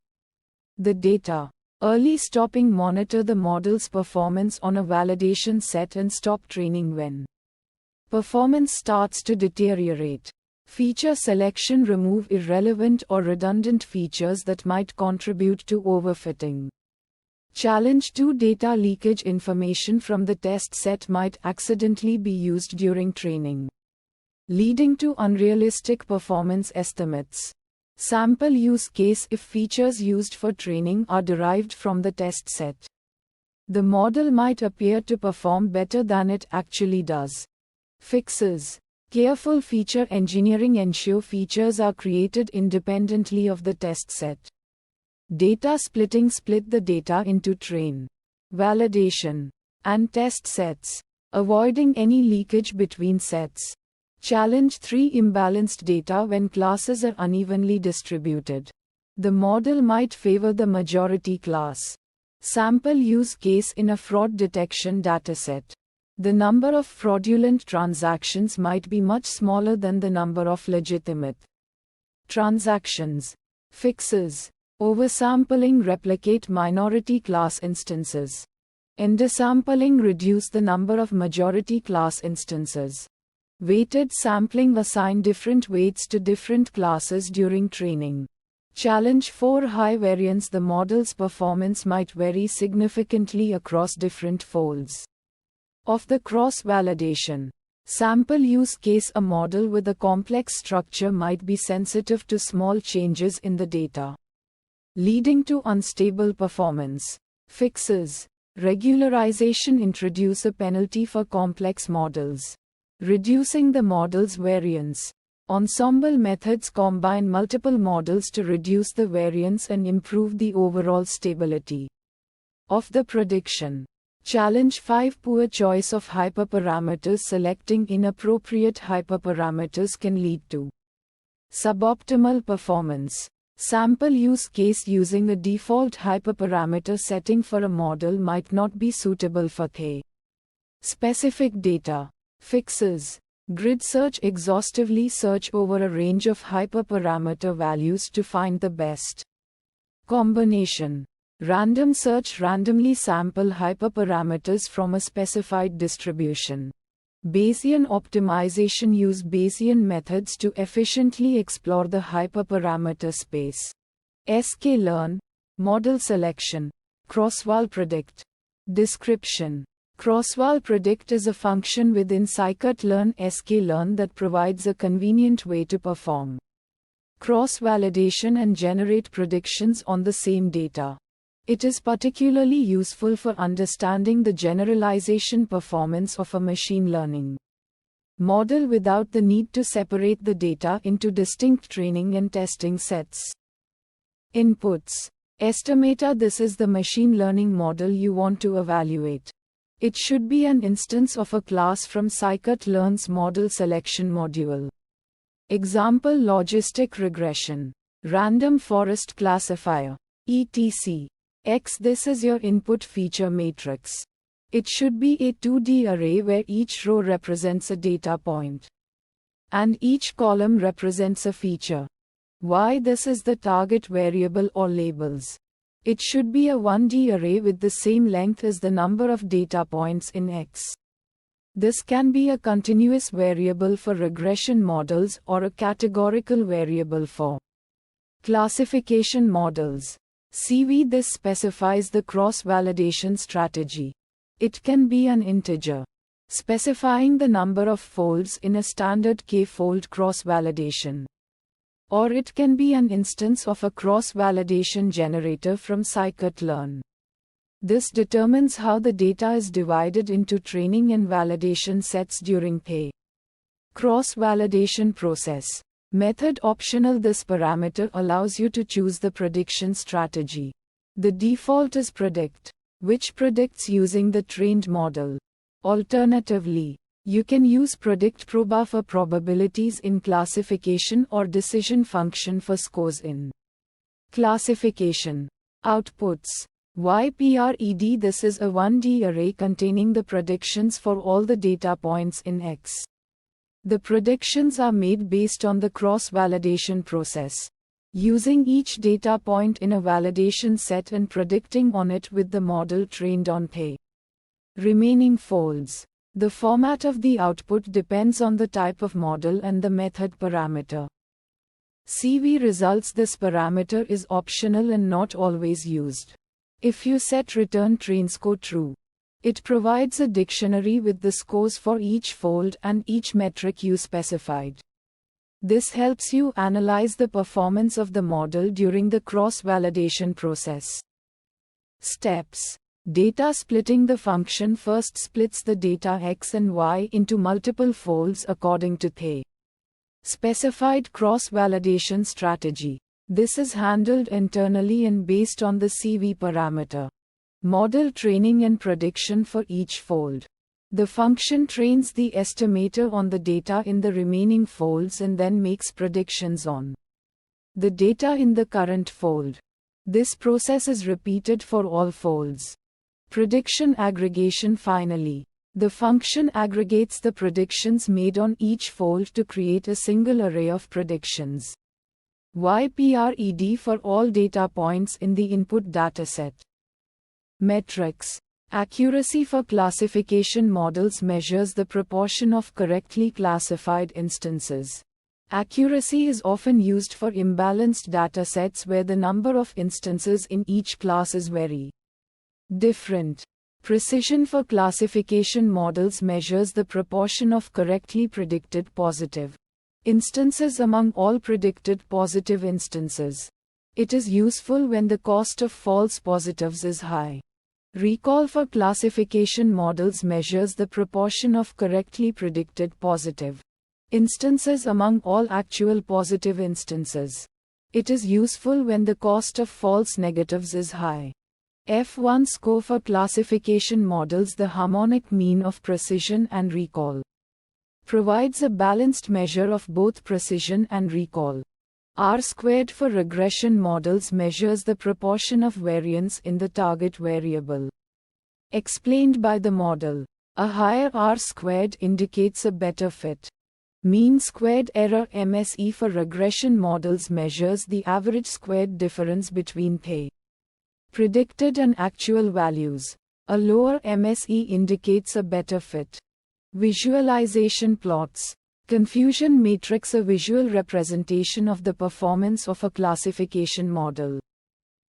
the data. Early stopping. Monitor the model's performance on a validation set and stop training when performance starts to deteriorate. Feature selection. Remove irrelevant or redundant features that might contribute to overfitting. Challenge 2. Data leakage. Information from the test set might accidentally be used during training, leading to unrealistic performance estimates. Sample use case. If features used for training are derived from the test set, the model might appear to perform better than it actually does. Fixes. Careful feature engineering ensures features are created independently of the test set. Data splitting split the data into train, validation, and test sets, avoiding any leakage between sets. Challenge 3 imbalanced data when classes are unevenly distributed. The model might favor the majority class. Sample use case in a fraud detection dataset. The number of fraudulent transactions might be much smaller than the number of legitimate transactions. Fixes. Oversampling replicate minority class instances. Undersampling reduce the number of majority class instances. Weighted sampling assign different weights to different classes during training. Challenge 4 high variance. The model's performance might vary significantly across different folds of the cross-validation sample use case. A model with a complex structure might be sensitive to small changes in the data, leading to unstable performance. Fixes. Regularization introduce a penalty for complex models, reducing the model's variance. Ensemble methods combine multiple models to reduce the variance and improve the overall stability of the prediction. Challenge 5 poor choice of hyperparameters. Selecting inappropriate hyperparameters can lead to suboptimal performance. Sample use case. Using a default hyperparameter setting for a model might not be suitable for specific data. Fixes. Grid search. Exhaustively search over a range of hyperparameter values to find the best combination. Random search. Randomly sample hyperparameters from a specified distribution. Bayesian optimization. Use Bayesian methods to efficiently explore the hyperparameter space. sklearn. Model selection. Crossval predict. Description. Crossval predict is a function within scikit-learn sklearn that provides a convenient way to perform cross-validation and generate predictions on the same data. It is particularly useful for understanding the generalization performance of a machine learning model without the need to separate the data into distinct training and testing sets. Inputs. Estimator. This is the machine learning model you want to evaluate. It should be an instance of a class from scikit-learn's model selection module. Example: logistic regression, random forest classifier, etc. X. This is your input feature matrix. It should be a 2D array where each row represents a data point and each column represents a feature. Y. This is the target variable or labels. It should be a 1D array with the same length as the number of data points in X. This can be a continuous variable for regression models or a categorical variable for classification models. CV. This specifies the cross-validation strategy. It can be an integer, specifying the number of folds in a standard k-fold cross-validation. Or it can be an instance of a cross-validation generator from scikit-learn. This determines how the data is divided into training and validation sets during the cross-validation process. Method optional. This parameter allows you to choose the prediction strategy. The default is predict, which predicts using the trained model. Alternatively, you can use predict proba for probabilities in classification or decision function for scores in classification. Outputs. YPRED. This is a 1D array containing the predictions for all the data points in X. The predictions are made based on the cross-validation process, using each data point in a validation set and predicting on it with the model trained on the remaining folds. The format of the output depends on the type of model and the method parameter. CV results. This parameter is optional and not always used. If you set return train score true, it provides a dictionary with the scores for each fold and each metric you specified. This helps you analyze the performance of the model during the cross-validation process. Steps. Data splitting. The function first splits the data x and y into multiple folds according to the specified cross-validation strategy. This is handled internally and based on the CV parameter. Model training and prediction for each fold. The function trains the estimator on the data in the remaining folds and then makes predictions on the data in the current fold. This process is repeated for all folds. Prediction aggregation. Finally, the function aggregates the predictions made on each fold to create a single array of predictions. YPRED for all data points in the input dataset. Metrics. Accuracy for classification models measures the proportion of correctly classified instances. Accuracy is often used for imbalanced datasets where the number of instances in each class is very different. Precision for classification models measures the proportion of correctly predicted positive instances among all predicted positive instances. It is useful when the cost of false positives is high. Recall for classification models measures the proportion of correctly predicted positive instances among all actual positive instances. It is useful when the cost of false negatives is high. F1 score for classification models. The harmonic mean of precision and recall provides a balanced measure of both precision and recall. R-squared for regression models measures the proportion of variance in the target variable explained by the model. A higher R-squared indicates a better fit. Mean squared error MSE for regression models measures the average squared difference between the predicted and actual values. A lower MSE indicates a better fit. Visualization plots. Confusion matrix. A visual representation of the performance of a classification model.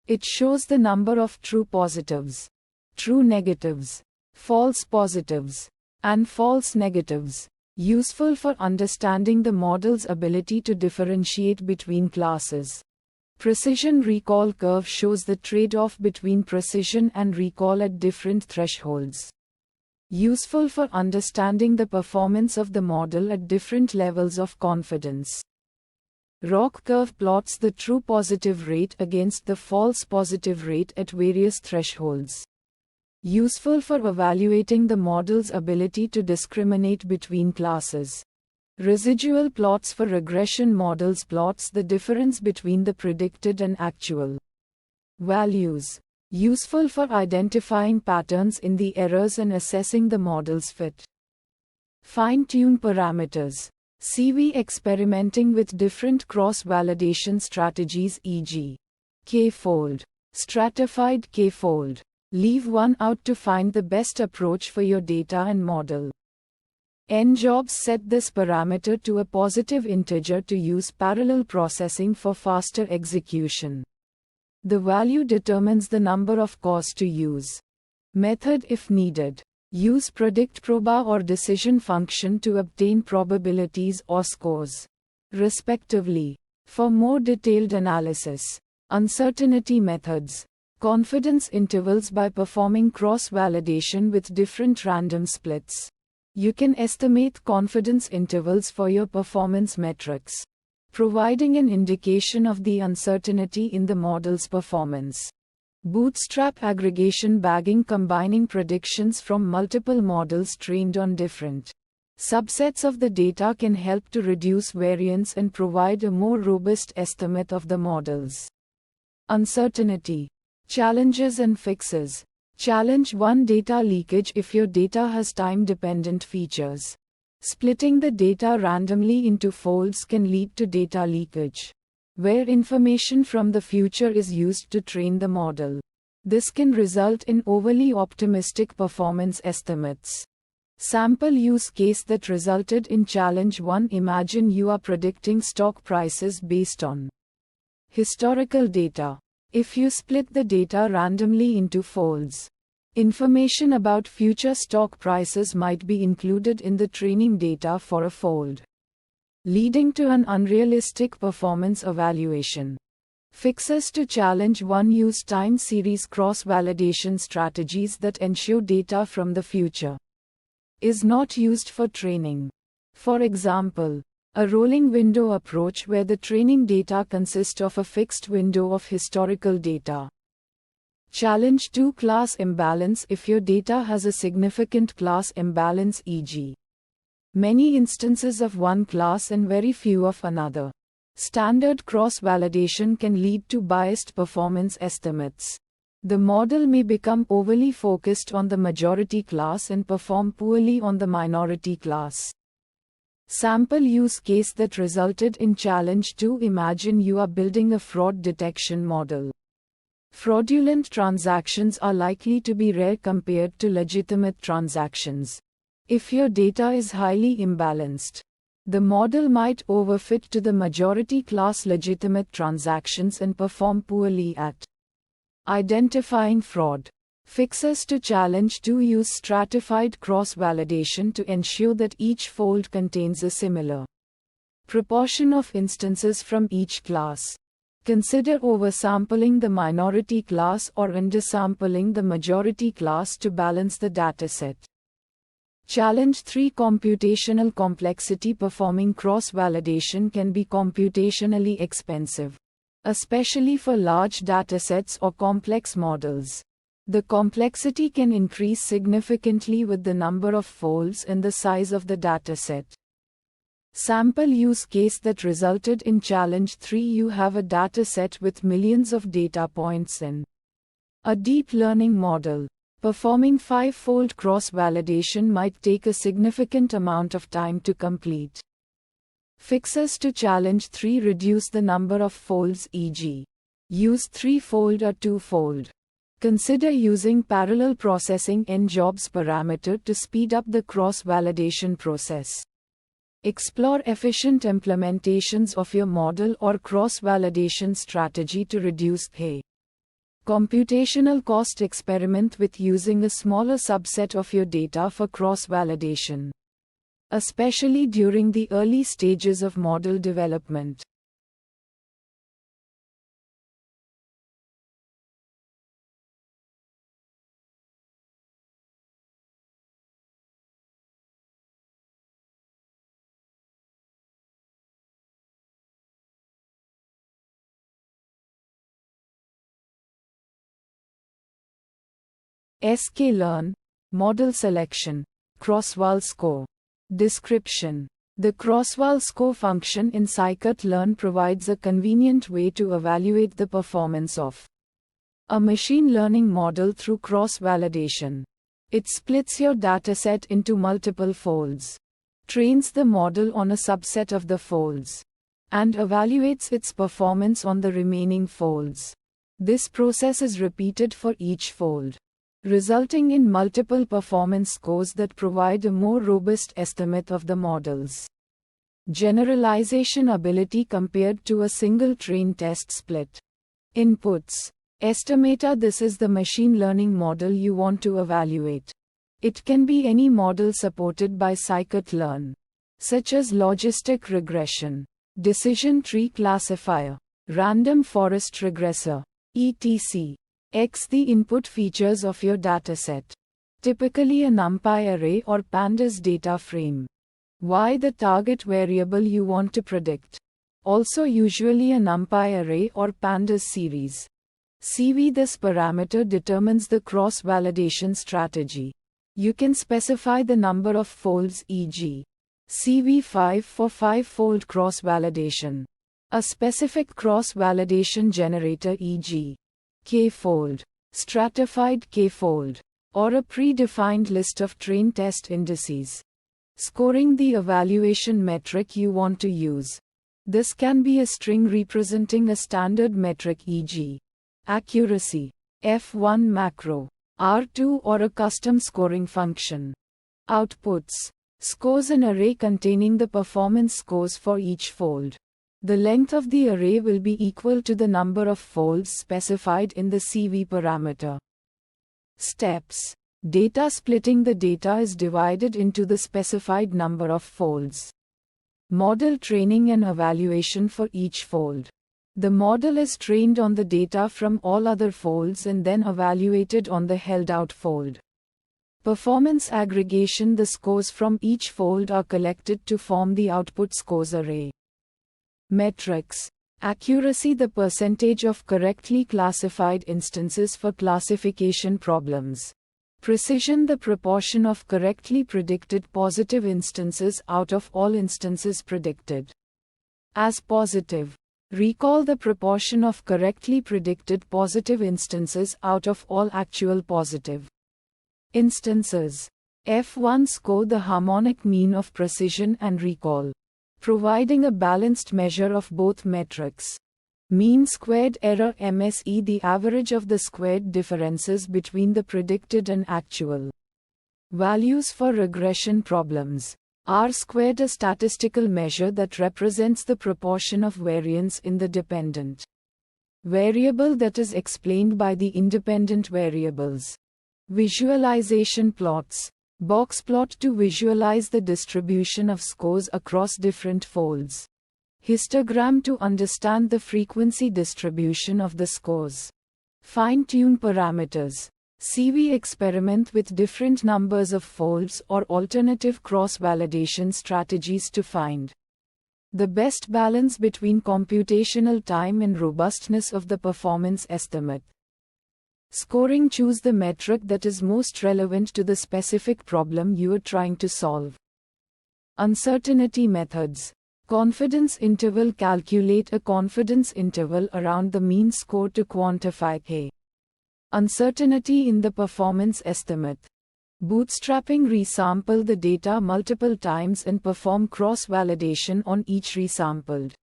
It shows the number of true positives, true negatives, false positives, and false negatives. Useful for understanding the model's ability to differentiate between classes. Precision recall curve shows the trade-off between precision and recall at different thresholds. Useful for understanding the performance of the model at different levels of confidence. ROC curve plots the true positive rate against the false positive rate at various thresholds. Useful for evaluating the model's ability to discriminate between classes. Residual plots for regression models plots the difference between the predicted and actual values. Useful for identifying patterns in the errors and assessing the model's fit. Fine-tune parameters. CV experimenting with different cross-validation strategies, e.g. K-fold, stratified K-fold. Leave one out to find the best approach for your data and model. Njobs set this parameter to a positive integer to use parallel processing for faster execution. The value determines the number of cores to use. Method if needed. Use predict_proba or decision function to obtain probabilities or scores, respectively. For more detailed analysis, uncertainty methods. Confidence intervals. By performing cross-validation with different random splits, you can estimate confidence intervals for your performance metrics, providing an indication of the uncertainty in the model's performance. Bootstrap aggregation bagging. Combining predictions from multiple models trained on different subsets of the data can help to reduce variance and provide a more robust estimate of the models. Uncertainty. Challenges and fixes. Challenge 1. Data leakage. If your data has time-dependent features, splitting the data randomly into folds can lead to data leakage, where information from the future is used to train the model. This can result in overly optimistic performance estimates. Sample use case that resulted in challenge 1. Imagine you are predicting stock prices based on historical data. If you split the data randomly into folds, information about future stock prices might be included in the training data for a fold, leading to an unrealistic performance evaluation. Fixes to challenge 1. Use time series cross-validation strategies that ensure data from the future is not used for training. For example, a rolling window approach where the training data consists of a fixed window of historical data. Challenge 2. Class imbalance. If your data has a significant class imbalance, e.g., many instances of one class and very few of another, standard cross-validation can lead to biased performance estimates. The model may become overly focused on the majority class and perform poorly on the minority class. Sample use case that resulted in challenge 2. Imagine you are building a fraud detection model. Fraudulent transactions are likely to be rare compared to legitimate transactions. If your data is highly imbalanced, the model might overfit to the majority class legitimate transactions and perform poorly at identifying fraud. Fixes to challenge 2. Use stratified cross-validation to ensure that each fold contains a similar proportion of instances from each class. Consider oversampling the minority class or undersampling the majority class to balance the dataset. Challenge 3. Computational complexity. Performing cross-validation can be computationally expensive, especially for large datasets or complex models. The complexity can increase significantly with the number of folds and the size of the dataset. Sample use case that resulted in challenge 3. You have a dataset with millions of data points in a deep learning model. Performing 5-fold cross-validation might take a significant amount of time to complete. Fixes to challenge 3. Reduce the number of folds, e.g., use 3-fold or 2-fold. Consider using parallel processing n-jobs parameter to speed up the cross-validation process. Explore efficient implementations of your model or cross-validation strategy to reduce computational cost. Experiment with using a smaller subset of your data for cross-validation, especially during the early stages of model development. sklearn, model selection, crossval score. Description. The crossval score function in scikit-learn provides a convenient way to evaluate the performance of a machine learning model through cross-validation. It splits your dataset into multiple folds, trains the model on a subset of the folds, and evaluates its performance on the remaining folds. This process is repeated for each fold, resulting in multiple performance scores that provide a more robust estimate of the model's generalization ability compared to a single train test split. Inputs. Estimator. This is the machine learning model you want to evaluate. It can be any model supported by scikit-learn, such as logistic regression, decision tree classifier, random forest regressor, etc. X. The input features of your dataset. Typically a NumPy array or pandas data frame. Y. The target variable you want to predict. Also usually a NumPy array or pandas series. CV. This parameter determines the cross-validation strategy. You can specify the number of folds, e.g., CV5 for 5-fold cross-validation. A specific cross-validation generator, e.g., k-fold, stratified k-fold, or a predefined list of train test indices. Scoring. The evaluation metric you want to use. This can be a string representing a standard metric, e.g., accuracy, F1 macro, R2, or a custom scoring function. Outputs. Scores. An array containing the performance scores for each fold. The length of the array will be equal to the number of folds specified in the CV parameter. Steps. Data splitting. The data is divided into the specified number of folds. Model training and evaluation for each fold. The model is trained on the data from all other folds and then evaluated on the held-out fold. Performance aggregation. The scores from each fold are collected to form the output scores array. Metrics. Accuracy. The percentage of correctly classified instances for classification problems. Precision. The proportion of correctly predicted positive instances out of all instances predicted as positive. Recall. The proportion of correctly predicted positive instances out of all actual positive instances. F1 score. The harmonic mean of precision and recall, providing a balanced measure of both metrics. Mean squared error MSE. The average of the squared differences between the predicted and actual values for regression problems. R squared. A statistical measure that represents the proportion of variance in the dependent variable that is explained by the independent variables. Visualization plots. Box plot to visualize the distribution of scores across different folds. Histogram to understand the frequency distribution of the scores. Fine-tune parameters. CV experiment with different numbers of folds or alternative cross-validation strategies to find the best balance between computational time and robustness of the performance estimate. Scoring. Choose the metric that is most relevant to the specific problem you are trying to solve. Uncertainty methods. Confidence interval. Calculate a confidence interval around the mean score to quantify uncertainty in the performance estimate. Bootstrapping. Resample the data multiple times and perform cross-validation on each resampled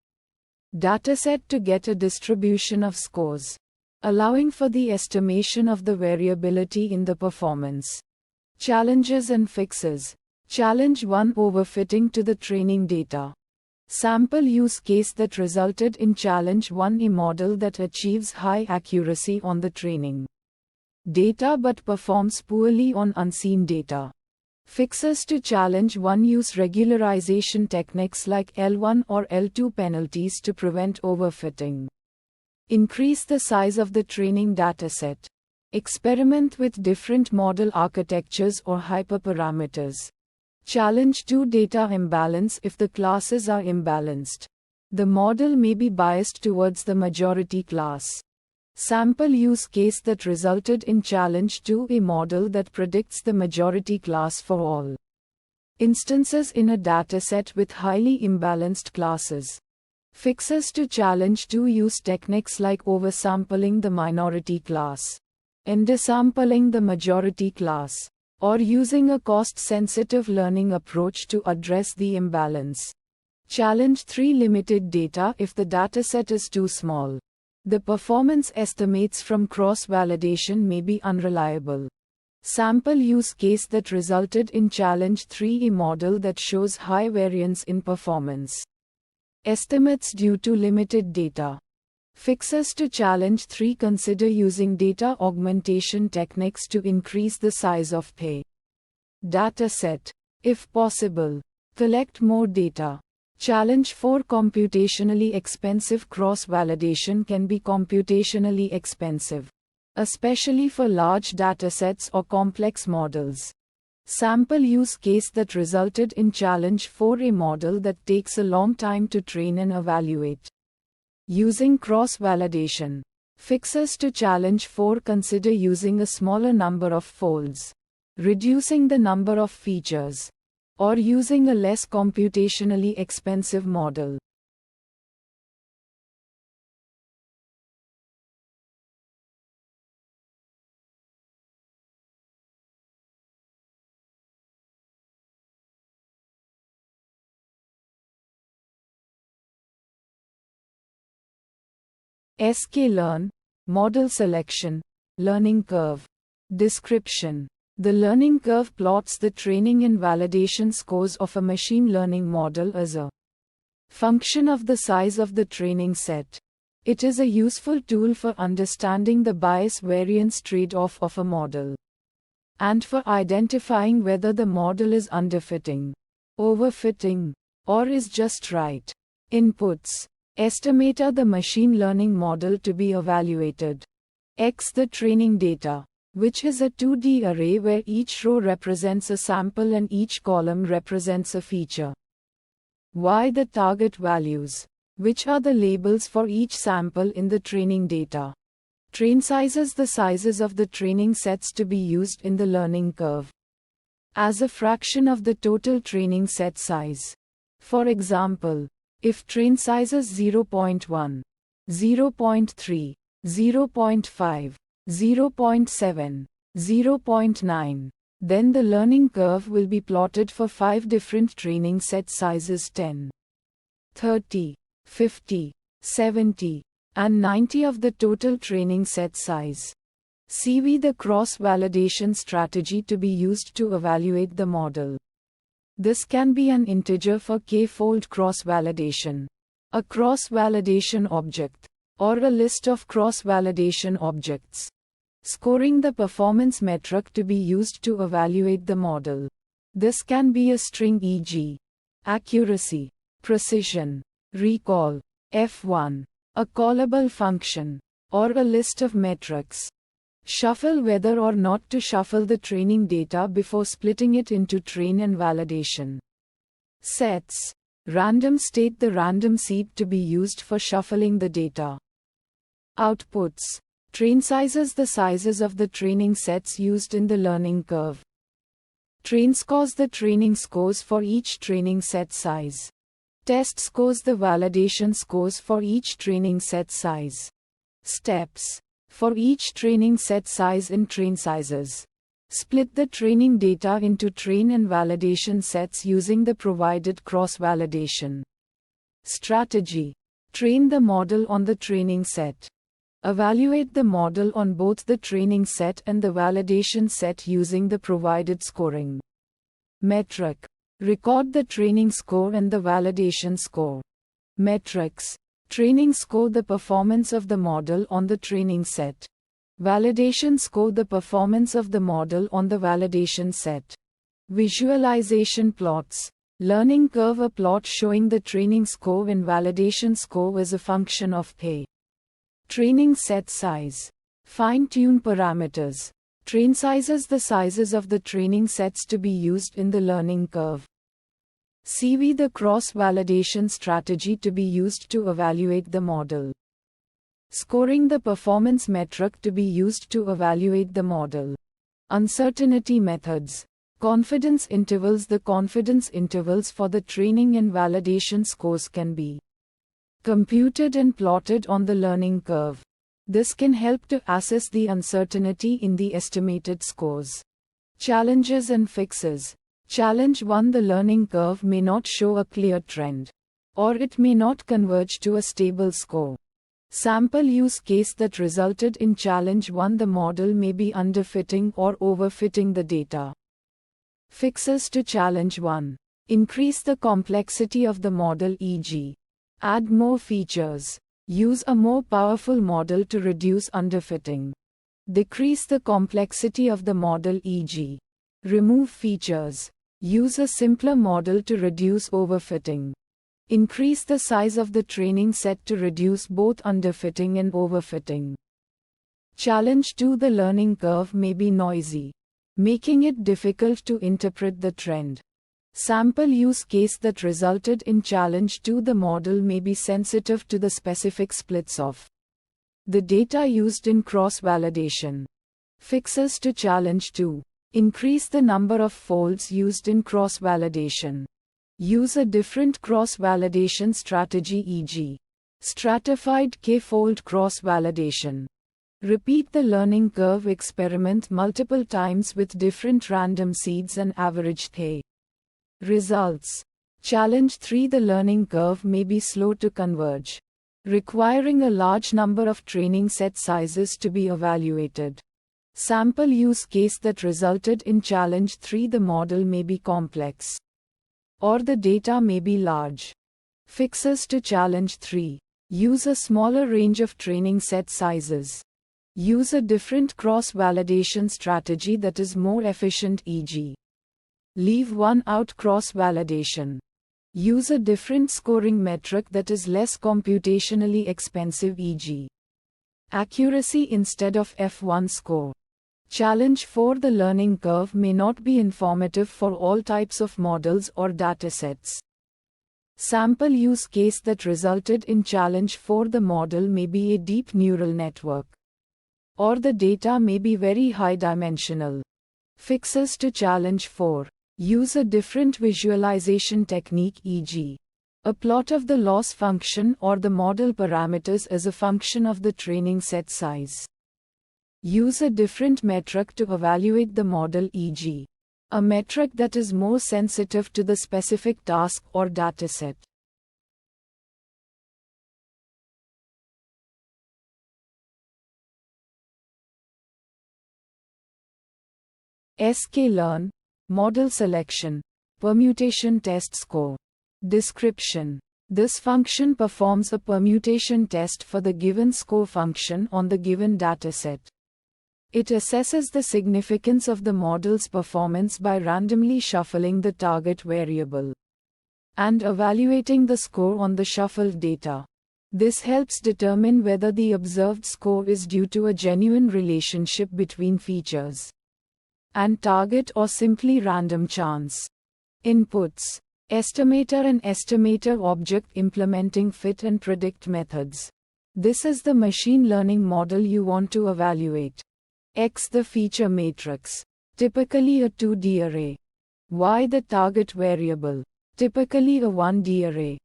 dataset to get a distribution of scores, allowing for the estimation of the variability in the performance. Challenges and fixes. Challenge 1. Overfitting to the training data. Sample use case that resulted in Challenge 1. A model that achieves high accuracy on the training data but performs poorly on unseen data. Fixes to Challenge 1. Use regularization techniques like L1 or L2 penalties to prevent overfitting. Increase the size of the training dataset. Experiment with different model architectures or hyperparameters. Challenge 2. Data imbalance. If the classes are imbalanced, the model may be biased towards the majority class. Sample use case that resulted in Challenge 2. A model that predicts the majority class for all instances in a dataset with highly imbalanced classes. Fixes to Challenge 2. Use techniques like oversampling the minority class, undersampling the majority class, or using a cost-sensitive learning approach to address the imbalance. Challenge 3. Limited data. If the dataset is too small, the performance estimates from cross-validation may be unreliable. Sample use case that resulted in Challenge 3. A model that shows high variance in performance estimates due to limited data. Fixes to Challenge 3. Consider using data augmentation techniques to increase the size of dataset. If possible, collect more data. Challenge 4. Computationally expensive. Cross-validation can be computationally expensive, especially for large datasets or complex models. Sample use case that resulted in Challenge 4. A model that takes a long time to train and evaluate. Using cross-validation. Fixes to Challenge 4. Consider using a smaller number of folds, reducing the number of features, or using a less computationally expensive model. sklearn, model selection, learning curve. Description. The learning curve plots the training and validation scores of a machine learning model as a function of the size of the training set. It is a useful tool for understanding the bias-variance trade-off of a model, and for identifying whether the model is underfitting, overfitting, or is just right. Inputs. Estimator the machine learning model to be evaluated. X the training data, which is a 2D array where each row represents a sample and each column represents a feature. Y the target values, which are the labels for each sample in the training data. Train sizes the sizes of the training sets to be used in the learning curve as a fraction of the total training set size. For example, if train size is 0.1, 0.3, 0.5, 0.7, 0.9, then the learning curve will be plotted for 5 different training set sizes 10, 30, 50, 70, and 90 of the total training set size. CV the cross-validation strategy to be used to evaluate the model. This can be an integer for k-fold cross-validation, a cross-validation object, or a list of cross-validation objects. Scoring the performance metric to be used to evaluate the model. This can be a string, e.g., accuracy, precision, recall, F1, a callable function, or a list of metrics. Shuffle whether or not to shuffle the training data before splitting it into train and validation sets. Random state the random seed to be used for shuffling the data. Outputs. Train sizes the sizes of the training sets used in the learning curve. Train scores the training scores for each training set size. Test scores the validation scores for each training set size. Steps. For each training set size in train sizes. Split the training data into train and validation sets using the provided cross-validation strategy. Train the model on the training set. Evaluate the model on both the training set and the validation set using the provided scoring metric. Record the training score and the validation score. Metrics. Training score the performance of the model on the training set. Validation score the performance of the model on the validation set. Visualization plots. Learning curve a plot showing the training score and validation score as a function of k. Training set size. Fine-tune parameters. Train sizes the sizes of the training sets to be used in the learning curve. CV the cross-validation strategy to be used to evaluate the model. Scoring the performance metric to be used to evaluate the model. Uncertainty methods. Confidence intervals. The confidence intervals for the training and validation scores can be computed and plotted on the learning curve. This can help to assess the uncertainty in the estimated scores. Challenges and fixes. Challenge 1. The learning curve may not show a clear trend, or it may not converge to a stable score. Sample use case that resulted in challenge 1. The model may be underfitting or overfitting the data. Fixes to challenge 1. Increase the complexity of the model, e.g., add more features. Use a more powerful model to reduce underfitting. Decrease the complexity of the model, e.g., remove features. Use a simpler model to reduce overfitting. Increase the size of the training set to reduce both underfitting and overfitting. Challenge 2. The learning curve may be noisy, making it difficult to interpret the trend. Sample use case that resulted in challenge 2. The model may be sensitive to the specific splits of the data used in cross-validation. Fixes to challenge 2. Increase the number of folds used in cross-validation. Use a different cross-validation strategy, e.g., stratified k-fold cross-validation. Repeat the learning curve experiment multiple times with different random seeds and average k. Results. Challenge 3. The learning curve may be slow to converge, requiring a large number of training set sizes to be evaluated. Sample use case that resulted in challenge 3. The model may be complex, or the data may be large. Fixes to challenge 3. Use a smaller range of training set sizes. Use a different cross-validation strategy that is more efficient, e.g., leave one out cross-validation. Use a different scoring metric that is less computationally expensive, e.g. accuracy instead of F1 score. Challenge 4. The learning curve may not be informative for all types of models or datasets. Sample use case that resulted in Challenge 4. The model may be a deep neural network, or the data may be very high dimensional. Fixes to Challenge 4. Use a different visualization technique, e.g. a plot of the loss function or the model parameters as a function of the training set size. Use a different metric to evaluate the model, e.g. a metric that is more sensitive to the specific task or dataset. sklearn, model selection, permutation test score. Description. This function performs a permutation test for the given score function on the given dataset. It assesses the significance of the model's performance by randomly shuffling the target variable and evaluating the score on the shuffled data. This helps determine whether the observed score is due to a genuine relationship between features and target or simply random chance. Inputs. Estimator and estimator object implementing fit and predict methods. This is the machine learning model you want to evaluate. X the feature matrix, typically a 2D array. Y the target variable, typically a 1D array.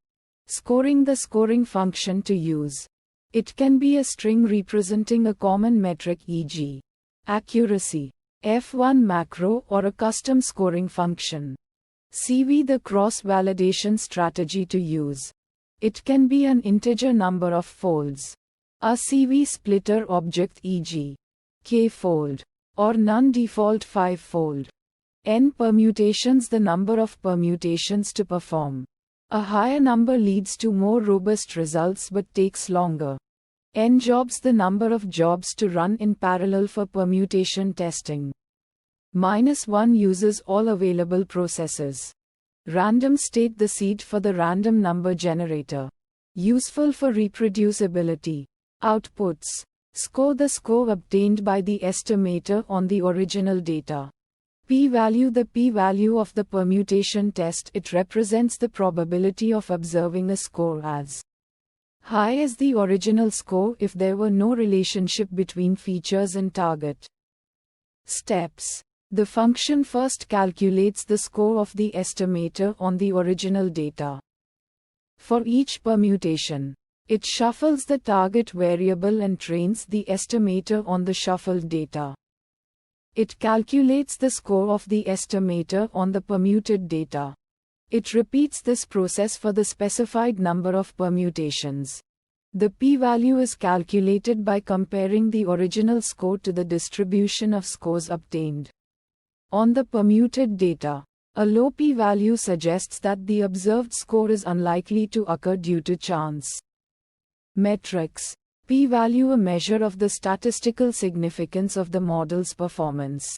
Scoring the scoring function to use. It can be a string representing a common metric, e.g. accuracy, F1 macro, or a custom scoring function. CV the cross-validation strategy to use. It can be an integer number of folds, a CV splitter object, e.g. k-fold, or non-default 5-fold. N permutations the number of permutations to perform. A higher number leads to more robust results but takes longer. N jobs the number of jobs to run in parallel for permutation testing. -1 uses all available processes. Random state the seed for the random number generator. Useful for reproducibility. Outputs. Score the score obtained by the estimator on the original data. P-value the p-value of the permutation test. It represents the probability of observing a score as high as the original score if there were no relationship between features and target. Steps. The function first calculates the score of the estimator on the original data. For each permutation, it shuffles the target variable and trains the estimator on the shuffled data. It calculates the score of the estimator on the permuted data. It repeats this process for the specified number of permutations. The p-value is calculated by comparing the original score to the distribution of scores obtained on the permuted data. A low p-value suggests that the observed score is unlikely to occur due to chance. Metrics. P-value a measure of the statistical significance of the model's performance.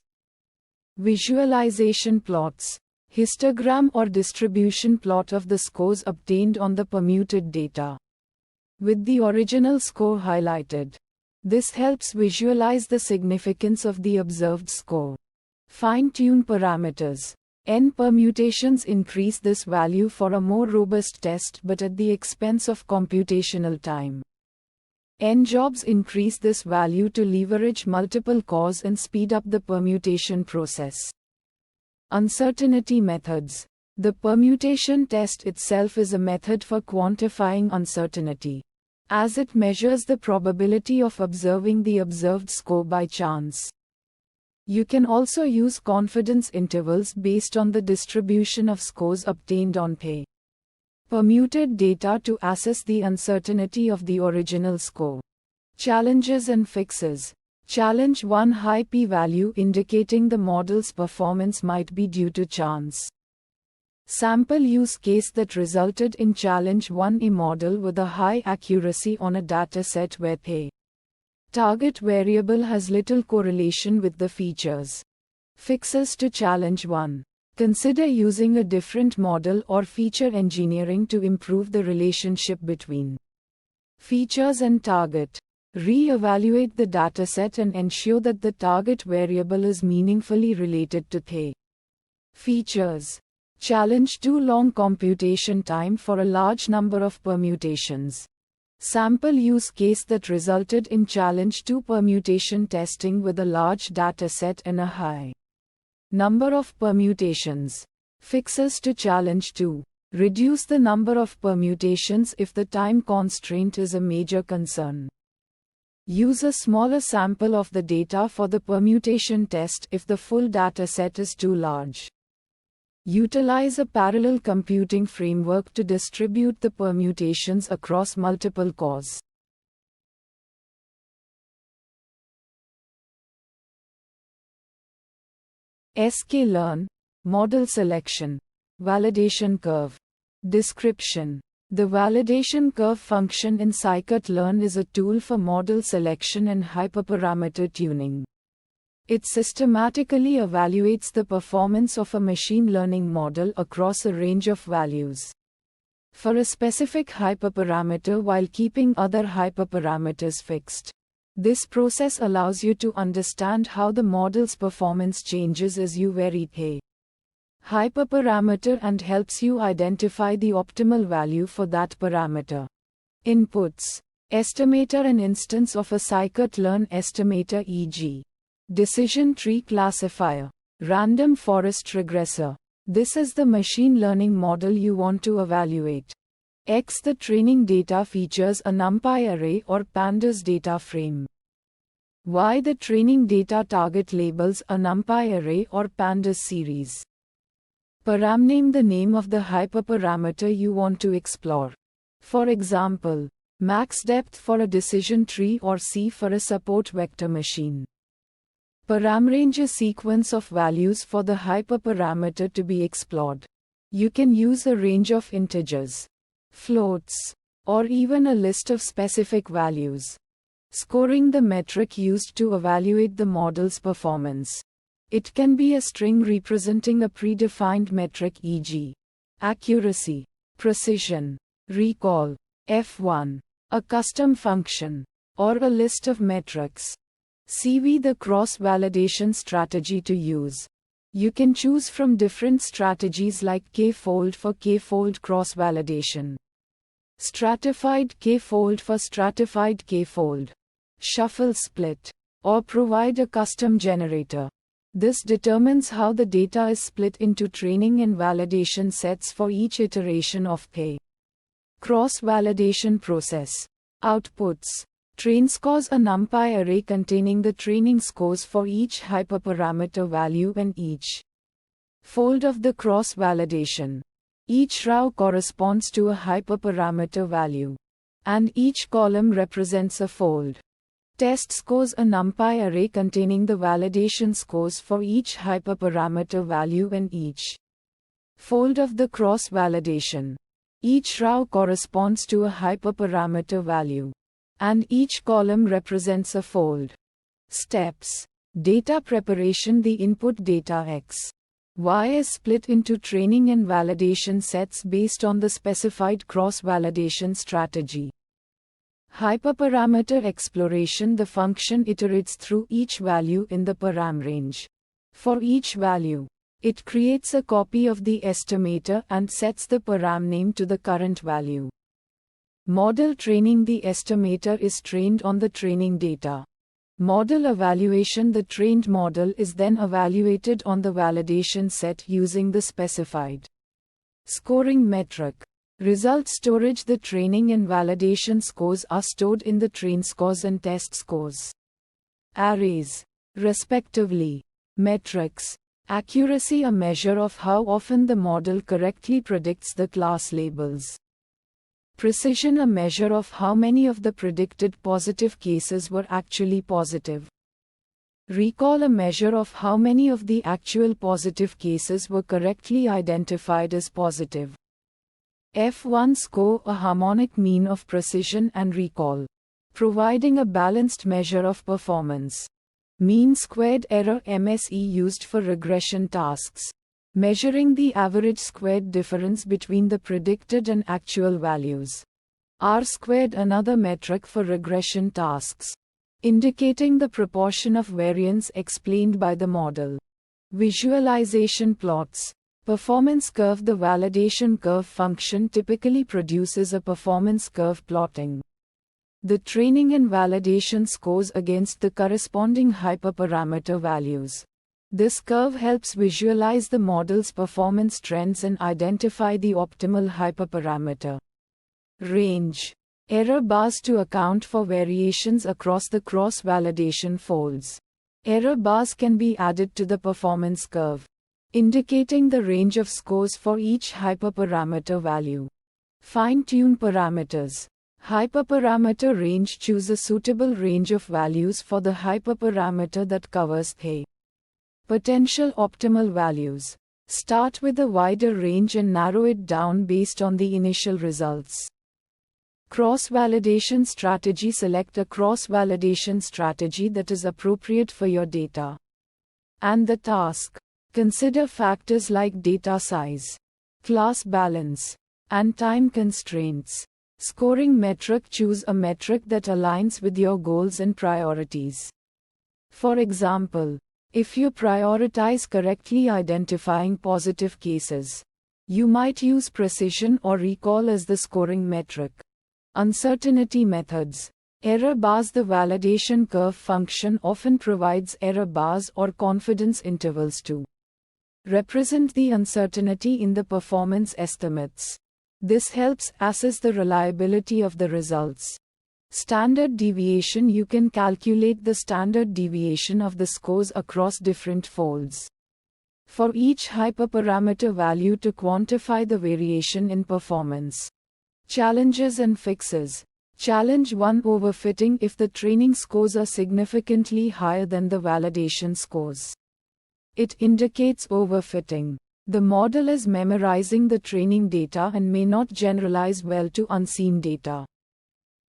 Visualization plots. Histogram or distribution plot of the scores obtained on the permuted data, with the original score highlighted. This helps visualize the significance of the observed score. Fine-tune parameters. N permutations increase this value for a more robust test but at the expense of computational time. N jobs increase this value to leverage multiple cores and speed up the permutation process. Uncertainty methods. The permutation test itself is a method for quantifying uncertainty, as it measures the probability of observing the observed score by chance. You can also use confidence intervals based on the distribution of scores obtained on permuted data to assess the uncertainty of the original score. Challenges and fixes. Challenge 1 high p-value indicating the model's performance might be due to chance. Sample use case that resulted in Challenge 1 a model with a high accuracy on a dataset where target variable has little correlation with the features. Fixes to Challenge 1. Consider using a different model or feature engineering to improve the relationship between features and target. Re-evaluate the dataset and ensure that the target variable is meaningfully related to the features. Challenge too long computation time for a large number of permutations. Sample use case that resulted in challenge 2 permutation testing with a large dataset and a high number of permutations. Fixes to challenge 2. Reduce the number of permutations if the time constraint is a major concern. Use a smaller sample of the data for the permutation test if the full dataset is too large. Utilize a parallel computing framework to distribute the permutations across multiple cores. sklearn, model selection, validation curve. Description. The validation curve function in scikit-learn is a tool for model selection and hyperparameter tuning. It systematically evaluates the performance of a machine learning model across a range of values for a specific hyperparameter while keeping other hyperparameters fixed. This process allows you to understand how the model's performance changes as you vary the hyperparameter and helps you identify the optimal value for that parameter. Inputs. Estimator: an instance of a scikit-learn estimator, e.g. decision tree classifier. Random forest regressor. This is the machine learning model you want to evaluate. X. The training data features a NumPy array or pandas data frame. Y. The training data target labels a NumPy array or pandas series. Param. Name the name of the hyperparameter you want to explore. For example, max depth for a decision tree or C for a support vector machine. Param. Range: a sequence of values for the hyperparameter to be explored. You can use a range of integers, floats, or even a list of specific values. Scoring: the metric used to evaluate the model's performance. It can be a string representing a predefined metric, e.g. accuracy, precision, recall, F1, a custom function, or a list of metrics. CV. The cross-validation strategy to use. You can choose from different strategies like k-fold for k-fold cross-validation, stratified k-fold for stratified k-fold, shuffle split, or provide a custom generator. This determines how the data is split into training and validation sets for each iteration of the cross-validation process. Outputs. Train scores: a NumPy array containing the training scores for each hyperparameter value and each fold of the cross-validation. Each row corresponds to a hyperparameter value, and each column represents a fold. Test scores: a NumPy array containing the validation scores for each hyperparameter value and each fold of the cross-validation. Each row corresponds to a hyperparameter value, and each column represents a fold. Steps. Data preparation: the input data X, Y is split into training and validation sets based on the specified cross-validation strategy. Hyperparameter exploration: the function iterates through each value in the param range. For each value, it creates a copy of the estimator and sets the param name to the current value. Model training: the estimator is trained on the training data. Model evaluation: the trained model is then evaluated on the validation set using the specified scoring metric. Result storage: the training and validation scores are stored in the train scores and test scores arrays, respectively. Metrics. Accuracy: a measure of how often the model correctly predicts the class labels. Precision: a measure of how many of the predicted positive cases were actually positive. Recall: a measure of how many of the actual positive cases were correctly identified as positive. F1 score: a harmonic mean of precision and recall, providing a balanced measure of performance. Mean squared error: MSE used for regression tasks. Measuring the average squared difference between the predicted and actual values. R-squared, another metric for regression tasks, indicating the proportion of variance explained by the model. Visualization plots. Performance curve. The validation curve function typically produces a performance curve plotting the training and validation scores against the corresponding hyperparameter values. This curve helps visualize the model's performance trends and identify the optimal hyperparameter range. Error bars to account for variations across the cross-validation folds. Error bars can be added to the performance curve, indicating the range of scores for each hyperparameter value. Fine-tune parameters. Hyperparameter range. Choose a suitable range of values for the hyperparameter that covers the potential optimal values. Start with a wider range and narrow it down based on the initial results. Cross-validation strategy. Select a cross-validation strategy that is appropriate for your data and the task. Consider factors like data size, class balance, and time constraints. Scoring metric. Choose a metric that aligns with your goals and priorities. For example, if you prioritize correctly identifying positive cases, you might use precision or recall as the scoring metric. Uncertainty methods. Error bars. The validation curve function often provides error bars or confidence intervals to represent the uncertainty in the performance estimates. This helps assess the reliability of the results. Standard deviation. You can calculate the standard deviation of the scores across different folds for each hyperparameter value to quantify the variation in performance. Challenges and fixes. Challenge 1. Overfitting. If the training scores are significantly higher than the validation scores, it indicates overfitting. The model is memorizing the training data and may not generalize well to unseen data.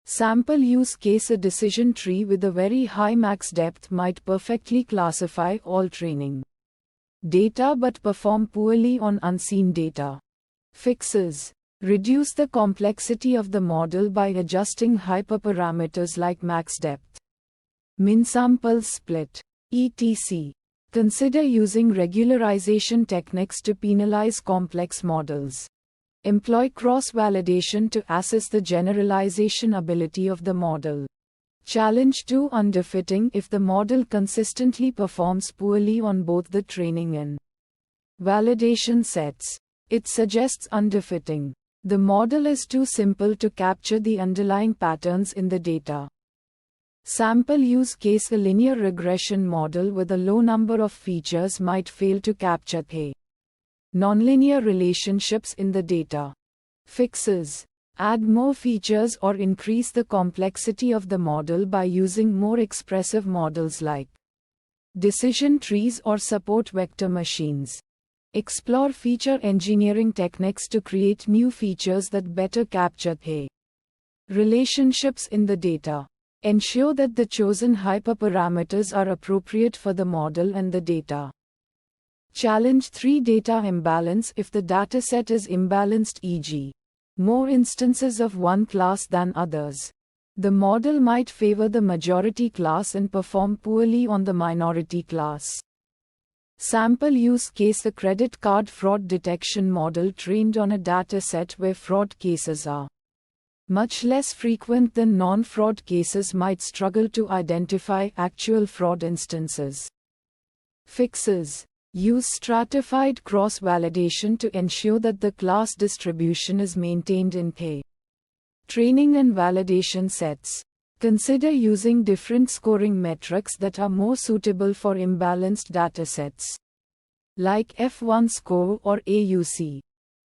Sample use case. A decision tree with a very high max depth might perfectly classify all training data but perform poorly on unseen data. Fixes. Reduce the complexity of the model by adjusting hyperparameters like max depth, min sample split, etc. Consider using regularization techniques to penalize complex models. Employ cross-validation to assess the generalization ability of the model. Challenge 2. Underfitting. If the model consistently performs poorly on both the training and validation sets, it suggests underfitting. The model is too simple to capture the underlying patterns in the data. Sample use case. A linear regression model with a low number of features might fail to capture the nonlinear relationships in the data. Fixes. Add more features or increase the complexity of the model by using more expressive models like decision trees or support vector machines. Explore feature engineering techniques to create new features that better capture the relationships in the data. Ensure that the chosen hyperparameters are appropriate for the model and the data. Challenge 3. Data imbalance. If the dataset is imbalanced, e.g., more instances of one class than others, the model might favor the majority class and perform poorly on the minority class. Sample use case. A credit card fraud detection model trained on a dataset where fraud cases are much less frequent than non-fraud cases might struggle to identify actual fraud instances. Fixes. Use stratified cross-validation to ensure that the class distribution is maintained in the training and validation sets. Consider using different scoring metrics that are more suitable for imbalanced datasets, like F1 score or AUC.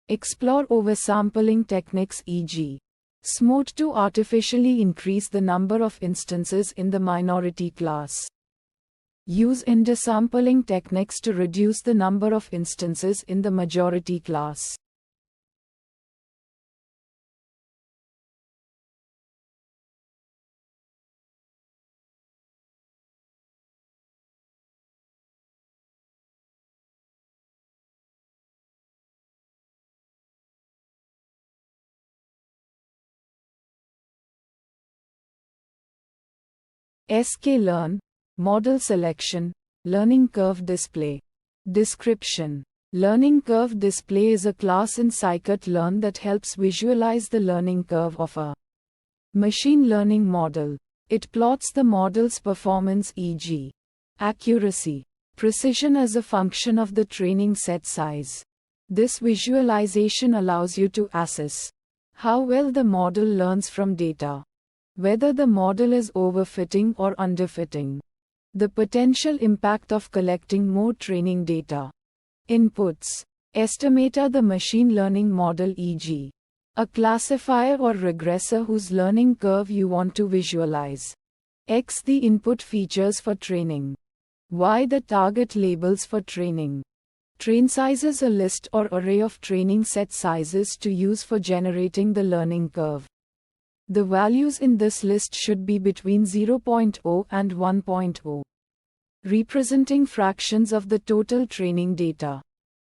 Explore oversampling techniques, e.g., SMOT, to artificially increase the number of instances in the minority class. Use undersampling techniques to reduce the number of instances in the majority class. sklearn, model selection, learning curve display. Description. Learning curve display is a class in scikit-learn that helps visualize the learning curve of a machine learning model. It plots the model's performance, e.g., accuracy, precision as a function of the training set size. This visualization allows you to assess how well the model learns from data, whether the model is overfitting or underfitting, the potential impact of collecting more training data. Inputs. Estimator, the machine learning model, e.g., a classifier or regressor whose learning curve you want to visualize. X, the input features for training. Y, the target labels for training. Train size is a list or array of training set sizes to use for generating the learning curve. The values in this list should be between 0.0 and 1.0, representing fractions of the total training data.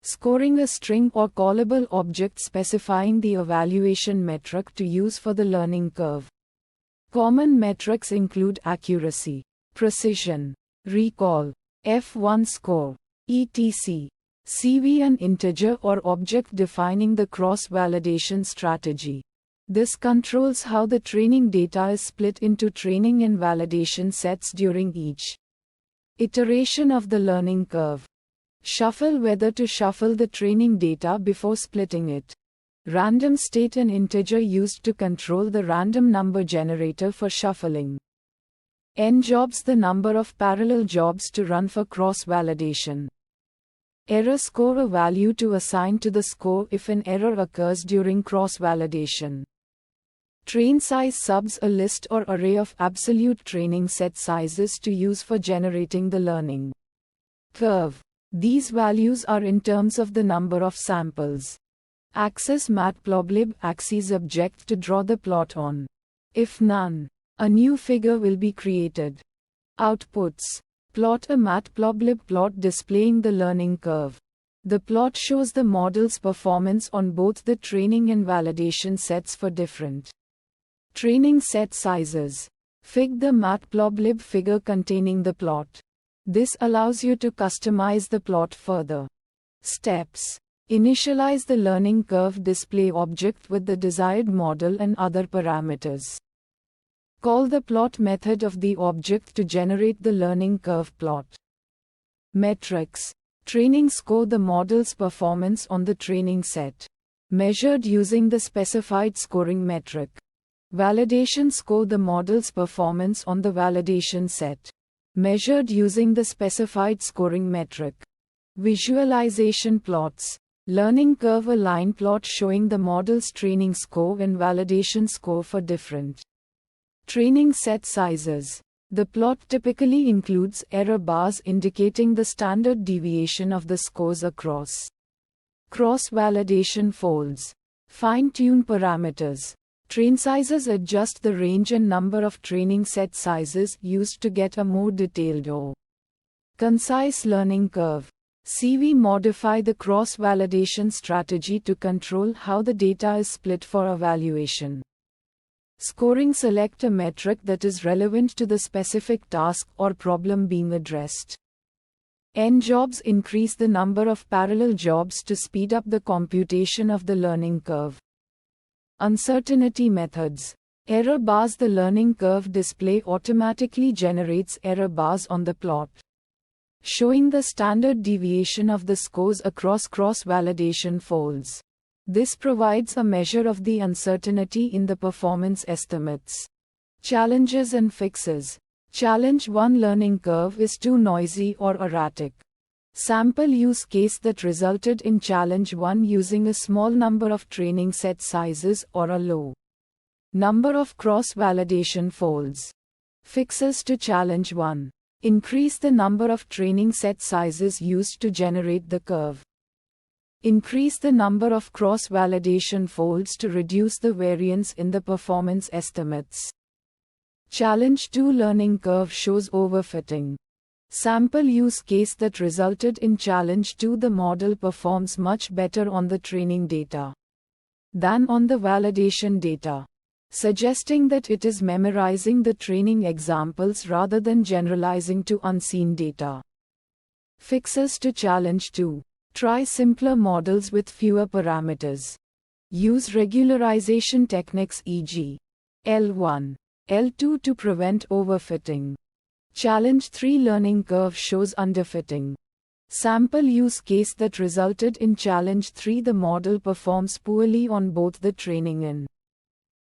Scoring, a string or callable object specifying the evaluation metric to use for the learning curve. Common metrics include accuracy, precision, recall, F1 score, etc. CV, an integer or object defining the cross-validation strategy. This controls how the training data is split into training and validation sets during each iteration of the learning curve. Shuffle, whether to shuffle the training data before splitting it. Random state, an integer used to control the random number generator for shuffling. N jobs, the number of parallel jobs to run for cross-validation. Error score, a value to assign to the score if an error occurs during cross-validation. Train size subs, a list or array of absolute training set sizes to use for generating the learning curve. These values are in terms of the number of samples. Axis, matplotlib axis object to draw the plot on. If none, a new figure will be created. Outputs. Plot, a matplotlib plot displaying the learning curve. The plot shows the model's performance on both the training and validation sets for different training set sizes. Fig, the matplotlib figure containing the plot. This allows you to customize the plot further. Steps. Initialize the learning curve display object with the desired model and other parameters. Call the plot method of the object to generate the learning curve plot. Metrics. Training score, the model's performance on the training set, measured using the specified scoring metric. Validation score, the model's performance on the validation set, measured using the specified scoring metric. Visualization plots. Learning curve, a line plot showing the model's training score and validation score for different training set sizes. The plot typically includes error bars indicating the standard deviation of the scores across cross-validation folds. Fine-tune parameters. Train sizes adjust the range and number of training set sizes used to get a more detailed or concise learning curve. CV, modify the cross-validation strategy to control how the data is split for evaluation. Scoring, select a metric that is relevant to the specific task or problem being addressed. N jobs, increase the number of parallel jobs to speed up the computation of the learning curve. Uncertainty methods. Error bars, the learning curve display automatically generates error bars on the plot, showing the standard deviation of the scores across cross-validation folds. This provides a measure of the uncertainty in the performance estimates. Challenges and fixes. Challenge 1, learning curve is too noisy or erratic. Sample use case that resulted in challenge 1 using a small number of training set sizes or a low number of cross-validation folds. Fixes to challenge 1. Increase the number of training set sizes used to generate the curve. Increase the number of cross-validation folds to reduce the variance in the performance estimates. Challenge 2, learning curve shows overfitting. Sample use case that resulted in challenge 2, the model performs much better on the training data than on the validation data. suggesting that it is memorizing the training examples rather than generalizing to unseen data. Fixes to challenge 2. Try simpler models with fewer parameters. Use regularization techniques e.g. L1, L2 to prevent overfitting. Challenge 3 learning curve shows underfitting. Sample use case that resulted in challenge 3 the model performs poorly on both the training and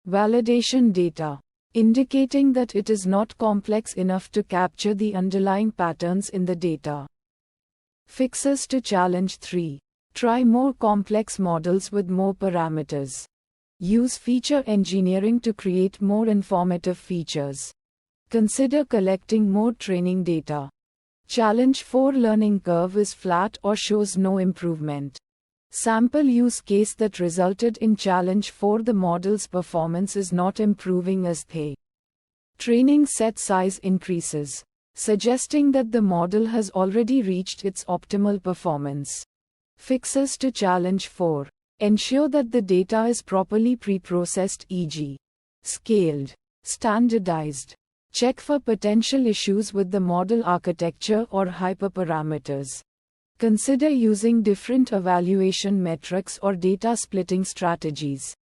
validation data, indicating that it is not complex enough to capture the underlying patterns in the data. Fixes to challenge 3. Try more complex models with more parameters. Use feature engineering to create more informative features. Consider collecting more training data. Challenge 4 learning curve is flat or shows no improvement. Sample use case that resulted in challenge 4 the model's performance is not improving as the training set size increases, suggesting that the model has already reached its optimal performance. Fixes to challenge 4. Ensure that the data is properly preprocessed e.g. scaled, standardized. Check for potential issues with the model architecture or hyperparameters. Consider using different evaluation metrics or data splitting strategies.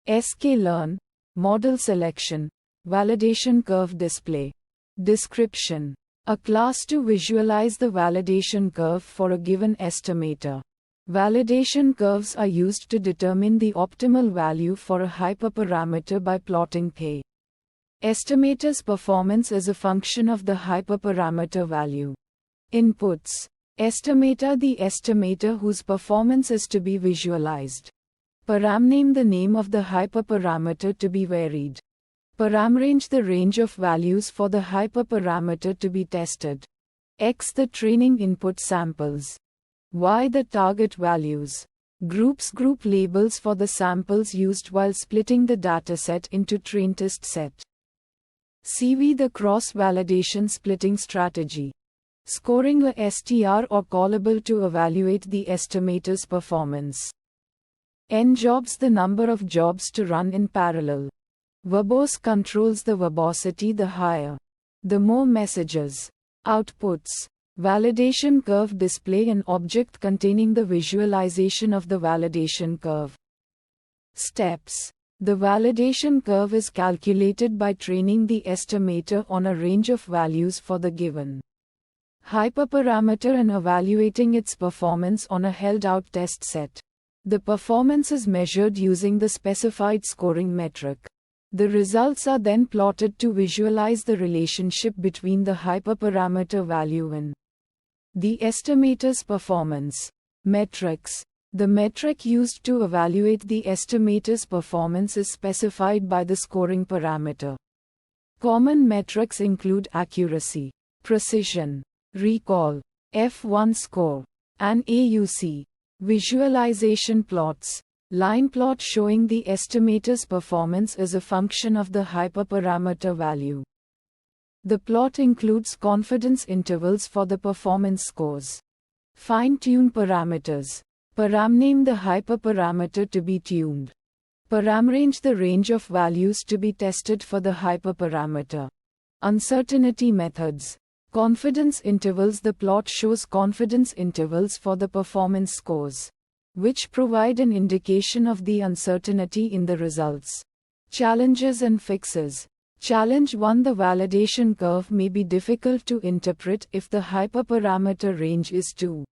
sklearn, model selection, validation curve display. Description: a class to visualize the validation curve for a given estimator. Validation curves are used to determine the optimal value for a hyperparameter by plotting the estimator's performance as a function of the hyperparameter value. Inputs: estimator, the estimator whose performance is to be visualized. Paramname, the name of the hyperparameter to be varied. Paramrange, the range of values for the hyperparameter to be tested. X, the training input samples. Y, the target values. Groups, group labels for the samples used while splitting the dataset into train-test set. CV, the cross-validation splitting strategy. Scoring, a STR or callable to evaluate the estimator's performance. N jobs, the number of jobs to run in parallel. Verbose controls the verbosity, the higher, the more messages. Outputs: validation curve display, an object containing the visualization of the validation curve. Steps: the validation curve is calculated by training the estimator on a range of values for the given hyperparameter and evaluating its performance on a held-out test set. The performance is measured using the specified scoring metric. The results are then plotted to visualize the relationship between the hyperparameter value and the estimator's performance. Metrics: the metric used to evaluate the estimator's performance is specified by the scoring parameter. Common metrics include accuracy, precision, recall, F1 score, and AUC. Visualization plots: line plot showing the estimator's performance as a function of the hyperparameter value. The plot includes confidence intervals for the performance scores. Fine-tune parameters: paramname, the hyperparameter to be tuned. Paramrange, the range of values to be tested for the hyperparameter. Uncertainty methods: confidence intervals, the plot shows confidence intervals for the performance scores, which provide an indication of the uncertainty in the results. Challenges and fixes: challenge 1, the validation curve may be difficult to interpret if the hyperparameter range is too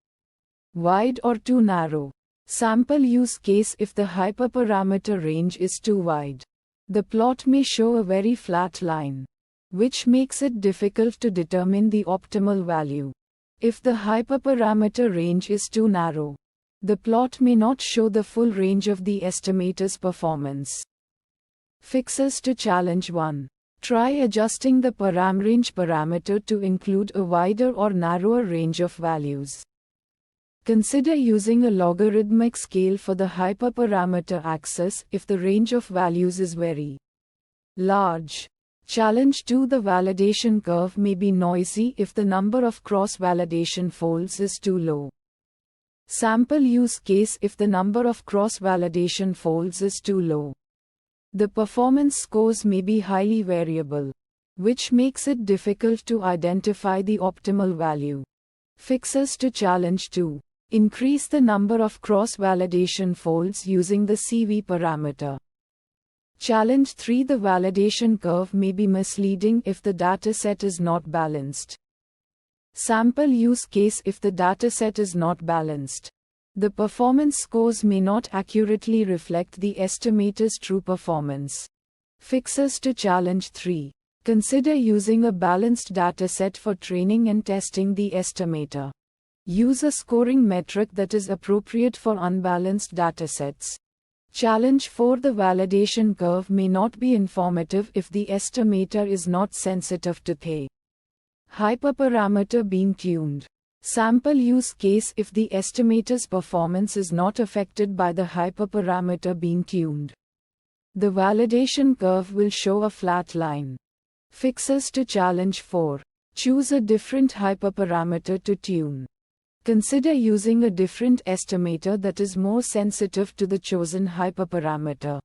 wide or too narrow. Sample use case: if the hyperparameter range is too wide, the plot may show a very flat line, which makes it difficult to determine the optimal value. If the hyperparameter range is too narrow, the plot may not show the full range of the estimator's performance. Fixes to challenge 1. Try adjusting the paramrange parameter to include a wider or narrower range of values. Consider using a logarithmic scale for the hyperparameter axis if the range of values is very large. Challenge 2. The validation curve may be noisy if the number of cross-validation folds is too low. Sample use case. If the number of cross-validation folds is too low, the performance scores may be highly variable, which makes it difficult to identify the optimal value. Fixes to challenge 2. Increase the number of cross-validation folds using the CV parameter. Challenge 3. The validation curve may be misleading if the dataset is not balanced. Sample use case. If the dataset is not balanced, the performance scores may not accurately reflect the estimator's true performance. Fixes to challenge 3. Consider using a balanced dataset for training and testing the estimator. Use a scoring metric that is appropriate for unbalanced datasets. Challenge 4. The validation curve may not be informative if the estimator is not sensitive to the hyperparameter being tuned. Sample use case. If the estimator's performance is not affected by the hyperparameter being tuned, the validation curve will show a flat line. Fixes to challenge 4. Choose a different hyperparameter to tune. Consider using a different estimator that is more sensitive to the chosen hyperparameter.